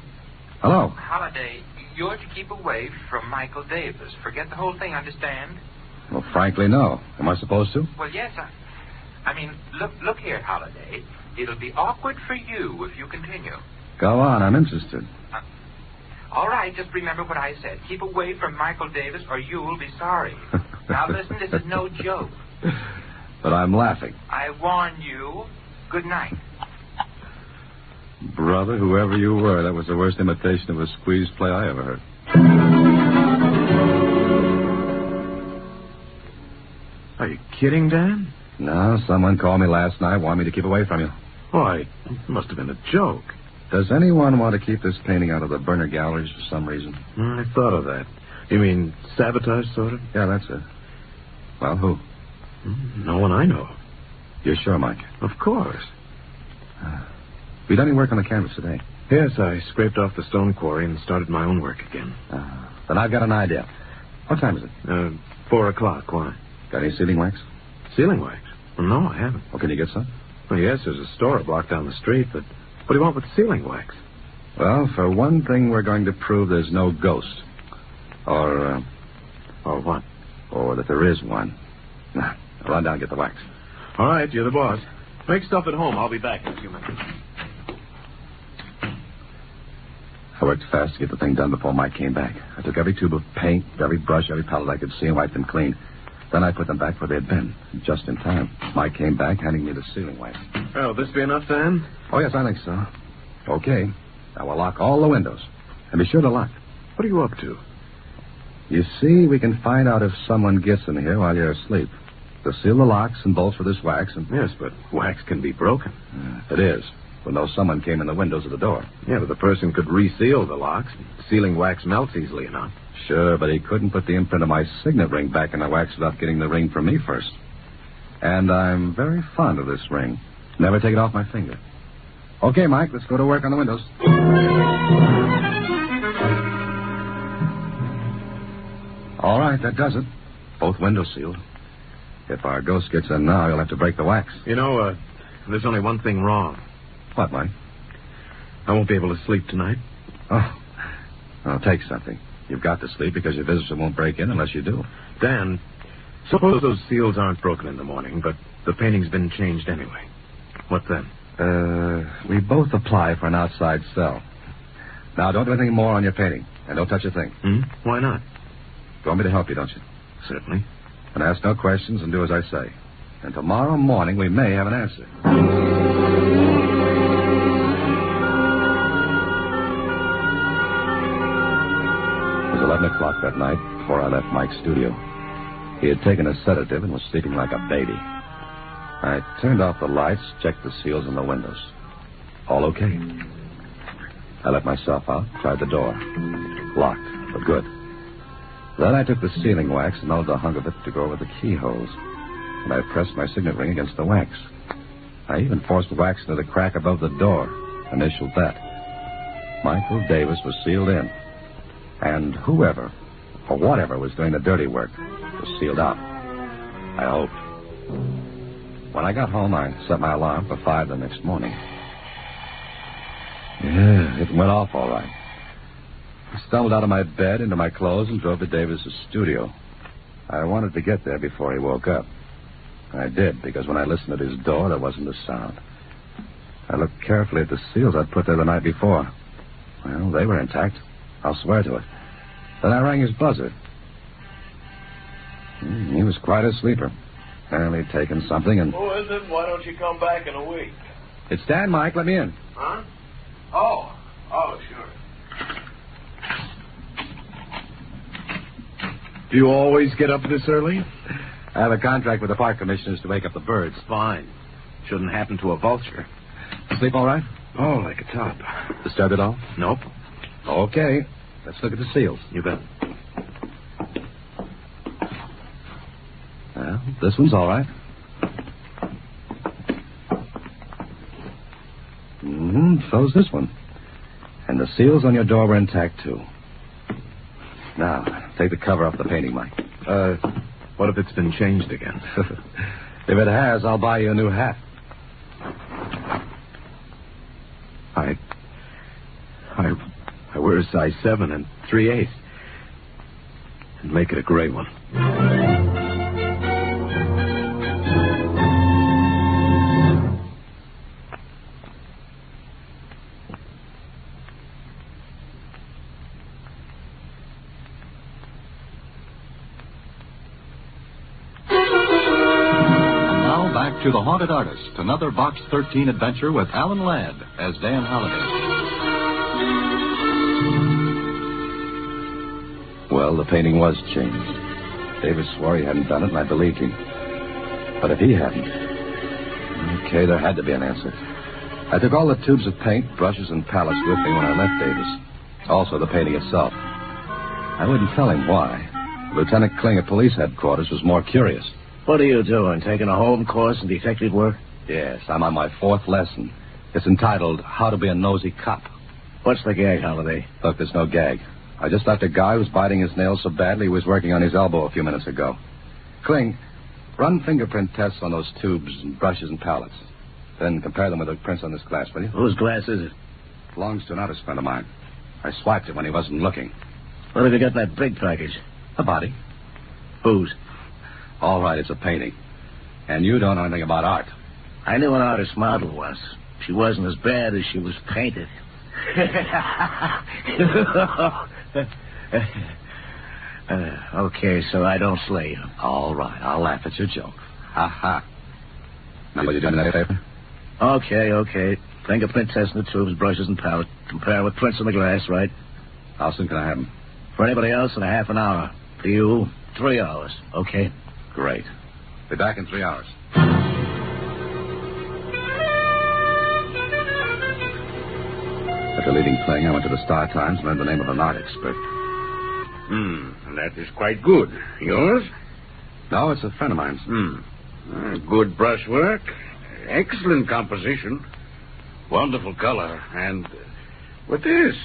Hello? Holliday, you're to keep away from Michael Davis. Forget the whole thing, understand? Well, frankly, no. Am I supposed to? Well, yes, I mean, look here, Holliday. It'll be awkward for you if you continue. Go on. I'm interested. All right, just remember what I said. Keep away from Michael Davis or you'll be sorry. Now, listen, this is no joke. But I'm laughing. I warn you. Good night. Brother, whoever you were, that was the worst imitation of a squeeze play I ever heard. Are you kidding, Dan? No, someone called me last night, wanted me to keep away from you. Why, it must have been a joke. Does anyone want to keep this painting out of the burner galleries for some reason? I thought of that. You mean sabotage, sort of? Yeah, that's it. Well, who? No one I know. You're sure, Mike? Of course. You done any work on the canvas today? Yes, I scraped off the stone quarry and started my own work again. Then I've got an idea. What time is it? 4 o'clock. Why? Got any sealing wax? Sealing wax? Well, no, I haven't. Well, can you get some? Well, yes, there's a store a block down the street, but what do you want with sealing wax? Well, for one thing, we're going to prove there's no ghost. Or what? Or that there is one. Now, run down and get the wax. All right, you're the boss. Make stuff at home. I'll be back in a few minutes. I worked fast to get the thing done before Mike came back. I took every tube of paint, every brush, every palette I could see and wiped them clean. Then I put them back where they'd been, just in time. Mike came back, handing me the sealing wax. Well, will this be enough, Dan? Oh, yes, I think so. Okay. Now we'll lock all the windows. And be sure to lock. What are you up to? You see, we can find out if someone gets in here while you're asleep. To seal the locks and bolts with this wax and... Yes, but wax can be broken. It is. We'll know someone came in the windows of the door. Yeah, but the person could reseal the locks. Sealing wax melts easily enough. Sure, but he couldn't put the imprint of my signet ring back in the wax without getting the ring from me first. And I'm very fond of this ring. Never take it off my finger. Okay, Mike, let's go to work on the windows. All right, that does it. Both windows sealed. If our ghost gets in now, he'll have to break the wax. You know, there's only one thing wrong. What, Mike? I won't be able to sleep tonight. Oh. Well, take something. You've got to sleep because your visitor won't break in unless you do. Dan, suppose those seals aren't broken in the morning, but the painting's been changed anyway. What then? We both apply for an outside cell. Now, don't do anything more on your painting. And don't touch a thing. Why not? You want me to help you, don't you? Certainly. And ask no questions and do as I say. And tomorrow morning we may have an answer. It was 11 o'clock that night before I left Mike's studio. He had taken a sedative and was sleeping like a baby. I turned off the lights, checked the seals on the windows. All okay. I let myself out, tried the door. Locked, but good. Then I took the sealing wax and melted a hunk of it to go over the keyholes. And I pressed my signet ring against the wax. I even forced wax into the crack above the door, initialed that. Michael Davis was sealed in. And whoever, or whatever, was doing the dirty work was sealed out. I hoped. When I got home, I set my alarm for 5 the next morning. Yeah, it went off all right. I stumbled out of my bed, into my clothes, and drove to Davis's studio. I wanted to get there before he woke up. I did, because when I listened at his door, there wasn't a sound. I looked carefully at the seals I'd put there the night before. Well, they were intact. I'll swear to it. Then I rang his buzzer. He was quite a sleeper. Apparently taken something and... Who is it? Why don't you come back in a week? It's Dan, Mike. Let me in. Huh? Oh, sure. Do you always get up this early? I have a contract with the park commissioners to wake up the birds. Fine. Shouldn't happen to a vulture. Sleep all right? Oh, like a top. Disturbed at all? Nope. Okay. Let's look at the seals. You bet. Well, this one's all right. So's this one. And the seals on your door were intact, too. Now, take the cover off the painting, Mike. What if it's been changed again? If it has, I'll buy you a new hat. I wear a size 7 and 3/8. And make it a gray one. To The Haunted Artist, another Box 13 adventure with Alan Ladd as Dan Halliday. Well, the painting was changed. Davis swore he hadn't done it, and I believed him. But if he hadn't... Okay, there had to be an answer. I took all the tubes of paint, brushes, and palettes with me when I left Davis. Also the painting itself. I wouldn't tell him why. Lieutenant Kling at police headquarters was more curious. What are you doing, taking a home course in detective work? Yes, I'm on my 4th lesson. It's entitled, How to Be a Nosy Cop. What's the gag, Halliday? Look, there's no gag. I just left a guy who was biting his nails so badly he was working on his elbow a few minutes ago. Kling, run fingerprint tests on those tubes and brushes and palettes. Then compare them with the prints on this glass, will you? Whose glass is it? Belongs to an artist friend of mine. I swiped it when he wasn't looking. What have you got in that big package? A body. Whose? All right, it's a painting. And you don't know anything about art. I knew an artist model once. She wasn't as bad as she was painted. Okay, so I don't slay you. All right, I'll laugh at your joke. Ha ha. Now, will you do me that favor? Okay. Fingerprint test in the tubes, brushes, and palette. Compare with prints on the glass, right? How soon can I have them? For anybody else, in a half an hour. For you, 3 hours. Okay? Great. Be back in 3 hours. After leaving Kling, I went to the Star Times and learned the name of an art expert. That is quite good. Yours? No, it's a friend of mine's. Good brushwork. Excellent composition. Wonderful color. And what this?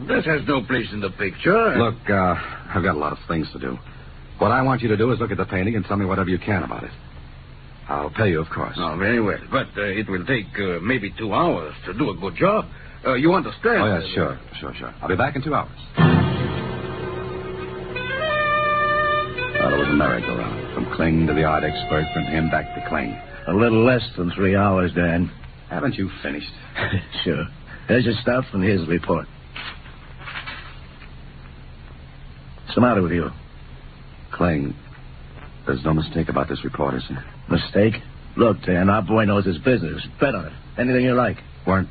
This has no place in the picture. Look, I've got a lot of things to do. What I want you to do is look at the painting and tell me whatever you can about it. I'll pay you, of course. Oh, very well. But it will take maybe 2 hours to do a good job. You understand? Oh, yes, sure. I'll be back in 2 hours. Well, it was a merry-go-round. From Kling to the art expert, from him back to Kling. A little less than 3 hours, Dan. Haven't you finished? Sure. There's your stuff, and here's the report. What's the matter with you? Kling, there's no mistake about this report, is there? Mistake? Look, Dan, our boy knows his business. Bet on it. Anything you like. Weren't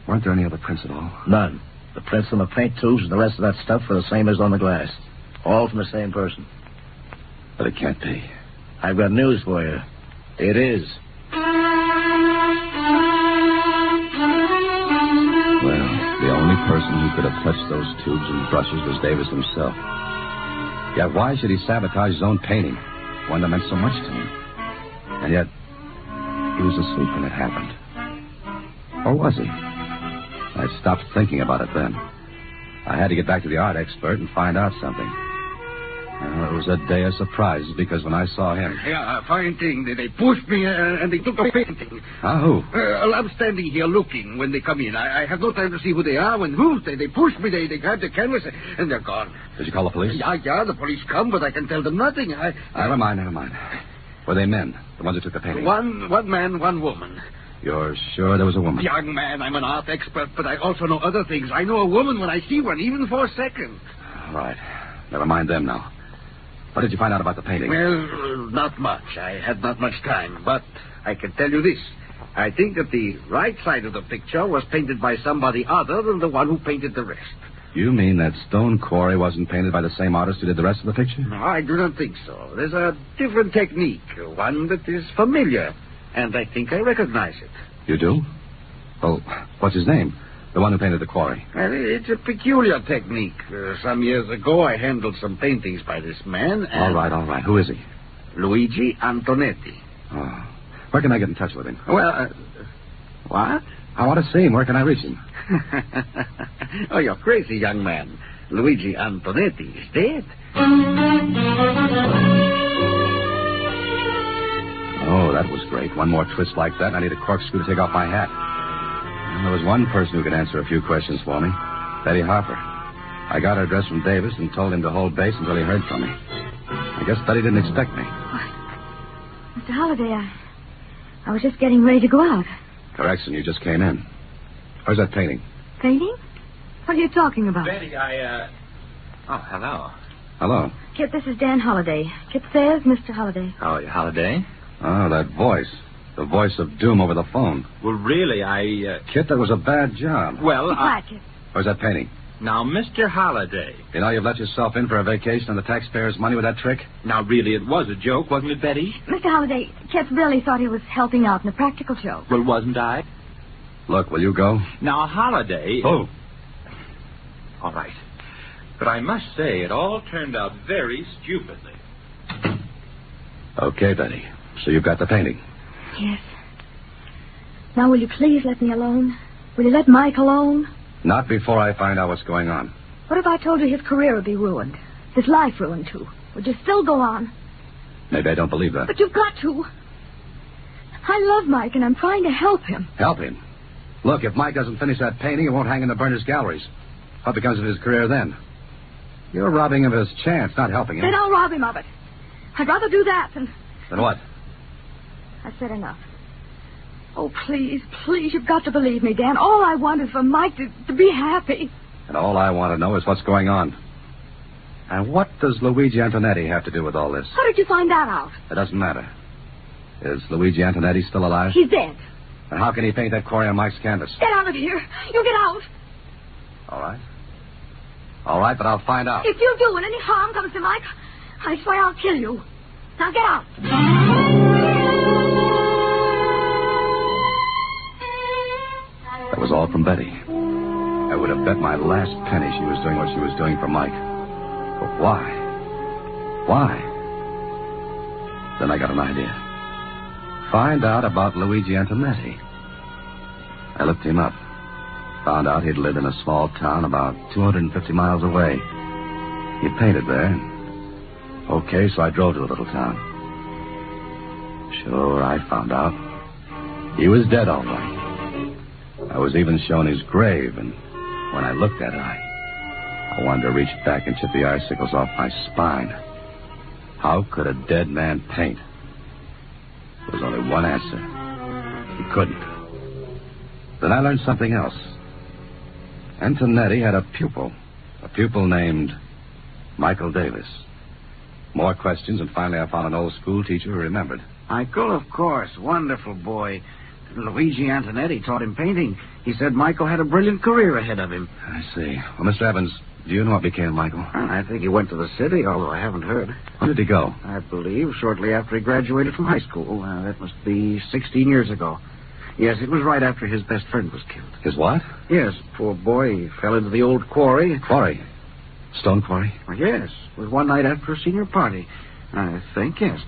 there any other prints at all? None. The prints on the paint tubes and the rest of that stuff are the same as on the glass. All from the same person. But it can't be. I've got news for you. It is. Well, the only person who could have touched those tubes and brushes was Davis himself. Yet why should he sabotage his own painting? One that meant so much to him. And yet, he was asleep when it happened. Or was he? I stopped thinking about it then. I had to get back to the art expert and find out something. It was a day of surprises because when I saw him... Yeah, fine thing. They pushed me and they took the painting. Who? I'm standing here looking when they come in. I have no time to see who they are. When they pushed me, they grabbed the canvas and they're gone. Did you call the police? Yeah, the police come, but I can tell them nothing. Never mind. Were they men, the ones who took the painting? One man, one woman. You're sure there was a woman? Young man, I'm an art expert, but I also know other things. I know a woman when I see one, even for a second. All right. Never mind them now. What did you find out about the painting? Well, not much. I had not much time, but I can tell you this. I think that the right side of the picture was painted by somebody other than the one who painted the rest. You mean that stone quarry wasn't painted by the same artist who did the rest of the picture? No, I do not think so. There's a different technique, one that is familiar, and I think I recognize it. You do? Well, what's his name? The one who painted the quarry. Well, it's a peculiar technique. Some years ago, I handled some paintings by this man. And... All right. Who is he? Luigi Antonetti. Oh. Where can I get in touch with him? Well, what? I want to see him. Where can I reach him? Oh, you're crazy, young man. Luigi Antonetti is dead. Oh, that was great. One more twist like that, and I need a corkscrew to take off my hat. And there was one person who could answer a few questions for me. Betty Harper. I got her address from Davis and told him to hold base until he heard from me. I guess Betty didn't expect me. What? Mr. Holliday, I was just getting ready to go out. Correction, you just came in. Where's that painting? Painting? What are you talking about? Betty, Oh, hello. Hello. Kit, this is Dan Holliday. Kit says Mr. Holliday. How are you, Holliday? Oh, that voice. The voice of doom over the phone. Well, really, Kit, that was a bad job. Well, Be quiet, Kit. Where's that painting? Now, Mr. Holliday. You know you've let yourself in for a vacation on the taxpayers' money with that trick? Now, really, it was a joke, wasn't it, Betty? Mr. Holliday, Kit really thought he was helping out in a practical joke. Well, wasn't I? Look, will you go? Now, Holliday... Oh. All right. But I must say, it all turned out very stupidly. Okay, Betty. So you've got the painting? Yes. Now, will you please let me alone? Will you let Mike alone? Not before I find out what's going on. What if I told you his career would be ruined? His life ruined, too? Would you still go on? Maybe I don't believe that. But you've got to. I love Mike, and I'm trying to help him. Help him? Look, if Mike doesn't finish that painting, it won't hang in the Burners galleries. What becomes of his career then? You're robbing him of his chance, not helping him. Then I'll rob him of it. I'd rather do that than... Then what? I've said enough. Oh, please, you've got to believe me, Dan. All I want is for Mike to be happy. And all I want to know is what's going on. And what does Luigi Antonetti have to do with all this? How did you find that out? It doesn't matter. Is Luigi Antonetti still alive? He's dead. And how can he paint that quarry on Mike's canvas? Get out of here. You get out. All right, but I'll find out. If you do and any harm comes to Mike, I swear I'll kill you. Now get out. That was all from Betty. I would have bet my last penny she was doing what she was doing for Mike. But why? Why? Then I got an idea. Find out about Luigi Antonetti. I looked him up. Found out he'd lived in a small town about 250 miles away. He painted there. Okay, so I drove to the little town. Sure, I found out. He was dead, all right. I was even shown his grave, and when I looked at it, I wanted to reach back and chip the icicles off my spine. How could a dead man paint? There was only one answer. He couldn't. Then I learned something else. Antonetti had a pupil named Michael Davis. More questions, and finally I found an old school teacher who remembered. Michael, of course. Wonderful boy. Luigi Antonetti taught him painting. He said Michael had a brilliant career ahead of him. I see. Well, Mr. Evans, do you know what became of Michael? I think he went to the city, although I haven't heard. When did he go? I believe shortly after he graduated from high school. That must be 16 years ago. Yes, it was right after his best friend was killed. His what? Yes, poor boy. He fell into the old quarry. Quarry? Stone quarry? Well, yes. It was one night after a senior party. I think, yes.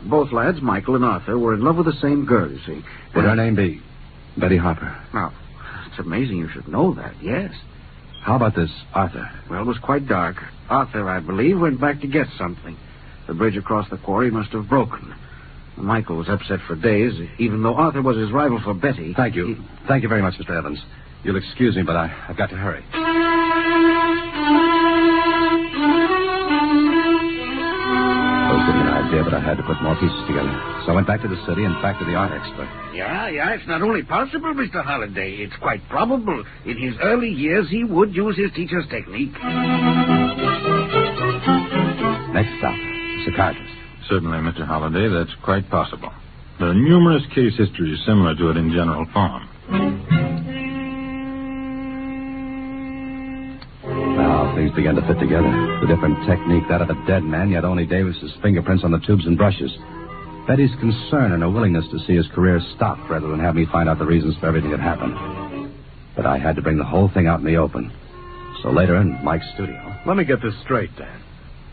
Both lads, Michael and Arthur, were in love with the same girl, you see. Would her name be Betty Harper? Now, it's amazing you should know that, yes. How about this, Arthur? Well, it was quite dark. Arthur, I believe, went back to get something. The bridge across the quarry must have broken. Michael was upset for days, even though Arthur was his rival for Betty. Thank you. Thank you very much, Mr. Evans. You'll excuse me, but I've got to hurry. Those give me an idea, but I had to put more pieces together. So I went back to the city and back to the art expert. Yeah, it's not only possible, Mr. Holliday. It's quite probable. In his early years, he would use his teacher's technique. Next stop, psychiatrist. Certainly, Mr. Holliday, that's quite possible. There are numerous case histories similar to it in general form. Now, things began to fit together. The different technique, that of a dead man, yet only Davis's fingerprints on the tubes and brushes. Betty's concern and her willingness to see his career stop rather than have me find out the reasons for everything that happened. But I had to bring the whole thing out in the open. So later in Mike's studio. Let me get this straight, Dan.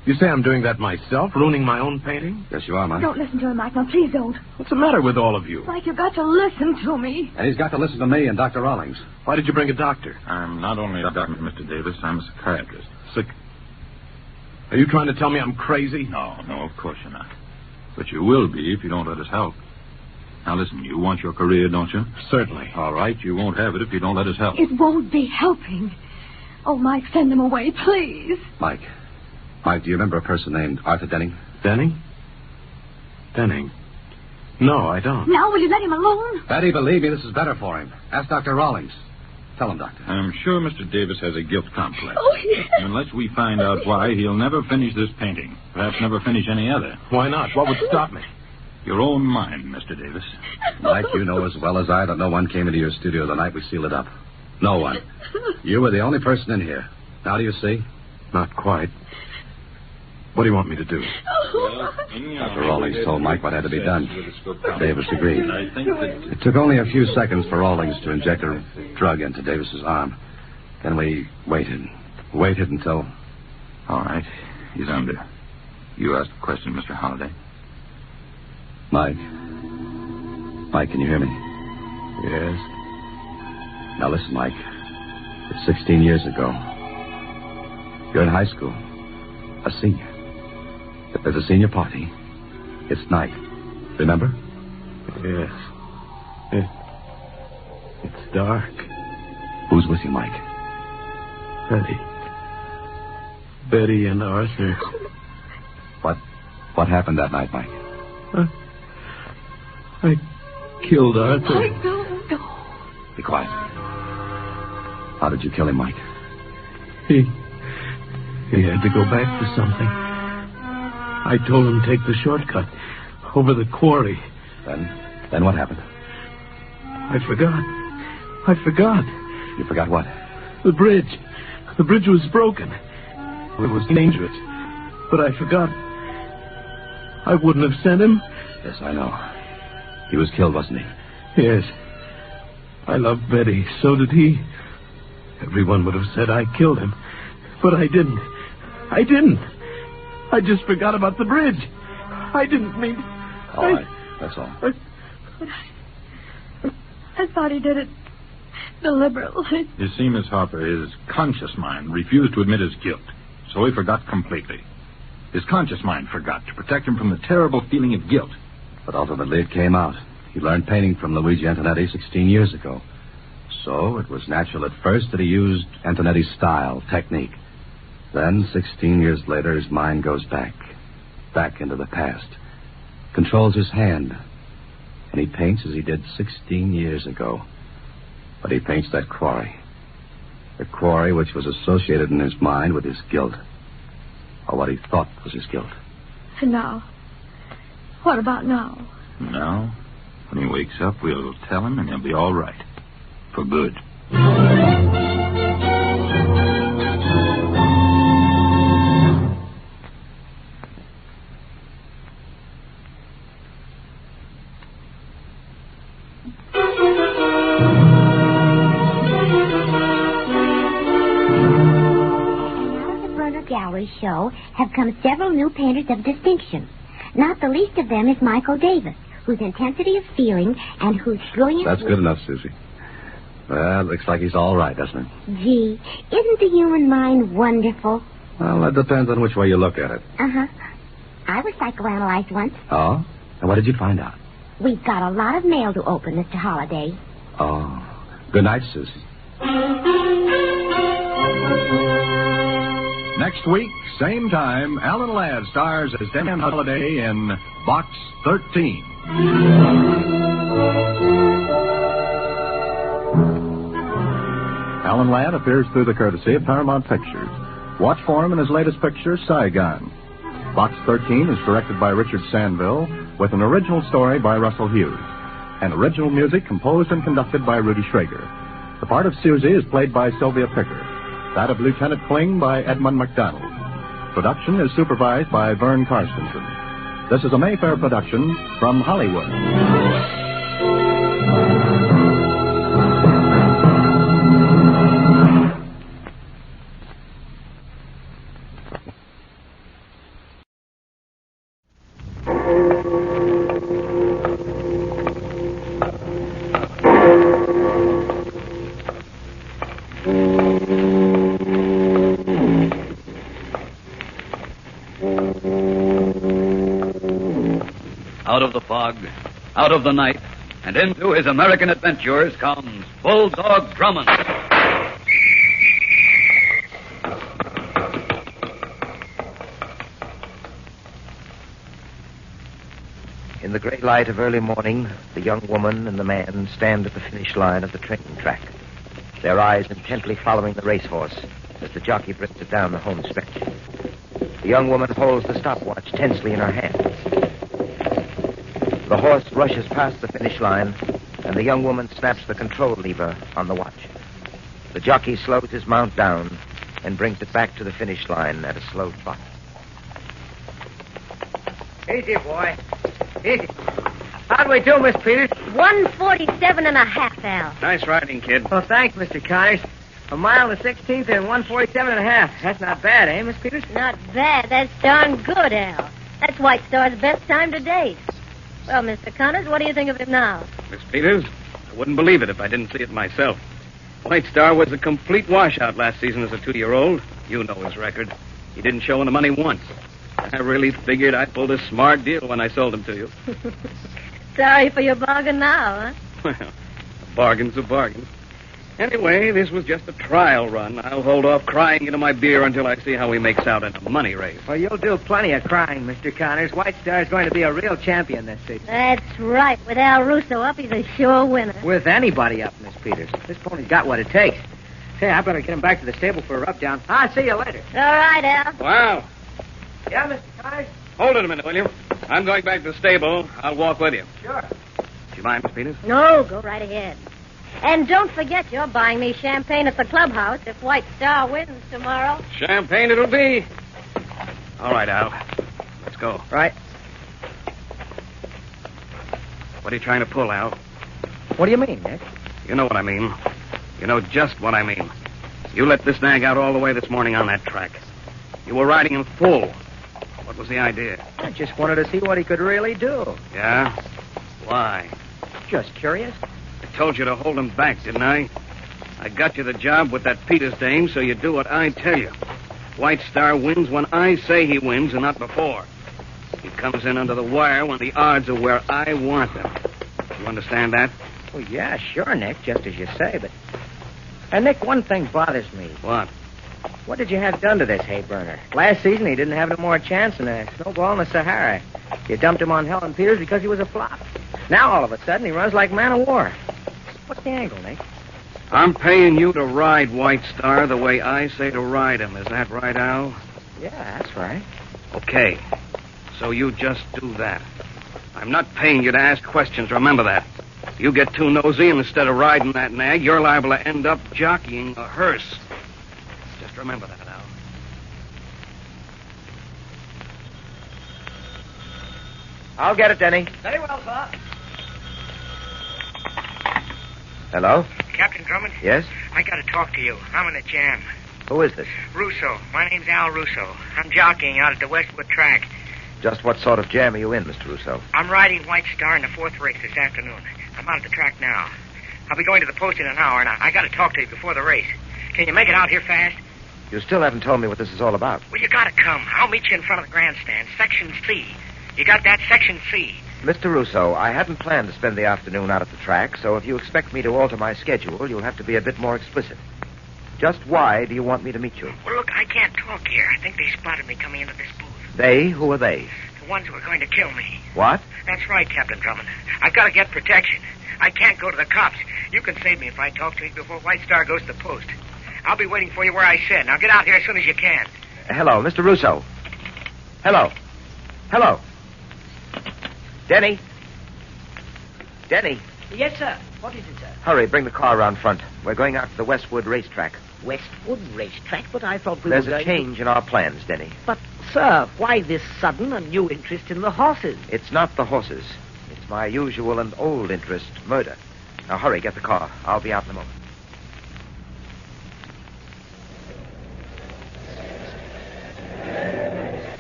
You say I'm doing that myself, ruining my own painting? Yes, you are, Mike. Don't listen to him, Mike. No, please don't. What's the matter with all of you? Mike, you've got to listen to me. And he's got to listen to me and Dr. Rawlings. Why did you bring a doctor? I'm not only a doctor, Mr. Davis, I'm a psychiatrist. Are you trying to tell me I'm crazy? No, of course you're not. But you will be if you don't let us help. Now listen, you want your career, don't you? Certainly. All right, you won't have it if you don't let us help. It won't be helping. Oh, Mike, send them away, please. Mike, do you remember a person named Arthur Denning? Denning? No, I don't. Now, will you let him alone? Betty, believe me, this is better for him. Ask Dr. Rawlings. Tell him, Doctor. I'm sure Mr. Davis has a guilt complex. Oh, yes. Unless we find out why, he'll never finish this painting. Perhaps never finish any other. Why not? What would stop me? Your own mind, Mr. Davis. Mike, you know as well as I that no one came into your studio the night we sealed it up. No one. You were the only person in here. Now do you see? Not quite. What do you want me to do? Dr. Rawlings told Mike what had to be done. Davis agreed. It took only a few seconds for Rawlings to inject a drug into Davis's arm. Then we waited until... All right. He's under. You asked a question, Mr. Holliday. Mike, can you hear me? Yes. Now listen, Mike. It's 16 years ago. You're in high school. A senior. There's a senior party. It's night. Remember? Yes. It's dark. Who's with you, Mike? Betty and Arthur. What happened that night, Mike? I killed Arthur. Mike, no. Be quiet. How did you kill him, Mike? He had to go back for something. I told him to take the shortcut over the quarry. Then what happened? I forgot. You forgot what? The bridge. The bridge was broken. It was dangerous. But I forgot. I wouldn't have sent him. Yes, I know. He was killed, wasn't he? Yes. I loved Betty. So did he. Everyone would have said I killed him. But I didn't. I just forgot about the bridge. I didn't mean... All right. That's all. I thought he did it deliberately. You see, Miss Harper, his conscious mind refused to admit his guilt, so he forgot completely. His conscious mind forgot to protect him from the terrible feeling of guilt. But ultimately it came out. He learned painting from Luigi Antonetti 16 years ago. So it was natural at first that he used Antonetti's style, technique. Then, 16 years later, his mind goes back into the past, controls his hand, and he paints as he did 16 years ago. But he paints that quarry. The quarry which was associated in his mind with his guilt, or what he thought was his guilt. And now? What about now? Now, when he wakes up, we'll tell him, and he'll be all right. For good. Gallery show have come several new painters of distinction. Not the least of them is Michael Davis, whose intensity of feeling and whose brilliant... That's good enough, Susie. Well, looks like he's all right, doesn't it? Gee, isn't the human mind wonderful? Well, that depends on which way you look at it. Uh-huh. I was psychoanalyzed once. Oh? And what did you find out? We've got a lot of mail to open, Mr. Holliday. Oh. Good night, Susie. Next week, same time, Alan Ladd stars as Dan Holliday in Box 13. Alan Ladd appears through the courtesy of Paramount Pictures. Watch for him in his latest picture, Saigon. Box 13 is directed by Richard Sandville, with an original story by Russell Hughes, and original music composed and conducted by Rudy Schrager. The part of Susie is played by Sylvia Picker, that of Lieutenant Kling by Edmund McDonald. Production is supervised by Vern Karstensen. This is a Mayfair production from Hollywood. Out of the fog, out of the night, and into his American adventures comes Bulldog Drummond. In the gray light of early morning, the young woman and the man stand at the finish line of the training track, their eyes intently following the racehorse as the jockey brings it down the home stretch. The young woman holds the stopwatch tensely in her hands. The horse rushes past the finish line, and the young woman snaps the control lever on the watch. The jockey slows his mount down and brings it back to the finish line at a slow trot. Easy, boy. Easy. How'd we do, Miss Peters? 147.5, Al. Nice riding, kid. Well, thanks, Mr. Connors. A mile and 16th and 147.5. That's not bad, eh, Miss Peters? Not bad. That's darn good, Al. That's White Star's best time to date. Well, Mr. Connors, what do you think of him now? Miss Peters, I wouldn't believe it if I didn't see it myself. White Star was a complete washout last season as a 2-year-old. You know his record. He didn't show in the money once. I really figured I pulled a smart deal when I sold him to you. Sorry for your bargain now, huh? Well, a bargain's a bargain. Anyway, this was just a trial run. I'll hold off crying into my beer until I see how he makes out in a money race. Well, you'll do plenty of crying, Mr. Connors. White Star's going to be a real champion this season. That's right. With Al Russo up, he's a sure winner. With anybody up, Miss Peters. This pony's got what it takes. Say, I better get him back to the stable for a rub-down. I'll see you later. All right, Al. Wow. Yeah, Mr. Connors? Hold it a minute, will you? I'm going back to the stable. I'll walk with you. Sure. Do you mind, Miss Peters? No, go right ahead. And don't forget you're buying me champagne at the clubhouse if White Star wins tomorrow. Champagne it'll be. All right, Al. Let's go. Right. What are you trying to pull, Al? What do you mean, Nick? You know what I mean. You know just what I mean. You let this nag out all the way this morning on that track. You were riding him full. What was the idea? I just wanted to see what he could really do. Yeah? Why? Just curious. I told you to hold him back, didn't I? I got you the job with that Peters dame, so you do what I tell you. White Star wins when I say he wins and not before. He comes in under the wire when the odds are where I want them. You understand that? Well, yeah, sure, Nick, just as you say, but... Nick, one thing bothers me. What? What did you have done to this hay burner? Last season, he didn't have no more chance than a snowball in the Sahara. You dumped him on Helen Peters because he was a flop. Now, all of a sudden, he runs like man of war. What's the angle, Nick? I'm paying you to ride White Star the way I say to ride him. Is that right, Al? Yeah, that's right. Okay. So you just do that. I'm not paying you to ask questions. Remember that. You get too nosy, and instead of riding that nag, you're liable to end up jockeying a hearse. Just remember that, Al. I'll get it, Denny. Very well, sir. Hello? Captain Drummond? Yes? I gotta talk to you. I'm in a jam. Who is this? Russo. My name's Al Russo. I'm jockeying out at the Westwood track. Just what sort of jam are you in, Mr. Russo? I'm riding White Star in the 4th race this afternoon. I'm out at the track now. I'll be going to the post in an hour, and I got to talk to you before the race. Can you make it out here fast? You still haven't told me what this is all about. Well, you got to come. I'll meet you in front of the grandstand, Section C. You got that? Section C. Mr. Russo, I hadn't planned to spend the afternoon out at the track, so if you expect me to alter my schedule, you'll have to be a bit more explicit. Just why do you want me to meet you? Well, look, I can't talk here. I think they spotted me coming into this booth. They? Who are they? The ones who are going to kill me. What? That's right, Captain Drummond. I've got to get protection. I can't go to the cops. You can save me if I talk to you before White Star goes to the post. I'll be waiting for you where I said. Now get out here as soon as you can. Hello, Mr. Russo. Hello. Hello. Denny. Denny. Yes, sir. What is it, sir? Hurry, bring the car around front. We're going out to the Westwood racetrack. Westwood racetrack? But I thought we There's were a change in our plans, Denny. But, sir, why this sudden and new interest in the horses? It's not the horses. It's my usual and old interest, murder. Now hurry, get the car. I'll be out in a moment.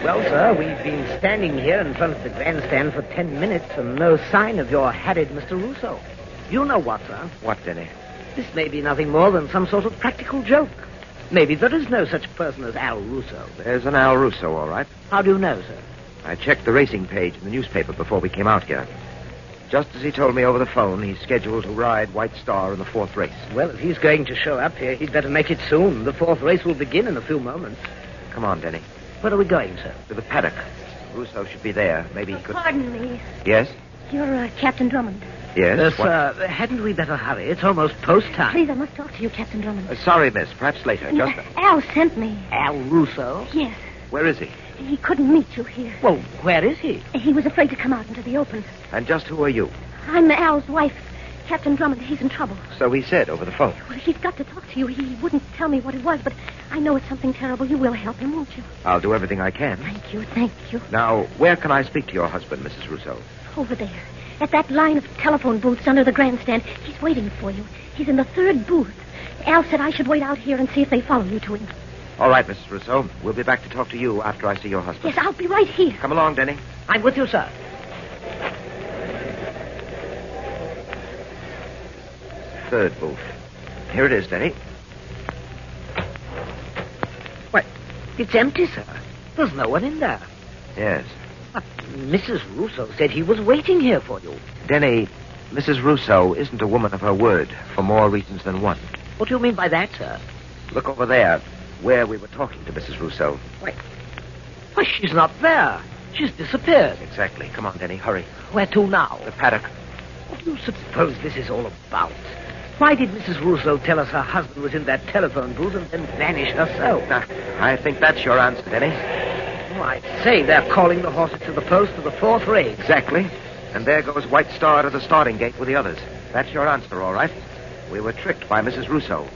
Well, sir, we've been standing here in front of the grandstand for 10 minutes and no sign of your harried Mr. Russo. You know what, sir? What, Denny? This may be nothing more than some sort of practical joke. Maybe there is no such person as Al Russo. There's an Al Russo, all right. How do you know, sir? I checked the racing page in the newspaper before we came out here. Just as he told me over the phone, he's scheduled to ride White Star in the 4th race. Well, if he's going to show up here, he'd better make it soon. The 4th race will begin in a few moments. Come on, Denny. Where are we going, sir? To the paddock. Russo should be there. Maybe he could... Pardon me. Yes? You're Captain Drummond. Yes? Sir, hadn't we better hurry? It's almost post time. Please, I must talk to you, Captain Drummond. Sorry, miss. Perhaps later. Just... Al sent me. Al Russo? Yes. Where is he? He couldn't meet you here. Well, where is he? He was afraid to come out into the open. And just who are you? I'm Al's wife, Captain Drummond. He's in trouble. So he said over the phone. Well, he's got to talk to you. He wouldn't tell me what it was, but I know it's something terrible. You will help him, won't you? I'll do everything I can. Thank you, thank you. Now, where can I speak to your husband, Mrs. Russo? Over there. At that line of telephone booths under the grandstand. He's waiting for you. He's in the 3rd booth. Al said I should wait out here and see if they follow you to him. All right, Mrs. Russo. We'll be back to talk to you after I see your husband. Yes, I'll be right here. Come along, Denny. I'm with you, sir. Third booth. Here it is, Denny. What? It's empty, sir. There's no one in there. Yes. But Mrs. Russo said he was waiting here for you. Denny, Mrs. Russo isn't a woman of her word for more reasons than one. What do you mean by that, sir? Look over there, where we were talking to Mrs. Russo. Why, she's not there. She's disappeared. Exactly. Come on, Denny, hurry. Where to now? The paddock. What do you suppose this is all about? Why did Mrs. Russo tell us her husband was in that telephone booth and then vanish herself? Now, I think that's your answer, Denny. Oh, I say, they're calling the horses to the post for the 4th race. Exactly. And there goes White Star to the starting gate with the others. That's your answer, all right. We were tricked by Mrs. Russo.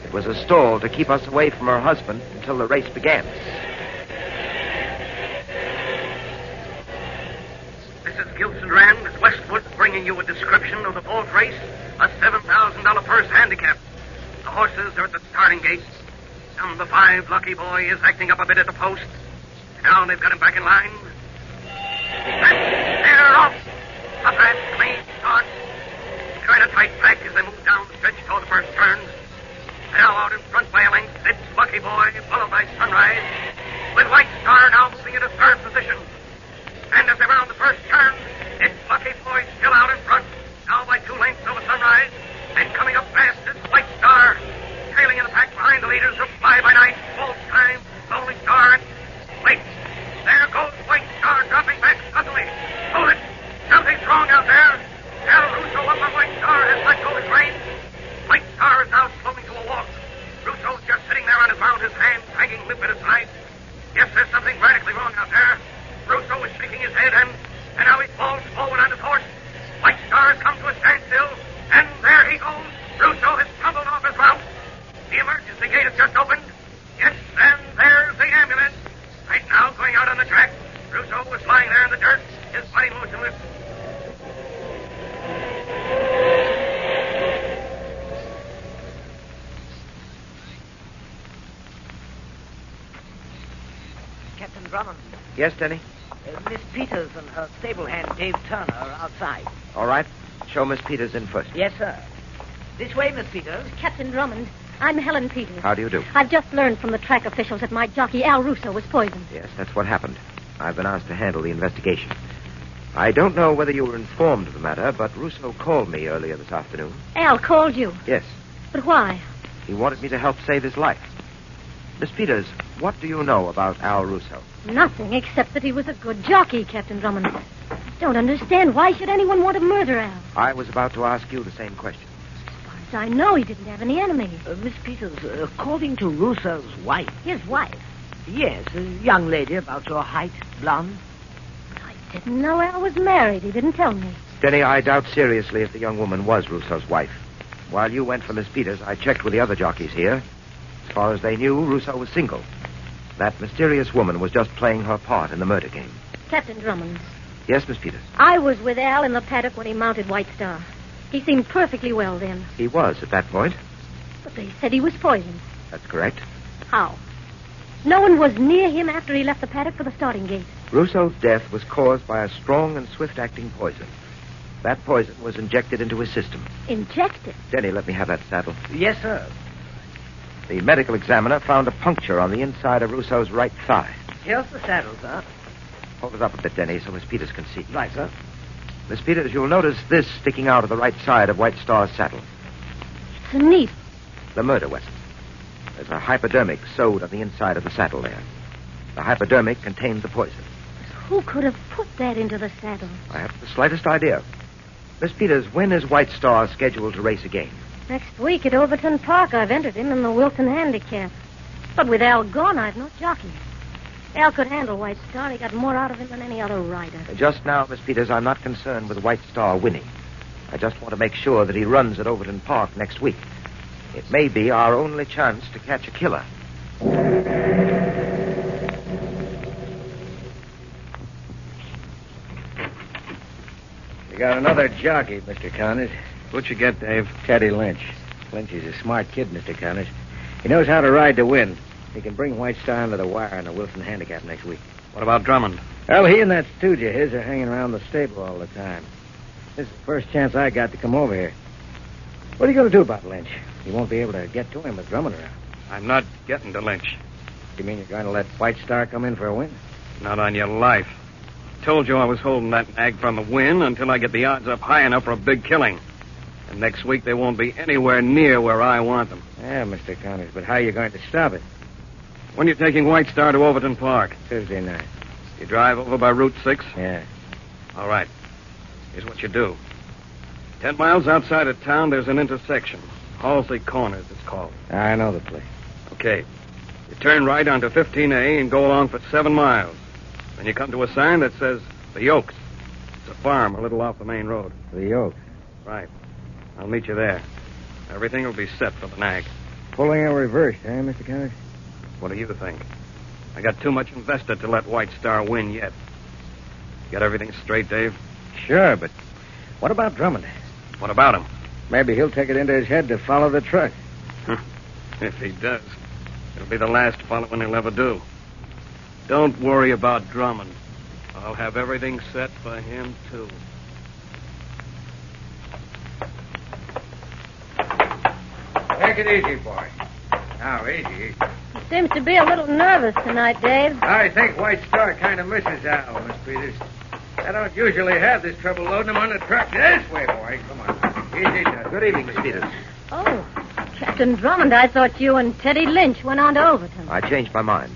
It was a stall to keep us away from her husband until the race began. This is Gilson Rand, Westwood, bringing you a description of the 4th race, a $7,000 purse handicap. The horses are at the starting gate. Number 5, Lucky Boy, is acting up a bit at the post. Now they've got him back in line. And they're off. A fast, clean start. Kind of tight back as they move down the stretch toward the first turns. Now out in front by a length, it's Lucky Boy, followed by Sunrise, with White Star now moving into 3rd position. And as they round the first turn, it's Lucky Boy still out in front, now by 2 lengths over Sunrise, and coming up fast is White Star, trailing in the pack behind the leaders who fly by night, full time, Lonely Star, and wait, there goes White Star dropping back suddenly. Hold it, something's wrong out there. Al Russo up on White Star has let go his reins. White Star is now slowing to a walk. Russo's just sitting there on his mount, his hands hanging limp at his side. Yes, there's something radically wrong out there. Russo is shaking his head, and now he falls forward on his horse. White Star has come to a standstill, and there he goes. Russo has tumbled off his mount. The emergency gate has just opened. Yes, and there's the ambulance. Right now, going out on the track. Russo was lying there in the dirt, his body motionless. Captain Drummond. Yes, Denny? Miss Peters and her stable hand, Dave Turner, are outside. All right. Show Miss Peters in first. Yes, sir. This way, Miss Peters. Captain Drummond, I'm Helen Peters. How do you do? I've just learned from the track officials that my jockey, Al Russo, was poisoned. Yes, that's what happened. I've been asked to handle the investigation. I don't know whether you were informed of the matter, but Russo called me earlier this afternoon. Al called you? Yes. But why? He wanted me to help save his life. Miss Peters, what do you know about Al Russo? Nothing, except that he was a good jockey, Captain Drummond. Don't understand. Why should anyone want to murder Al? I was about to ask you the same question. As I know, he didn't have any enemies. Miss Peters, according to Russo's wife. His wife? Yes, a young lady about your height, blonde. Didn't know Al was married. He didn't tell me. Denny, I doubt seriously if the young woman was Russo's wife. While you went for Miss Peters, I checked with the other jockeys here. As far as they knew, Russo was single. That mysterious woman was just playing her part in the murder game. Captain Drummond. Yes, Miss Peters? I was with Al in the paddock when he mounted White Star. He seemed perfectly well then. He was at that point. But they said he was poisoned. That's correct. How? No one was near him after he left the paddock for the starting gate. Russo's death was caused by a strong and swift-acting poison. That poison was injected into his system. Injected? Denny, let me have that saddle. Yes, sir. The medical examiner found a puncture on the inside of Russo's right thigh. Here's the saddle, sir. Hold it up a bit, Denny, so Miss Peters can see. Right, sir. Miss Peters, you'll notice this sticking out of the right side of White Star's saddle. It's a needle. The murder weapon. There's a hypodermic sewed on the inside of the saddle there. The hypodermic contained the poison. Who could have put that into the saddle? I haven't the slightest idea. Miss Peters, when is White Star scheduled to race again? Next week at Overton Park. I've entered him in the Wilson Handicap. But with Al gone, I've no jockey. Al could handle White Star. He got more out of him than any other rider. Just now, Miss Peters, I'm not concerned with White Star winning. I just want to make sure that he runs at Overton Park next week. It may be our only chance to catch a killer. You got another jockey, Mr. Connors. What'd you get, Dave? Teddy Lynch. Lynch is a smart kid, Mr. Connors. He knows how to ride to win. He can bring White Star under the wire in the Wilson Handicap next week. What about Drummond? Well, he and that stooge of his are hanging around the stable all the time. This is the first chance I got to come over here. What are you going to do about Lynch? You won't be able to get to him with Drummond around. I'm not getting to Lynch. You mean you're going to let White Star come in for a win? Not on your life. Told you I was holding that nag from the win until I get the odds up high enough for a big killing. And next week they won't be anywhere near where I want them. Yeah, Mr. Connors, but how are you going to stop it? When are you taking White Star to Overton Park? Tuesday night. You drive over by Route 6? Yeah. All right. Here's what you do. 10 miles outside of town, there's an intersection. Halsey Corners, it's called. I know the place. Okay. You turn right onto 15A and go along for 7 miles. Then you come to a sign that says The Oaks. It's a farm a little off the main road. The Oaks? Right. I'll meet you there. Everything will be set for the nag. Pulling a reverse, eh, Mr. Connors? What do you think? I got too much invested to let White Star win yet. Got everything straight, Dave? Sure, but what about Drummond? What about him? Maybe he'll take it into his head to follow the truck. If he does, it'll be the last following he'll ever do. Don't worry about Drummond. I'll have everything set for him, too. Take it easy, boy. Now, easy. He seems to be a little nervous tonight, Dave. I think White Star kind of misses Al, Miss Peters. I don't usually have this trouble loading him on the truck this way, boy. Come on. Easy, now. Good evening, Miss Peters. Oh, Captain Drummond, I thought you and Teddy Lynch went on to Overton. I changed my mind.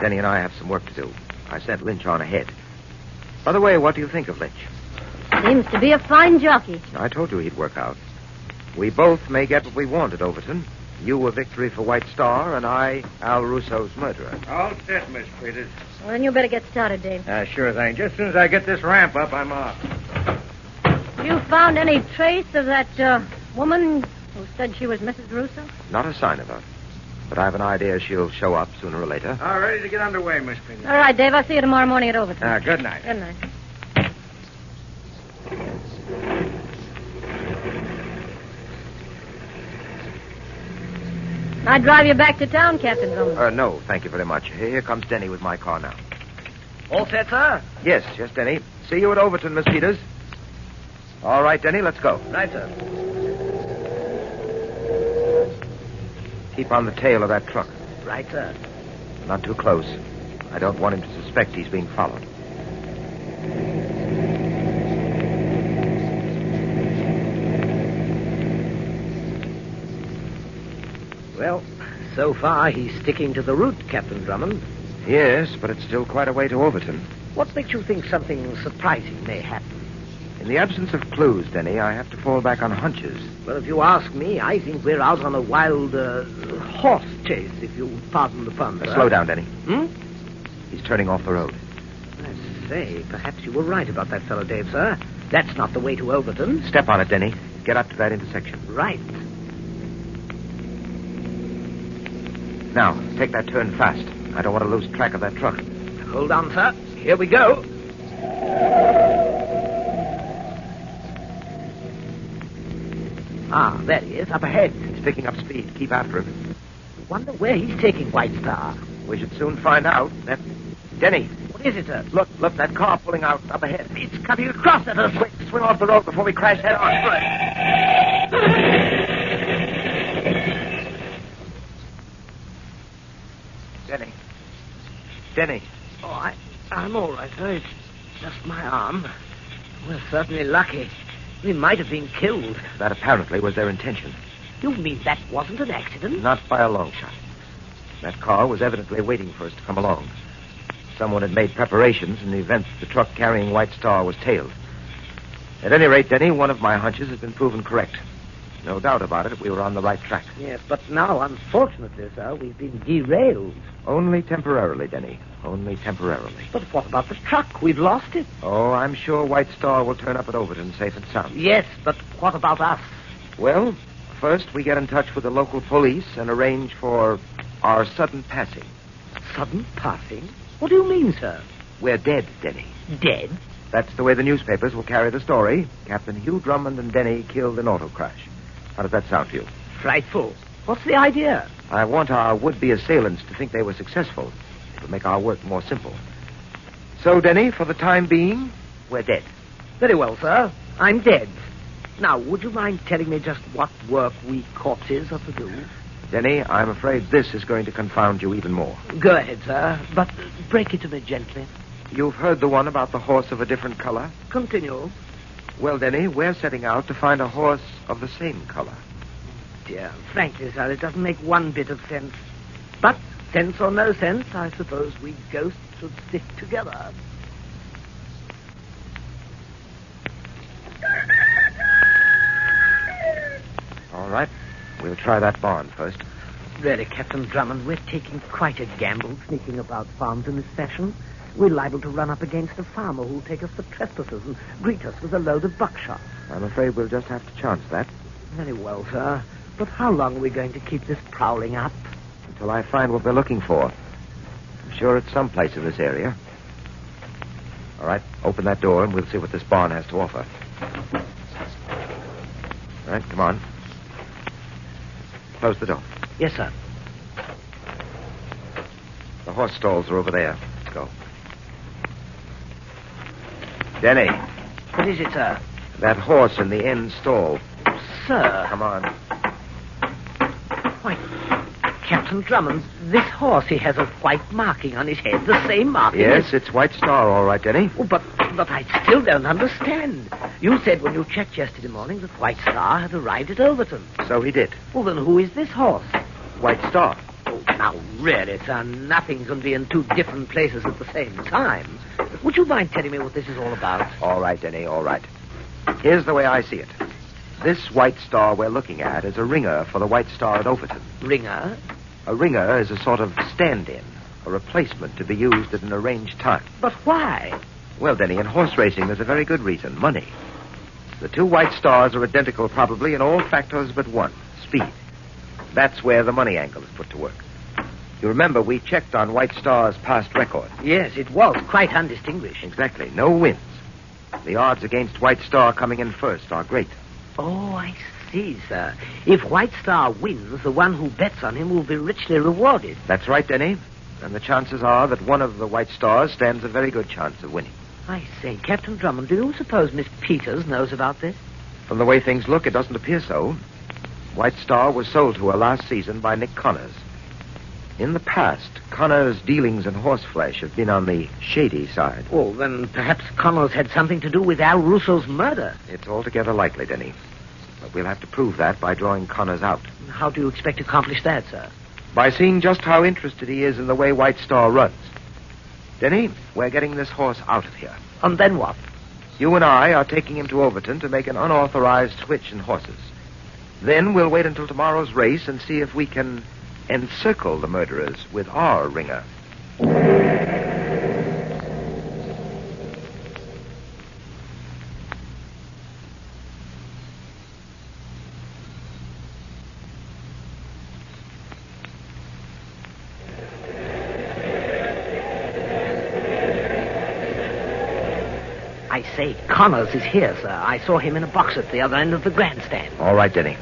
Denny and I have some work to do. I sent Lynch on ahead. By the way, what do you think of Lynch? Seems to be a fine jockey. I told you he'd work out. We both may get what we want at Overton. You a victory for White Star, and I, Al Russo's murderer. All set, Miss Peters. Well, then you better get started, Dave. Sure thing. Just as soon as I get this ramp up, I'm off. You found any trace of that woman who said she was Mrs. Russo? Not a sign of her. But I have an idea she'll show up sooner or later. All ready to get underway, Miss Peters. All right, Dave. I'll see you tomorrow morning at Overton. Good night. Good night. I drive you back to town, Captain Drummond. No, thank you very much. Here comes Denny with my car now. All set, sir? Yes, Denny. See you at Overton, Miss Peters. All right, Denny, let's go. Right, sir. Keep on the tail of that truck. Right, sir. Not too close. I don't want him to suspect he's being followed. Well, so far he's sticking to the route, Captain Drummond. Yes, but it's still quite a way to Overton. What makes you think something surprising may happen? In the absence of clues, Denny, I have to fall back on hunches. Well, if you ask me, I think we're out on a wild horse chase, if you pardon the pun. Slow down, Denny. He's turning off the road. I say, perhaps you were right about that fellow Dave, sir. That's not the way to Overton. Step on it, Denny. Get up to that intersection. Right. Now, take that turn fast. I don't want to lose track of that truck. Hold on, sir. Here we go. Ah, there he is, up ahead. He's picking up speed. Keep after him. Wonder where he's taking White Star. We should soon find out. Denny. What is it, sir? Look, that car pulling out up ahead. It's coming across at us. Swing off the road before we crash head on. Denny. Oh, I'm all right, sir. It's just my arm. We're certainly lucky. We might have been killed. That apparently was their intention. You mean that wasn't an accident? Not by a long shot. That car was evidently waiting for us to come along. Someone had made preparations in the event the truck carrying White Star was tailed. At any rate, Denny, one of my hunches has been proven correct. No doubt about it, we were on the right track. Yes, but now, unfortunately, sir, we've been derailed. Only temporarily, Denny. Only temporarily. But what about the truck? We've lost it. Oh, I'm sure White Star will turn up at Overton safe and sound. Yes, but what about us? Well, first we get in touch with the local police and arrange for our sudden passing. Sudden passing? What do you mean, sir? We're dead, Denny. Dead? That's the way the newspapers will carry the story. Captain Hugh Drummond and Denny killed in auto crash. How does that sound to you? Frightful. What's the idea? I want our would-be assailants to think they were successful. It'll make our work more simple. So, Denny, for the time being, we're dead. Very well, sir. I'm dead. Now, would you mind telling me just what work we corpses are to do? Denny, I'm afraid this is going to confound you even more. Go ahead, sir, but break it to me gently. You've heard the one about the horse of a different color? Continue. Well, Denny, we're setting out to find a horse of the same color. Dear, frankly, sir, it doesn't make one bit of sense. But, sense or no sense, I suppose we ghosts should stick together. All right. We'll try that barn first. Really, Captain Drummond, we're taking quite a gamble sneaking about farms in this fashion. We're liable to run up against a farmer who'll take us for trespassers and greet us with a load of buckshot. I'm afraid we'll just have to chance that. Very well, sir. But how long are we going to keep this prowling up? Until I find what we're looking for. I'm sure it's someplace in this area. All right, open that door and we'll see what this barn has to offer. All right, come on. Close the door. Yes, sir. The horse stalls are over there. Let's go. Denny. What is it, sir? That horse in the end stall. Sir. Come on. Why, Captain Drummond, this horse, he has a white marking on his head, the same marking. Yes, it's White Star, all right, Denny. Oh, but I still don't understand. You said when you checked yesterday morning that White Star had arrived at Overton. So he did. Well, then who is this horse? White Star. Oh, now, really, sir, nothing can be in two different places at the same time. Would you mind telling me what this is all about? All right, Denny, all right. Here's the way I see it. This White Star we're looking at is a ringer for the White Star at Overton. Ringer? A ringer is a sort of stand-in, a replacement to be used at an arranged time. But why? Well, Denny, in horse racing, there's a very good reason, money. The two White Stars are identical, probably, in all factors but one, speed. That's where the money angle is put to work. You remember, we checked on White Star's past record. Yes, it was quite undistinguished. Exactly. No wins. The odds against White Star coming in first are great. Oh, I see, sir. If White Star wins, the one who bets on him will be richly rewarded. That's right, Denny. And the chances are that one of the White Stars stands a very good chance of winning. I say, Captain Drummond, do you suppose Miss Peters knows about this? From the way things look, it doesn't appear so. White Star was sold to her last season by Nick Connors. In the past, Connors' dealings in horseflesh have been on the shady side. Oh, then perhaps Connors had something to do with Al Russo's murder. It's altogether likely, Denny. But we'll have to prove that by drawing Connors out. How do you expect to accomplish that, sir? By seeing just how interested he is in the way White Star runs. Denny, we're getting this horse out of here. And then what? You and I are taking him to Overton to make an unauthorized switch in horses. Then we'll wait until tomorrow's race and see if we can encircle the murderers with our ringer. I say, Connors is here, sir. I saw him in a box at the other end of the grandstand. All right, Denny.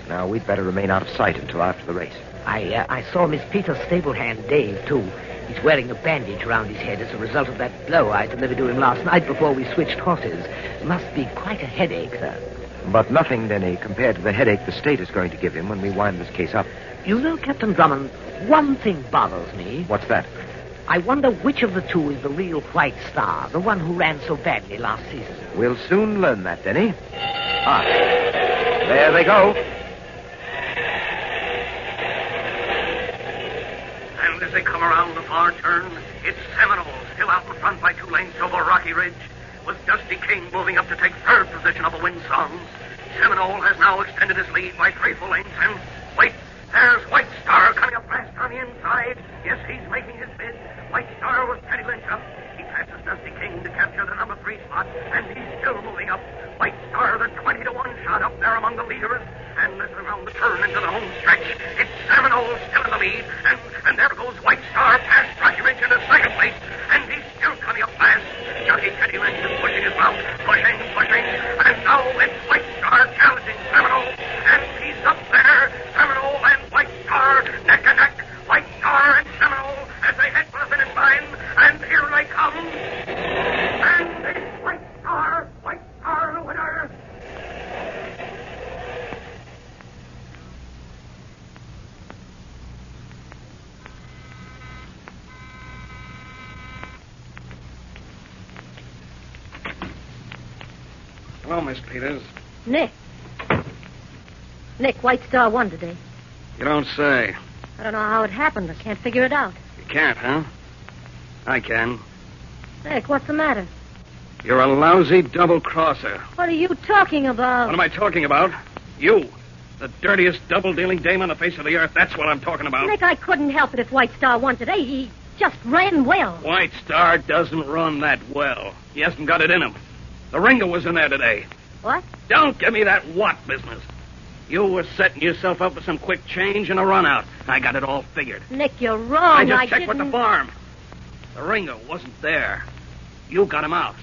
Now, we'd better remain out of sight until after the race. I saw Miss Peter's stable hand, Dave, too. He's wearing a bandage around his head as a result of that blow I delivered to him last night before we switched horses. Must be quite a headache, sir. But nothing, Denny, compared to the headache the state is going to give him when we wind this case up. You know, Captain Drummond, one thing bothers me. What's that? I wonder which of the two is the real White Star, the one who ran so badly last season. We'll soon learn that, Denny. Ah, there they go. And as they come around the far turn, it's Seminole, still out in front by 2 lengths over Rocky Ridge, with Dusty King moving up to take third position of a win song. Seminole has now extended his lead by 3 full lengths, and wait, there's White Star coming up fast on the inside. Yes, he's making his bid. White Star was 10 lengths up. He passes Dusty King to capture the number 3 spot, and he's still moving up. White Star, the 20-1 shot up there among the leaders, and this around the turn into the home stretch. It's Seminole still in the lead, and there goes White Star past Rocky Ridge into second place, and he's still coming up fast. Jockey Teddy Lynch is pushing his mount, pushing, and now it's White Star challenging Seminole, and he's up there. Seminole and White Star, neck and neck. White Star and Seminole as they head for the finish line, and here they come. And it's White Star the winner. Hello, Miss Peters. Nick, White Star won today. You don't say. I don't know how it happened. I can't figure it out. You can't, huh? I can. Nick, what's the matter? You're a lousy double-crosser. What are you talking about? What am I talking about? You. The dirtiest double-dealing dame on the face of the earth. That's what I'm talking about. Nick, I couldn't help it if White Star won today. He just ran well. White Star doesn't run that well. He hasn't got it in him. The ringer was in there today. What? Don't give me that what business. You were setting yourself up for some quick change and a run-out. I got it all figured. Nick, you're wrong. I just checked with the farm. The ringer wasn't there. You got him out.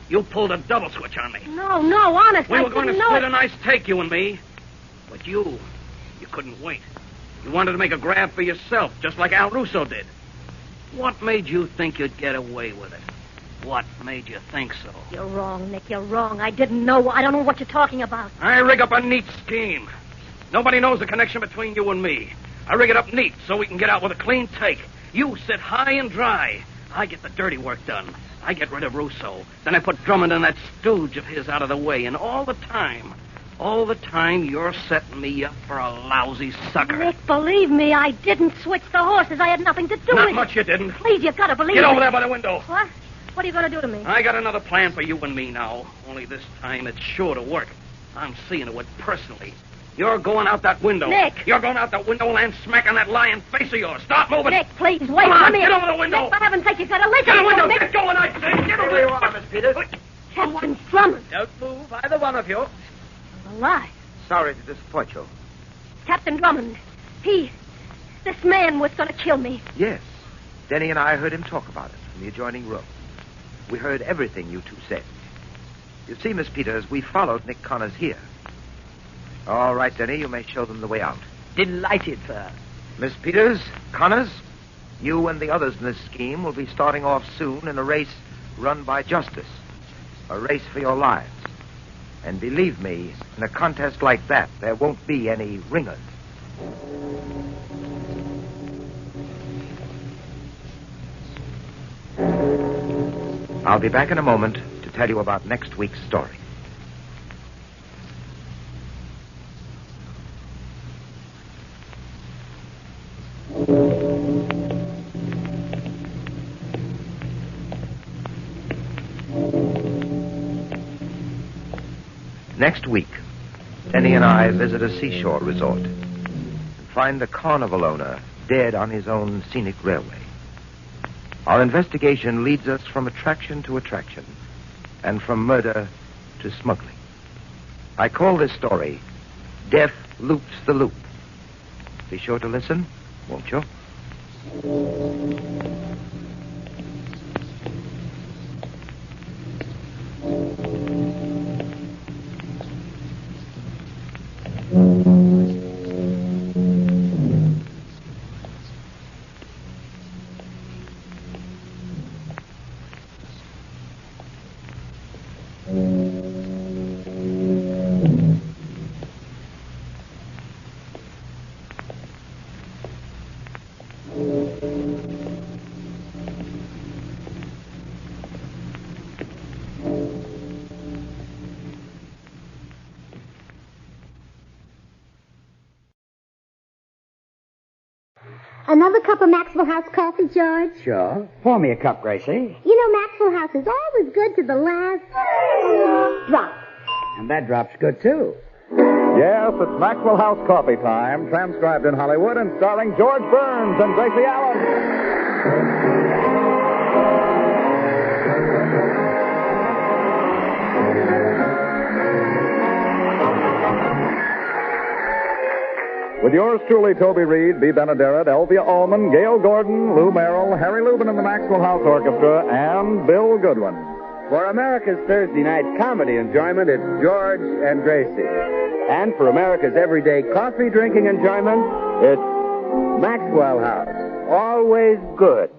You pulled a double switch on me. No, honest, we I were going to didn't know split it. a nice take, you and me. But you couldn't wait. You wanted to make a grab for yourself, just like Al Russo did. What made you think you'd get away with it? What made you think so? You're wrong, Nick, you're wrong. I didn't know. I don't know what you're talking about. I rig up a neat scheme. Nobody knows the connection between you and me. I rig it up neat so we can get out with a clean take. You sit high and dry. I get the dirty work done. I get rid of Russo. Then I put Drummond and that stooge of his out of the way. And all the time, you're setting me up for a lousy sucker. Nick, believe me, I didn't switch the horses. I had nothing to do with it. Not much you didn't. Please, you've got to believe me. Get over there by the window. What? What are you going to do to me? I got another plan for you and me now. Only this time it's sure to work. I'm seeing to it personally. You're going out that window. Nick! You're going out that window and land smacking that lying face of yours. Stop moving. Nick, please, wait. Come on, Come here. get over the window. Nick, for heaven's sake, you've got to listen. Get the window. Nick. Get going, I say. Get over there. Miss Peters. Captain Drummond. Don't move, either one of you. Alive. Sorry to disappoint you. Captain Drummond. This man was going to kill me. Yes. Denny and I heard him talk about it in the adjoining room. We heard everything you two said. You see, Miss Peters, we followed Nick Connors here. All right, Denny, you may show them the way out. Delighted, sir. Miss Peters, Connors, you and the others in this scheme will be starting off soon in a race run by justice. A race for your lives. And believe me, in a contest like that, there won't be any ringers. I'll be back in a moment to tell you about next week's story. Next week, Denny and I visit a seashore resort and find the carnival owner dead on his own scenic railway. Our investigation leads us from attraction to attraction and from murder to smuggling. I call this story Death Loops the Loop. Be sure to listen, won't you? Another cup of Maxwell House coffee, George? Sure. Pour me a cup, Gracie. You know, Maxwell House is always good to the last drop. And that drop's good, too. Yes, it's Maxwell House coffee time, transcribed in Hollywood and starring George Burns and Gracie Allen. With yours truly, Toby Reed, Bea Benaderet, Elvia Ullman, Gail Gordon, Lou Merrill, Harry Lubin and the Maxwell House Orchestra, and Bill Goodwin. For America's Thursday night comedy enjoyment, it's George and Gracie. And for America's everyday coffee drinking enjoyment, it's Maxwell House. Always good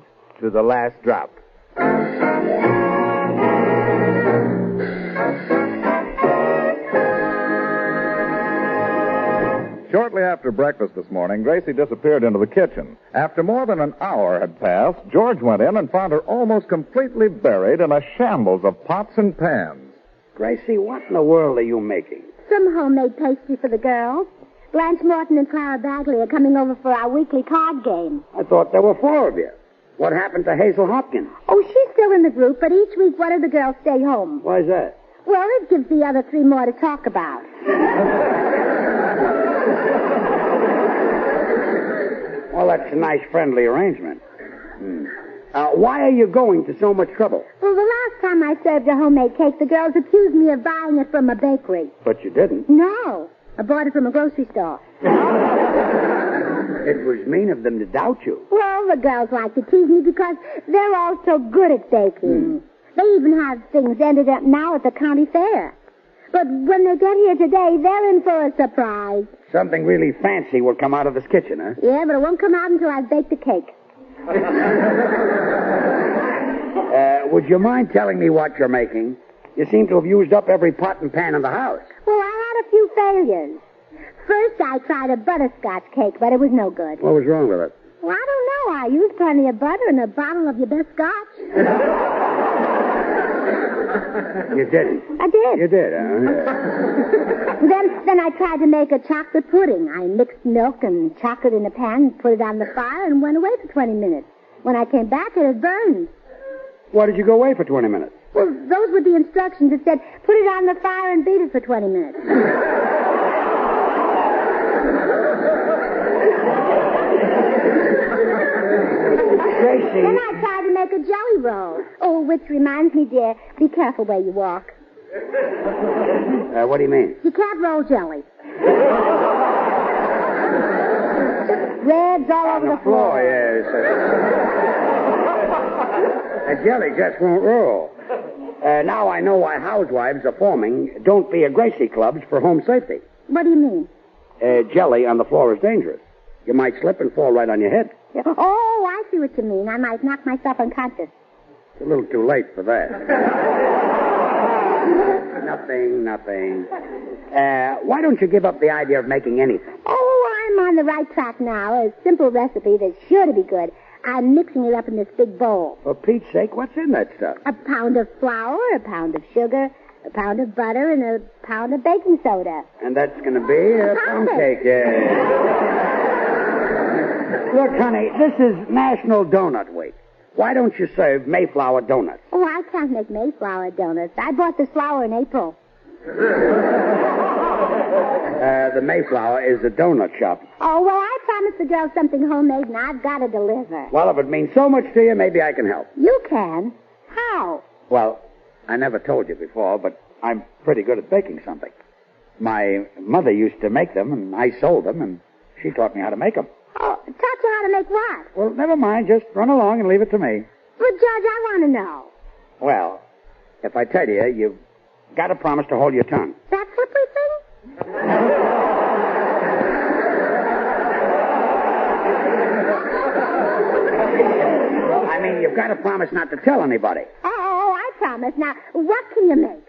to the last drop. Shortly after breakfast this morning, Gracie disappeared into the kitchen. After more than an hour had passed, George went in and found her almost completely buried in a shambles of pots and pans. Gracie, what in the world are you making? Some homemade pastry for the girls. Blanche Morton and Clara Bagley are coming over for our weekly card game. I thought there were 4 of you. What happened to Hazel Hopkins? Oh, she's still in the group, but each week one of the girls stay home. Why's that? Well, it gives the other 3 more to talk about. Well, that's a nice, friendly arrangement. Why are you going to so much trouble? Well, the last time I served a homemade cake, the girls accused me of buying it from a bakery. But you didn't. No, I bought it from a grocery store. It was mean of them to doubt you. Well, the girls like to tease me because they're all so good at baking. They even have things ended up now at the county fair. But when they get here today, they're in for a surprise. Something really fancy will come out of this kitchen, huh? Yeah, but it won't come out until I've baked the cake. Would you mind telling me what you're making? You seem to have used up every pot and pan in the house. Well, I had a few failures. First, I tried a butterscotch cake, but it was no good. What was wrong with it? Well, I don't know. I used plenty of butter and a bottle of your best scotch. You didn't? I did. You did, huh? Yeah. Then I tried to make a chocolate pudding. I mixed milk and chocolate in a pan, put it on the fire, and went away for 20 minutes. When I came back, it had burned. Why did you go away for 20 minutes? Well, those were the instructions. It said, put it on the fire and beat it for 20 minutes. Gracie. Then I tried to make a jelly roll. Oh, which reminds me, dear, be careful where you walk. What do you mean? You can't roll jelly. Red's all over the floor. Yes. That jelly just won't roll. Now I know why housewives are forming Don't Be a Gracie clubs for home safety. What do you mean? Jelly on the floor is dangerous. You might slip and fall right on your head. Oh, I see what you mean. I might knock myself unconscious. It's a little too late for that. Nothing. Why don't you give up the idea of making anything? Oh, I'm on the right track now. A simple recipe that's sure to be good. I'm mixing it up in this big bowl. For Pete's sake, what's in that stuff? A pound of flour, a pound of sugar, a pound of butter, and a pound of baking soda. And that's going to be a pound cake, yeah. Look, honey, this is National Donut Week. Why don't you serve Mayflower donuts? Oh, I can't make Mayflower donuts. I bought this flour in April. The Mayflower is a donut shop. Oh, well, I promised the girls something homemade, and I've got to deliver. Well, if it means so much to you, maybe I can help. You can? How? Well, I never told you before, but I'm pretty good at baking something. My mother used to make them, and I sold them, and she taught me how to make them. Oh, taught you how to make what? Well, never mind. Just run along and leave it to me. But, Judge, I want to know. Well, if I tell you, you've got to promise to hold your tongue. That slippery thing? I mean, you've got to promise not to tell anybody. Oh, I promise. Now, what can you make?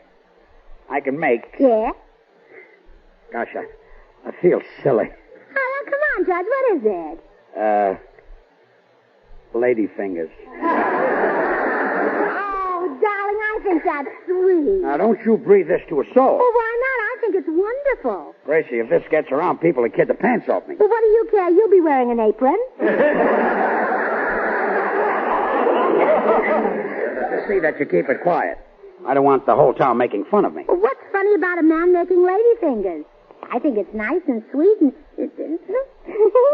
I can make... Yeah? Gosh, I feel silly. Oh, come on, Judge. What is it? Lady fingers. Oh, darling, I think that's sweet. Now, don't you breathe this to a soul. Well, why not? I think it's wonderful. Gracie, if this gets around, people will kid the pants off me. Well, what do you care? You'll be wearing an apron. Just see that you keep it quiet. I don't want the whole town making fun of me. Well, what's funny about a man making lady fingers? I think it's nice and sweet and...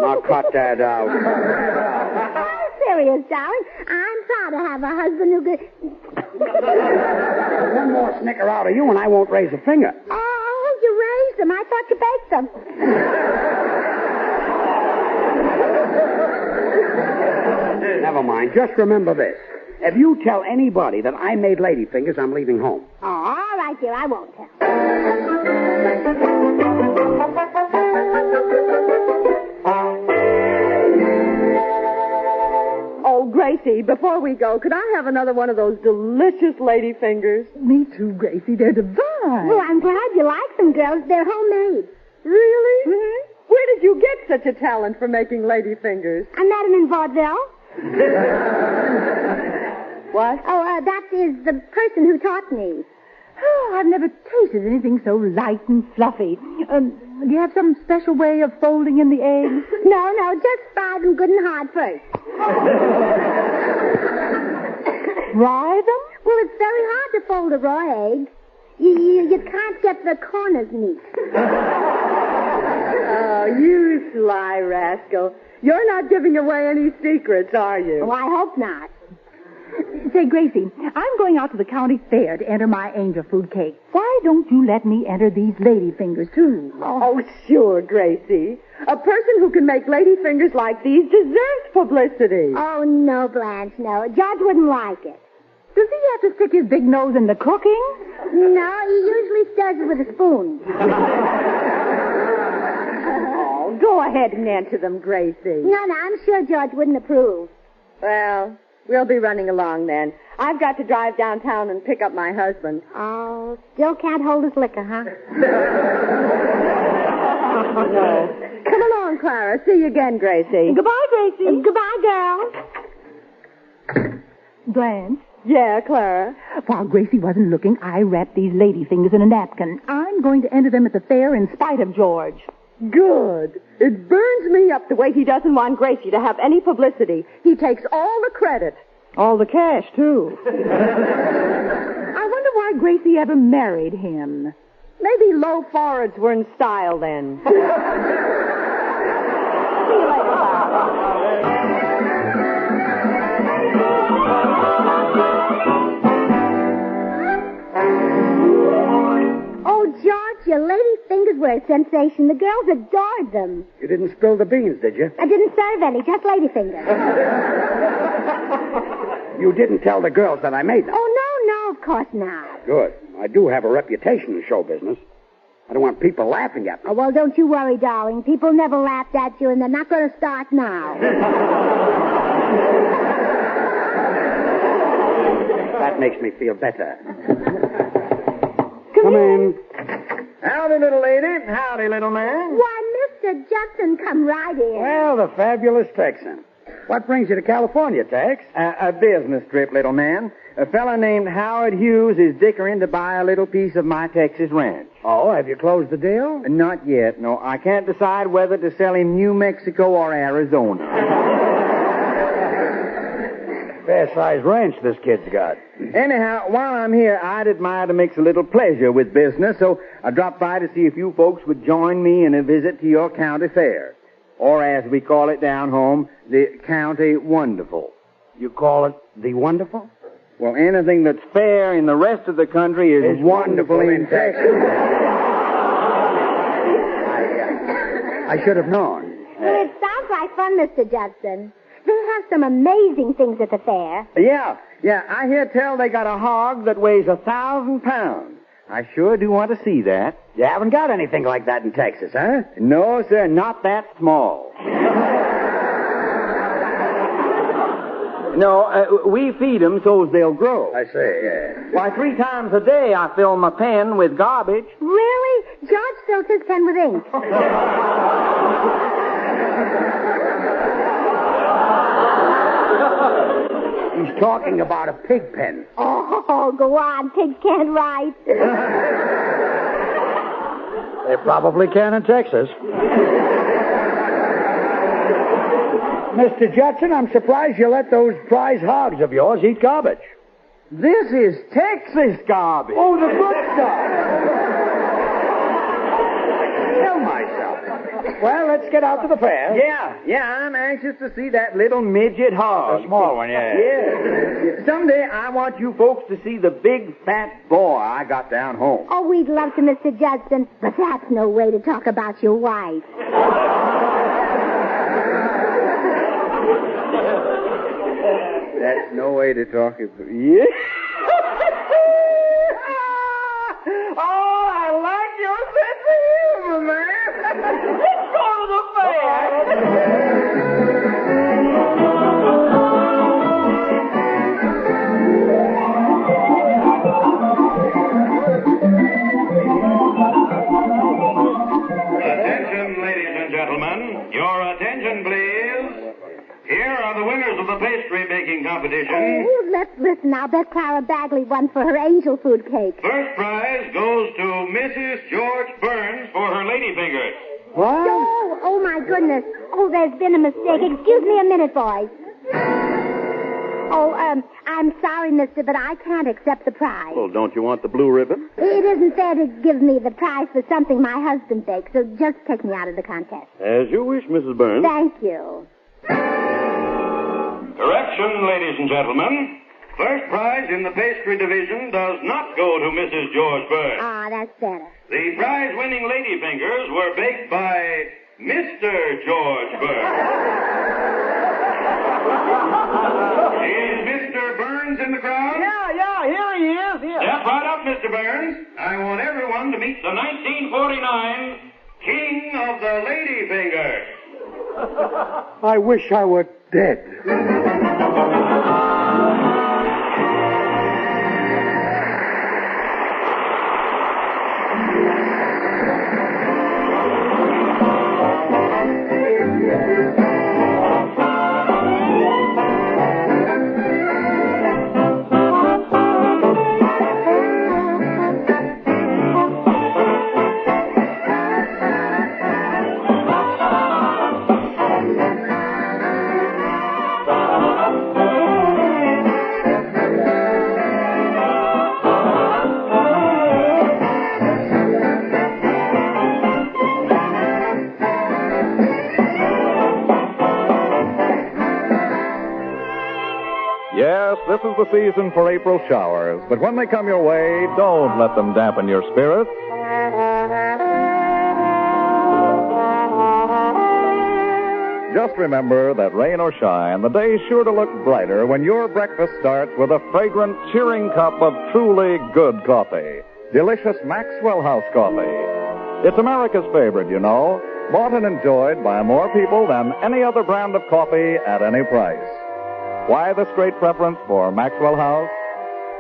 Now cut that out. I'm serious, darling. I'm proud to have a husband who could... One more snicker out of you and I won't raise a finger. Oh, you raised them. I thought you baked them. Never mind. Just remember this. If you tell anybody that I made lady fingers, I'm leaving home. Oh, all right, dear. I won't tell. Oh, Gracie, before we go, could I have another one of those delicious lady fingers? Me too, Gracie. They're divine. Well, I'm glad you like them, girls. They're homemade. Really? Mm-hmm. Where did you get such a talent for making lady fingers? I met them in vaudeville. What? Oh, that is the person who taught me. Oh, I've never tasted anything so light and fluffy. Do you have some special way of folding in the eggs? No, just fry them good and hard first. Fry them? Well, it's very hard to fold a raw egg. You can't get the corners neat. Oh, you sly rascal. You're not giving away any secrets, are you? Oh, I hope not. Say, Gracie, I'm going out to the county fair to enter my angel food cake. Why don't you let me enter these lady fingers, too? Oh, sure, Gracie. A person who can make lady fingers like these deserves publicity. Oh, no, Blanche, no. Judge wouldn't like it. Does he have to stick his big nose in the cooking? No, he usually stirs it with a spoon. Oh, go ahead and enter them, Gracie. No, I'm sure George wouldn't approve. Well, we'll be running along then. I've got to drive downtown and pick up my husband. Oh, still can't hold his liquor, huh? No. Come along, Clara. See you again, Gracie. Goodbye, Gracie. Goodbye, girl. Blanche? Yeah, Clara? While Gracie wasn't looking, I wrapped these lady fingers in a napkin. I'm going to enter them at the fair in spite of George. Good. It burns me up the way he doesn't want Gracie to have any publicity. He takes all the credit. All the cash, too. I wonder why Gracie ever married him. Maybe low foreheads were in style then. See you later, Oh, George, your lady fingers were a sensation. The girls adored them. You didn't spill the beans, did you? I didn't serve any, just lady fingers. You didn't tell the girls that I made them. Oh, no, of course not. Good. I do have a reputation in show business. I don't want people laughing at me. Oh, well, don't you worry, darling. People never laughed at you, and they're not going to start now. That makes me feel better. Come Come in. Howdy, little lady. Howdy, little man. Why, Mr. Judson, come right in. Well, the fabulous Texan. What brings you to California, Tex? A business trip, little man. A fella named Howard Hughes is dickering to buy a little piece of my Texas ranch. Oh, have you closed the deal? Not yet, no. I can't decide whether to sell him New Mexico or Arizona. Fair-sized ranch this kid's got. Anyhow, while I'm here, I'd admire to mix a little pleasure with business, so I dropped by to see if you folks would join me in a visit to your county fair. Or, as we call it down home, the County Wonderful. You call it the Wonderful? Well, anything that's fair in the rest of the country is wonderful in Texas. I should have known. Well, it sounds like fun, Mr. Judson. They have some amazing things at the fair. Yeah. I hear tell they got a hog that weighs 1,000 pounds. I sure do want to see that. You haven't got anything like that in Texas, huh? No, sir, not that small. No, we feed them so's they'll grow. I see. Why, 3 times a day I fill my pen with garbage. Really? George fills his pen with ink. He's talking about a pig pen. Oh, go on. Pigs can't write. They probably can in Texas. Mr. Judson, I'm surprised you let those prize hogs of yours eat garbage. This is Texas garbage. Oh, the good stuff. Kill myself. Well, let's get out to the fair. Yeah, I'm anxious to see that little midget hog. The small one, yeah. Yeah. Someday I want you folks to see the big fat boy I got down home. Oh, we'd love to, Mr. Judson, but that's no way to talk about your wife. That's no way to talk about... Yeah? Oh, I like your sense of humor, man. Let's go to the fair. Attention, ladies and gentlemen. Your attention, please. Here are the winners of the pastry baking competition. Oh, let's listen. I'll bet Clara Bagley won for her angel food cake. First prize goes to Mrs. George Burns for her ladyfingers. What? Oh, my goodness. Oh, there's been a mistake. Excuse me a minute, boys. Oh, I'm sorry, mister, but I can't accept the prize. Well, don't you want the blue ribbon? It isn't fair to give me the prize for something my husband baked, so just take me out of the contest. As you wish, Mrs. Burns. Thank you. Correction, ladies and gentlemen. First prize in the pastry division does not go to Mrs. George Burns. Ah, that's better. The prize-winning ladyfingers were baked by Mr. George Burns. Is Mr. Burns in the crowd? Yeah, here he is. Here. Step right up, Mr. Burns. I want everyone to meet the 1949 King of the Ladyfingers. I wish I were dead. Yes, this is the season for April showers, but when they come your way, don't let them dampen your spirits. Just remember that rain or shine, the day's sure to look brighter when your breakfast starts with a fragrant, cheering cup of truly good coffee. Delicious Maxwell House coffee. It's America's favorite, you know, bought and enjoyed by more people than any other brand of coffee at any price. Why this great preference for Maxwell House?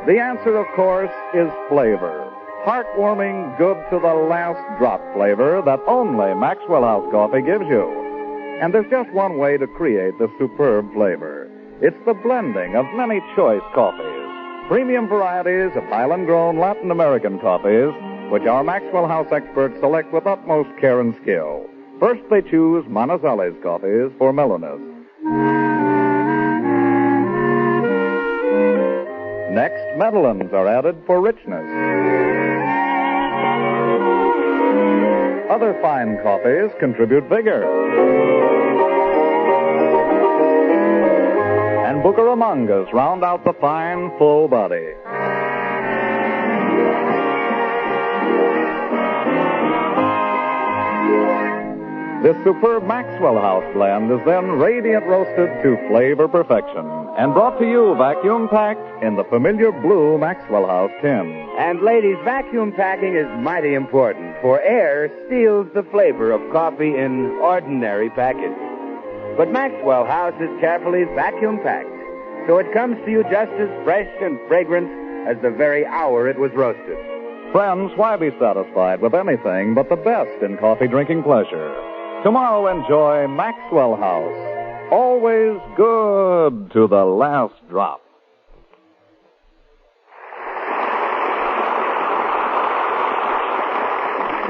The answer, of course, is flavor. heartwarming, good to the last drop flavor that only Maxwell House coffee gives you. And there's just one way to create this superb flavor. It's the blending of many choice coffees, premium varieties of Highland-grown Latin American coffees, which our Maxwell House experts select with utmost care and skill. First, they choose Manizales coffees for mellowness. Next, Medellins are added for richness. Other fine coffees contribute vigor. And Bucaramangas round out the fine, full body. This superb Maxwell House blend is then radiant roasted to flavor perfection and brought to you vacuum-packed in the familiar blue Maxwell House tin. And ladies, vacuum packing is mighty important, for air steals the flavor of coffee in ordinary packets. But Maxwell House is carefully vacuum packed, so it comes to you just as fresh and fragrant as the very hour it was roasted. Friends, why be satisfied with anything but the best in coffee drinking pleasure? Tomorrow, enjoy Maxwell House. Always good to the last drop.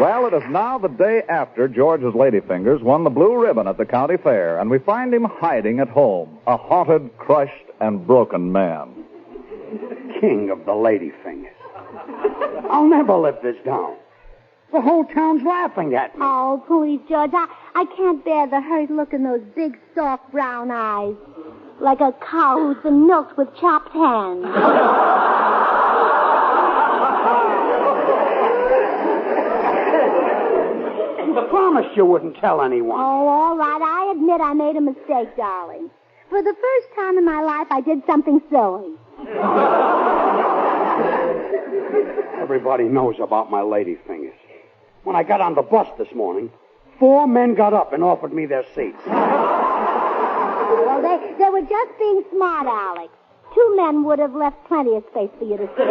Well, it is now the day after George's Ladyfingers won the blue ribbon at the county fair, and we find him hiding at home, a haunted, crushed, and broken man. King of the Ladyfingers. I'll never live this down. The whole town's laughing at me. Oh, please, George, I can't bear the hurt look in those big, soft brown eyes. Like a cow who's been milked with chopped hands. I promised you wouldn't tell anyone. Oh, all right. I admit I made a mistake, darling. For the first time in my life, I did something silly. Everybody knows about my Ladyfingers. When I got on the bus this morning, 4 men got up and offered me their seats. Well, they were just being smart, Alex. 2 men would have left plenty of space for you to sit.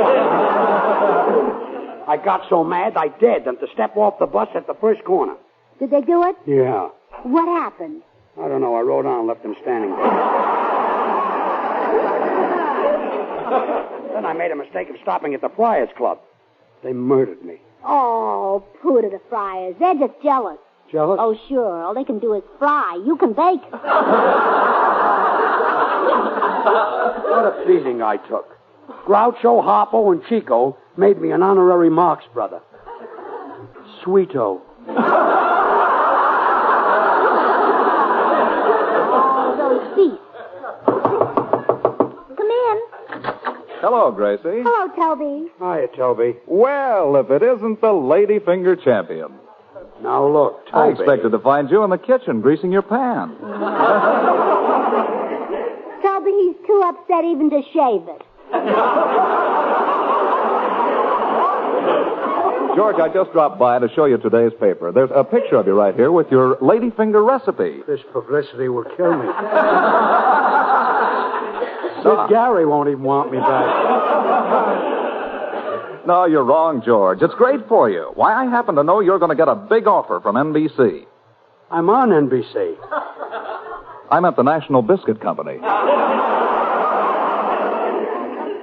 I got so mad I dared them to step off the bus at the first corner. Did they do it? Yeah. What happened? I don't know. I rode on and left them standing there. Then I made a mistake of stopping at the Friars Club. They murdered me. Oh, pooh to the Friars. They're just jealous. Jealous? Oh, sure. All they can do is fry. You can bake. What a beating I took. Groucho, Harpo, and Chico made me an honorary Marx brother. Sweeto. Oh, those beasts. Come in. Hello, Gracie. Hello, Toby. Hiya, Toby. Well, if it isn't the Ladyfinger champion. Now, look, Toby. I expected to find you in the kitchen greasing your pan. Toby, he's too upset even to shave it. George, I just dropped by to show you today's paper. There's a picture of you right here with your Ladyfinger recipe. This publicity will kill me. Sid Gary won't even want me back. No, you're wrong, George. It's great for you. Why, I happen to know you're going to get a big offer from NBC. I'm on NBC. I'm at the National Biscuit Company.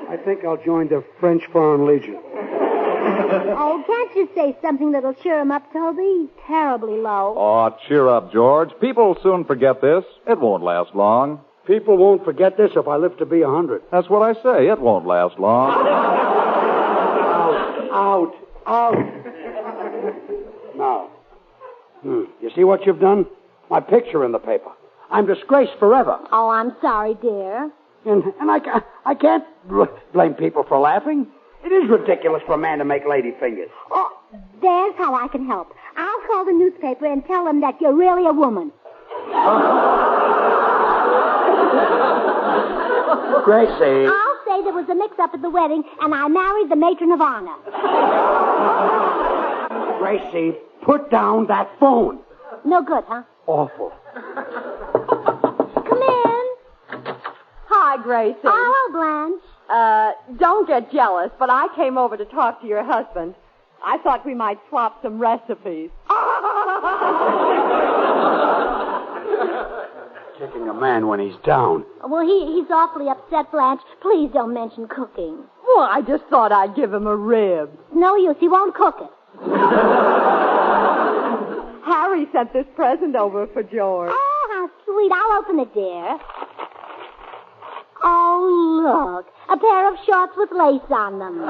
I think I'll join the French Foreign Legion. Oh, can't you say something that'll cheer him up, Toby? He's terribly low. Oh, cheer up, George. People will soon forget this. It won't last long. People won't forget this if I live to be 100. That's what I say. It won't last long. Out. Now, you see what you've done? My picture in the paper. I'm disgraced forever. Oh, I'm sorry, dear. And I can't blame people for laughing. It is ridiculous for a man to make ladyfingers. Oh, there's how I can help. I'll call the newspaper and tell them that you're really a woman. Gracie. I'll say there was a mix-up at the wedding, and I married the matron of honor. Gracie, put down that phone. No good, huh? Awful. Come in. Hi, Gracie. Oh, hello, Blanche. Don't get jealous, but I came over to talk to your husband. I thought we might swap some recipes. Kicking a man when he's down. Well, he's awfully upset, Blanche. Please don't mention cooking. Well, I just thought I'd give him a rib. No use. He won't cook it. Harry sent this present over for George. Oh, how sweet. I'll open it, dear. Oh, look. A pair of shorts with lace on them.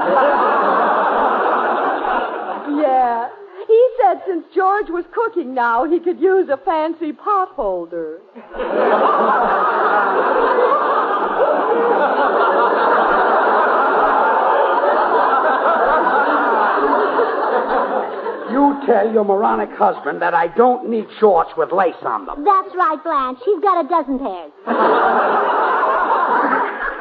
Yeah. He said since George was cooking now, he could use a fancy pot holder. You tell your moronic husband that I don't need shorts with lace on them. That's right, Blanche. He's got a dozen pairs.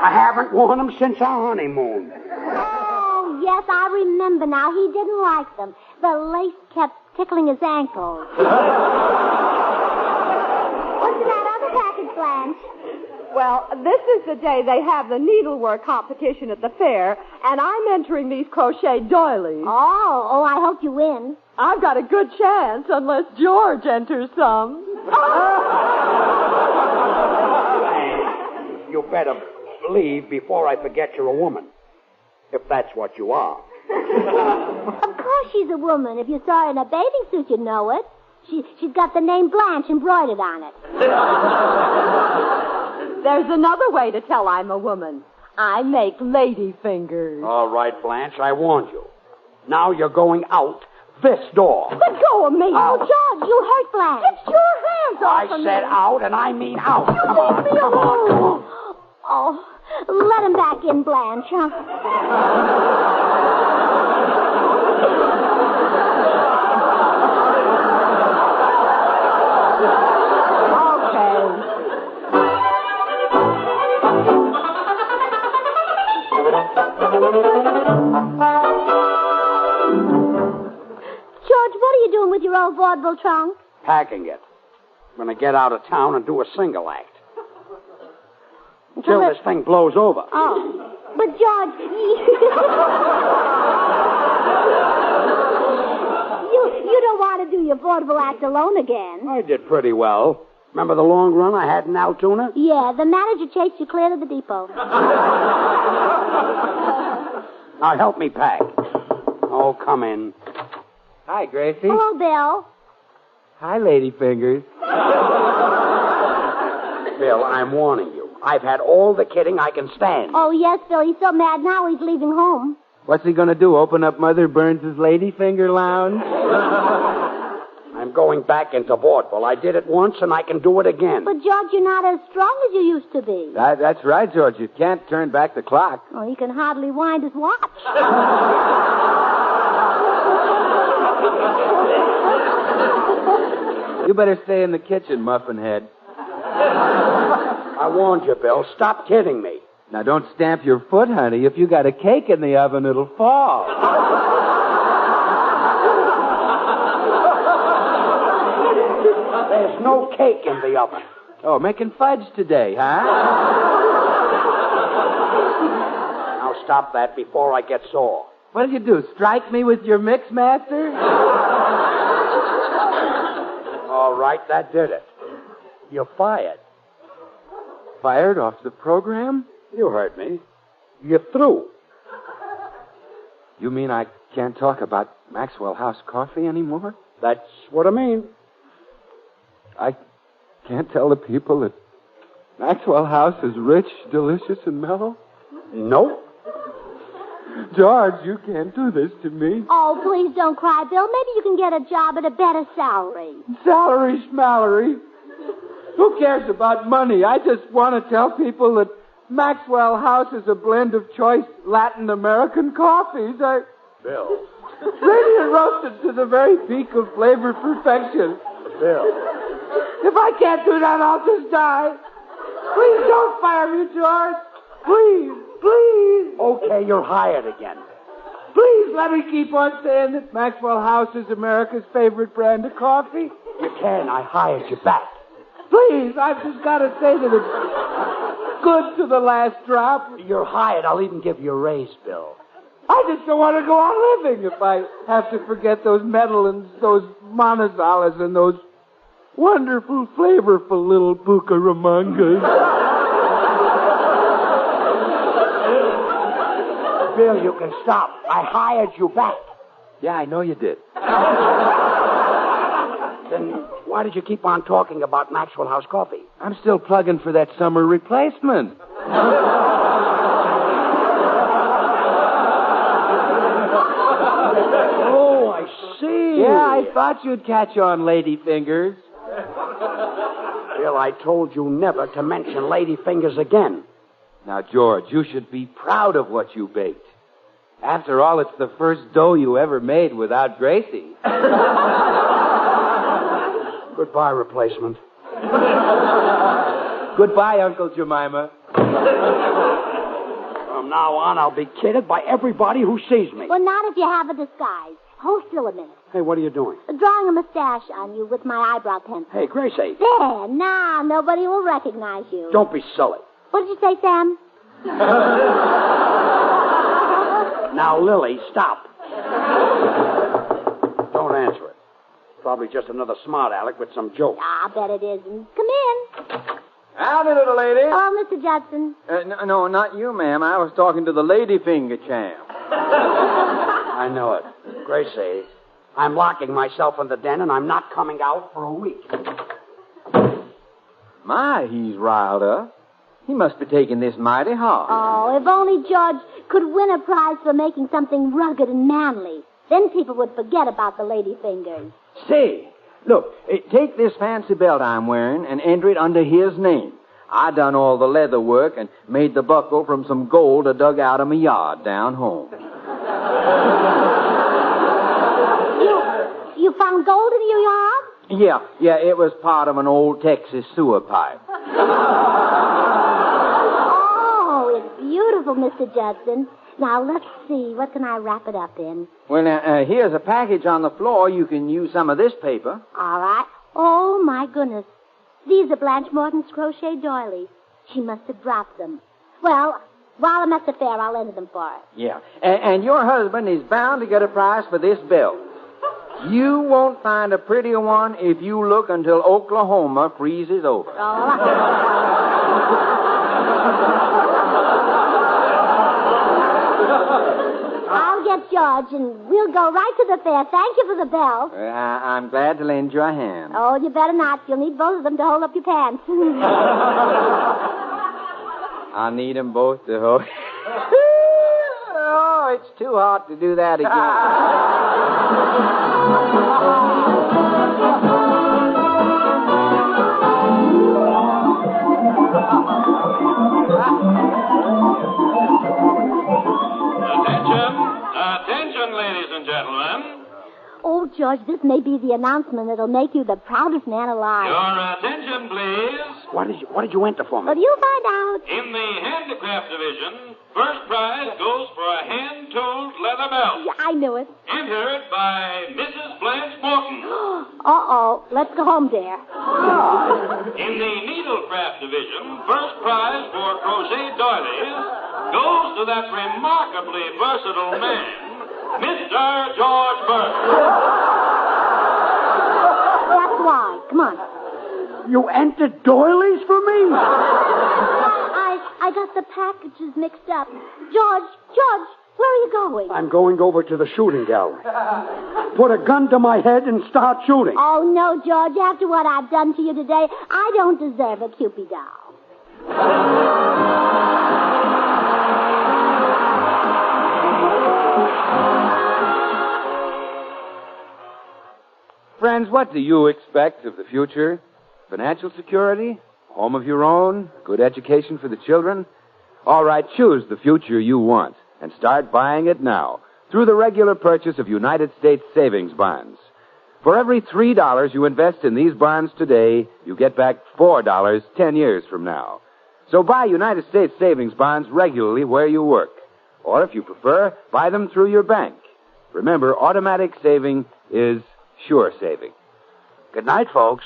I haven't worn them since our honeymoon. Oh, yes, I remember now. He didn't like them. The lace kept tickling his ankles. What's in that other package, Blanche? Well, this is the day they have the needlework competition at the fair, and I'm entering these crochet doilies. Oh, I hope you win. I've got a good chance, unless George enters some. You better leave before I forget you're a woman. If that's what you are. Of course she's a woman. If you saw her in a bathing suit, you'd know it. She's got the name Blanche embroidered on it. There's another way to tell I'm a woman. I make lady fingers. All right, Blanche, I warned you. Now you're going out this door. Let go of me. Oh, George, you hurt Blanche. Get your hands off I of said me. out, and I mean out. You Come on, leave me come on, come on. Oh, let him back in, Blanche, huh? George, what are you doing with your old vaudeville trunk? Packing it. I'm going to get out of town and do a single act. Until this thing blows over. Oh. But, George, you don't want to do your vaudeville act alone again. I did pretty well. Remember the long run I had in Altoona? Yeah, the manager chased you clear to the depot. Now help me pack. Oh, come in. Hi, Gracie. Hello, Bill. Hi, Ladyfingers. Bill, I'm warning you. I've had all the kidding I can stand. Oh, yes, Bill. He's so mad now he's leaving home. What's he going to do, open up Mother Burns' Ladyfinger Lounge? I'm going back into vaudeville. I did it once, and I can do it again. But, George, you're not as strong as you used to be. That's right, George. You can't turn back the clock. Oh, he can hardly wind his watch. You better stay in the kitchen, Muffinhead. I warned you, Bill. Stop kidding me. Now, don't stamp your foot, honey. If you got a cake in the oven, it'll fall. There's no cake in the oven. Oh, making fudge today, huh? Now stop that before I get sore. What'll you do, strike me with your mix master? All right, that did it. You're fired. Fired off the program? You heard me. You're through. You mean I can't talk about Maxwell House coffee anymore? That's what I mean. I can't tell the people that Maxwell House is rich, delicious, and mellow? Nope. George, you can't do this to me. Oh, please don't cry, Bill. Maybe you can get a job at a better salary. Salary schmallery. Who cares about money? I just want to tell people that Maxwell House is a blend of choice Latin American coffees. Bill. Ready and roasted to the very peak of flavor perfection. Bill. If I can't do that, I'll just die. Please don't fire me, George. Please, please. Okay, you're hired again. Please let me keep on saying that Maxwell House is America's favorite brand of coffee. You can. I hired you back. Please, I've just got to say that it's good to the last drop. You're hired. I'll even give you a raise, Bill. I just don't want to go on living if I have to forget those medallions, those monosolas, and those wonderful, flavorful little bucaramangas. Bill, you can stop. I hired you back. Yeah, I know you did. Then why did you keep on talking about Maxwell House coffee? I'm still plugging for that summer replacement. Oh, I see. Yeah, I thought you'd catch on, lady fingers. Bill, I told you never to mention lady fingers again. Now, George, you should be proud of what you baked. After all, it's the first dough you ever made without Gracie. Goodbye, replacement. Goodbye, Uncle Jemima. From now on, I'll be kidded by everybody who sees me. Well, not if you have a disguise. Hold still a minute. Hey, what are you doing? Drawing a mustache on you with my eyebrow pencil. Hey, Gracie. There, now nobody will recognize you. Don't be silly. What did you say, Sam? Now, Lily, stop. Don't answer it. Probably just another smart aleck with some joke. I bet it isn't. Come in. Howdy, little lady. Hello, Mr. Judson. No, not you, ma'am. I was talking to the lady finger champ. I know it. Gracie, I'm locking myself in the den, and I'm not coming out for a week. My, he's riled up. He must be taking this mighty hard. Oh, if only George could win a prize for making something rugged and manly. Then people would forget about the lady fingers. Say, look, take this fancy belt I'm wearing and enter it under his name. I done all the leather work and made the buckle from some gold I dug out of my yard down home. You found gold in your yard? Yeah, it was part of an old Texas sewer pipe. Oh, it's beautiful, Mr. Judson. Now, let's see. What can I wrap it up in? Well, now, here's a package on the floor. You can use some of this paper. All right. Oh, my goodness. These are Blanche Morton's crochet doilies. She must have dropped them. Well, while I'm at the fair, I'll enter them for her. Yeah. And your husband is bound to get a prize for this belt. You won't find a prettier one if you look until Oklahoma freezes over. I'll get George, and we'll go right to the fair. Thank you for the belt. I'm glad to lend you a hand. Oh, you better not. You'll need both of them to hold up your pants. I'll need them both to hold. Oh, it's too hot to do that again. Attention, ladies and gentlemen. Oh, George, this may be the announcement that'll make you the proudest man alive. Your attention, please. What did you enter for me? Well, you'll find out. In the handicraft division, first prize goes for a hand-tooled leather belt. Yeah, I knew it. Entered by Mrs. Blanche Morton. Uh-oh. Let's go home, dear. In the needlecraft division, first prize for crochet doilies goes to that remarkably versatile man, Mr. George Burke. That's why. Come on. You entered doilies for me? I got the packages mixed up. George, where are you going? I'm going over to the shooting gallery. Put a gun to my head and start shooting. Oh, no, George. After what I've done to you today, I don't deserve a Cupid doll. Friends, what do you expect of the future? Financial security? Home of your own? Good education for the children? All right, choose the future you want and start buying it now through the regular purchase of United States savings bonds. For every $3 you invest in these bonds today, you get back $4 10 years from now. So buy United States savings bonds regularly where you work. Or if you prefer, buy them through your bank. Remember, automatic saving is sure saving. Good night, folks.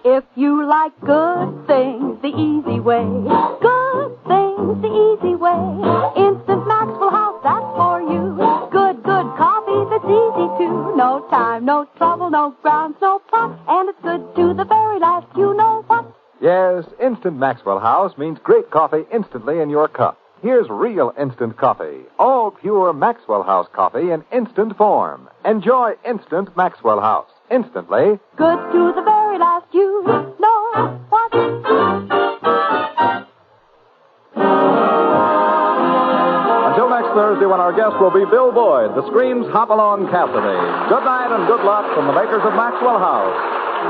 If you like good things the easy way, good things the easy way, instant no trouble, no grounds, no pot, and it's good to the very last, you know what? Yes, Instant Maxwell House means great coffee instantly in your cup. Here's real instant coffee. All pure Maxwell House coffee in instant form. Enjoy Instant Maxwell House. Instantly. Good to the very last, you know what? Until next Thursday, when our guest will be Bill Boyd, the Scream's Hop-Along Cassidy. Good night and good luck from the makers of Maxwell House.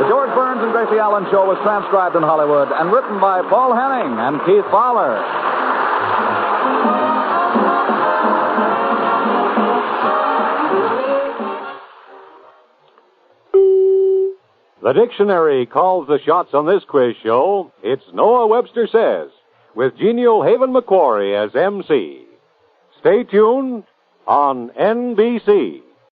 The George Burns and Gracie Allen Show was transcribed in Hollywood and written by Paul Henning and Keith Fowler. The dictionary calls the shots on this quiz show. It's Noah Webster Says, with genial Haven McQuarrie as MC. Stay tuned on NBC.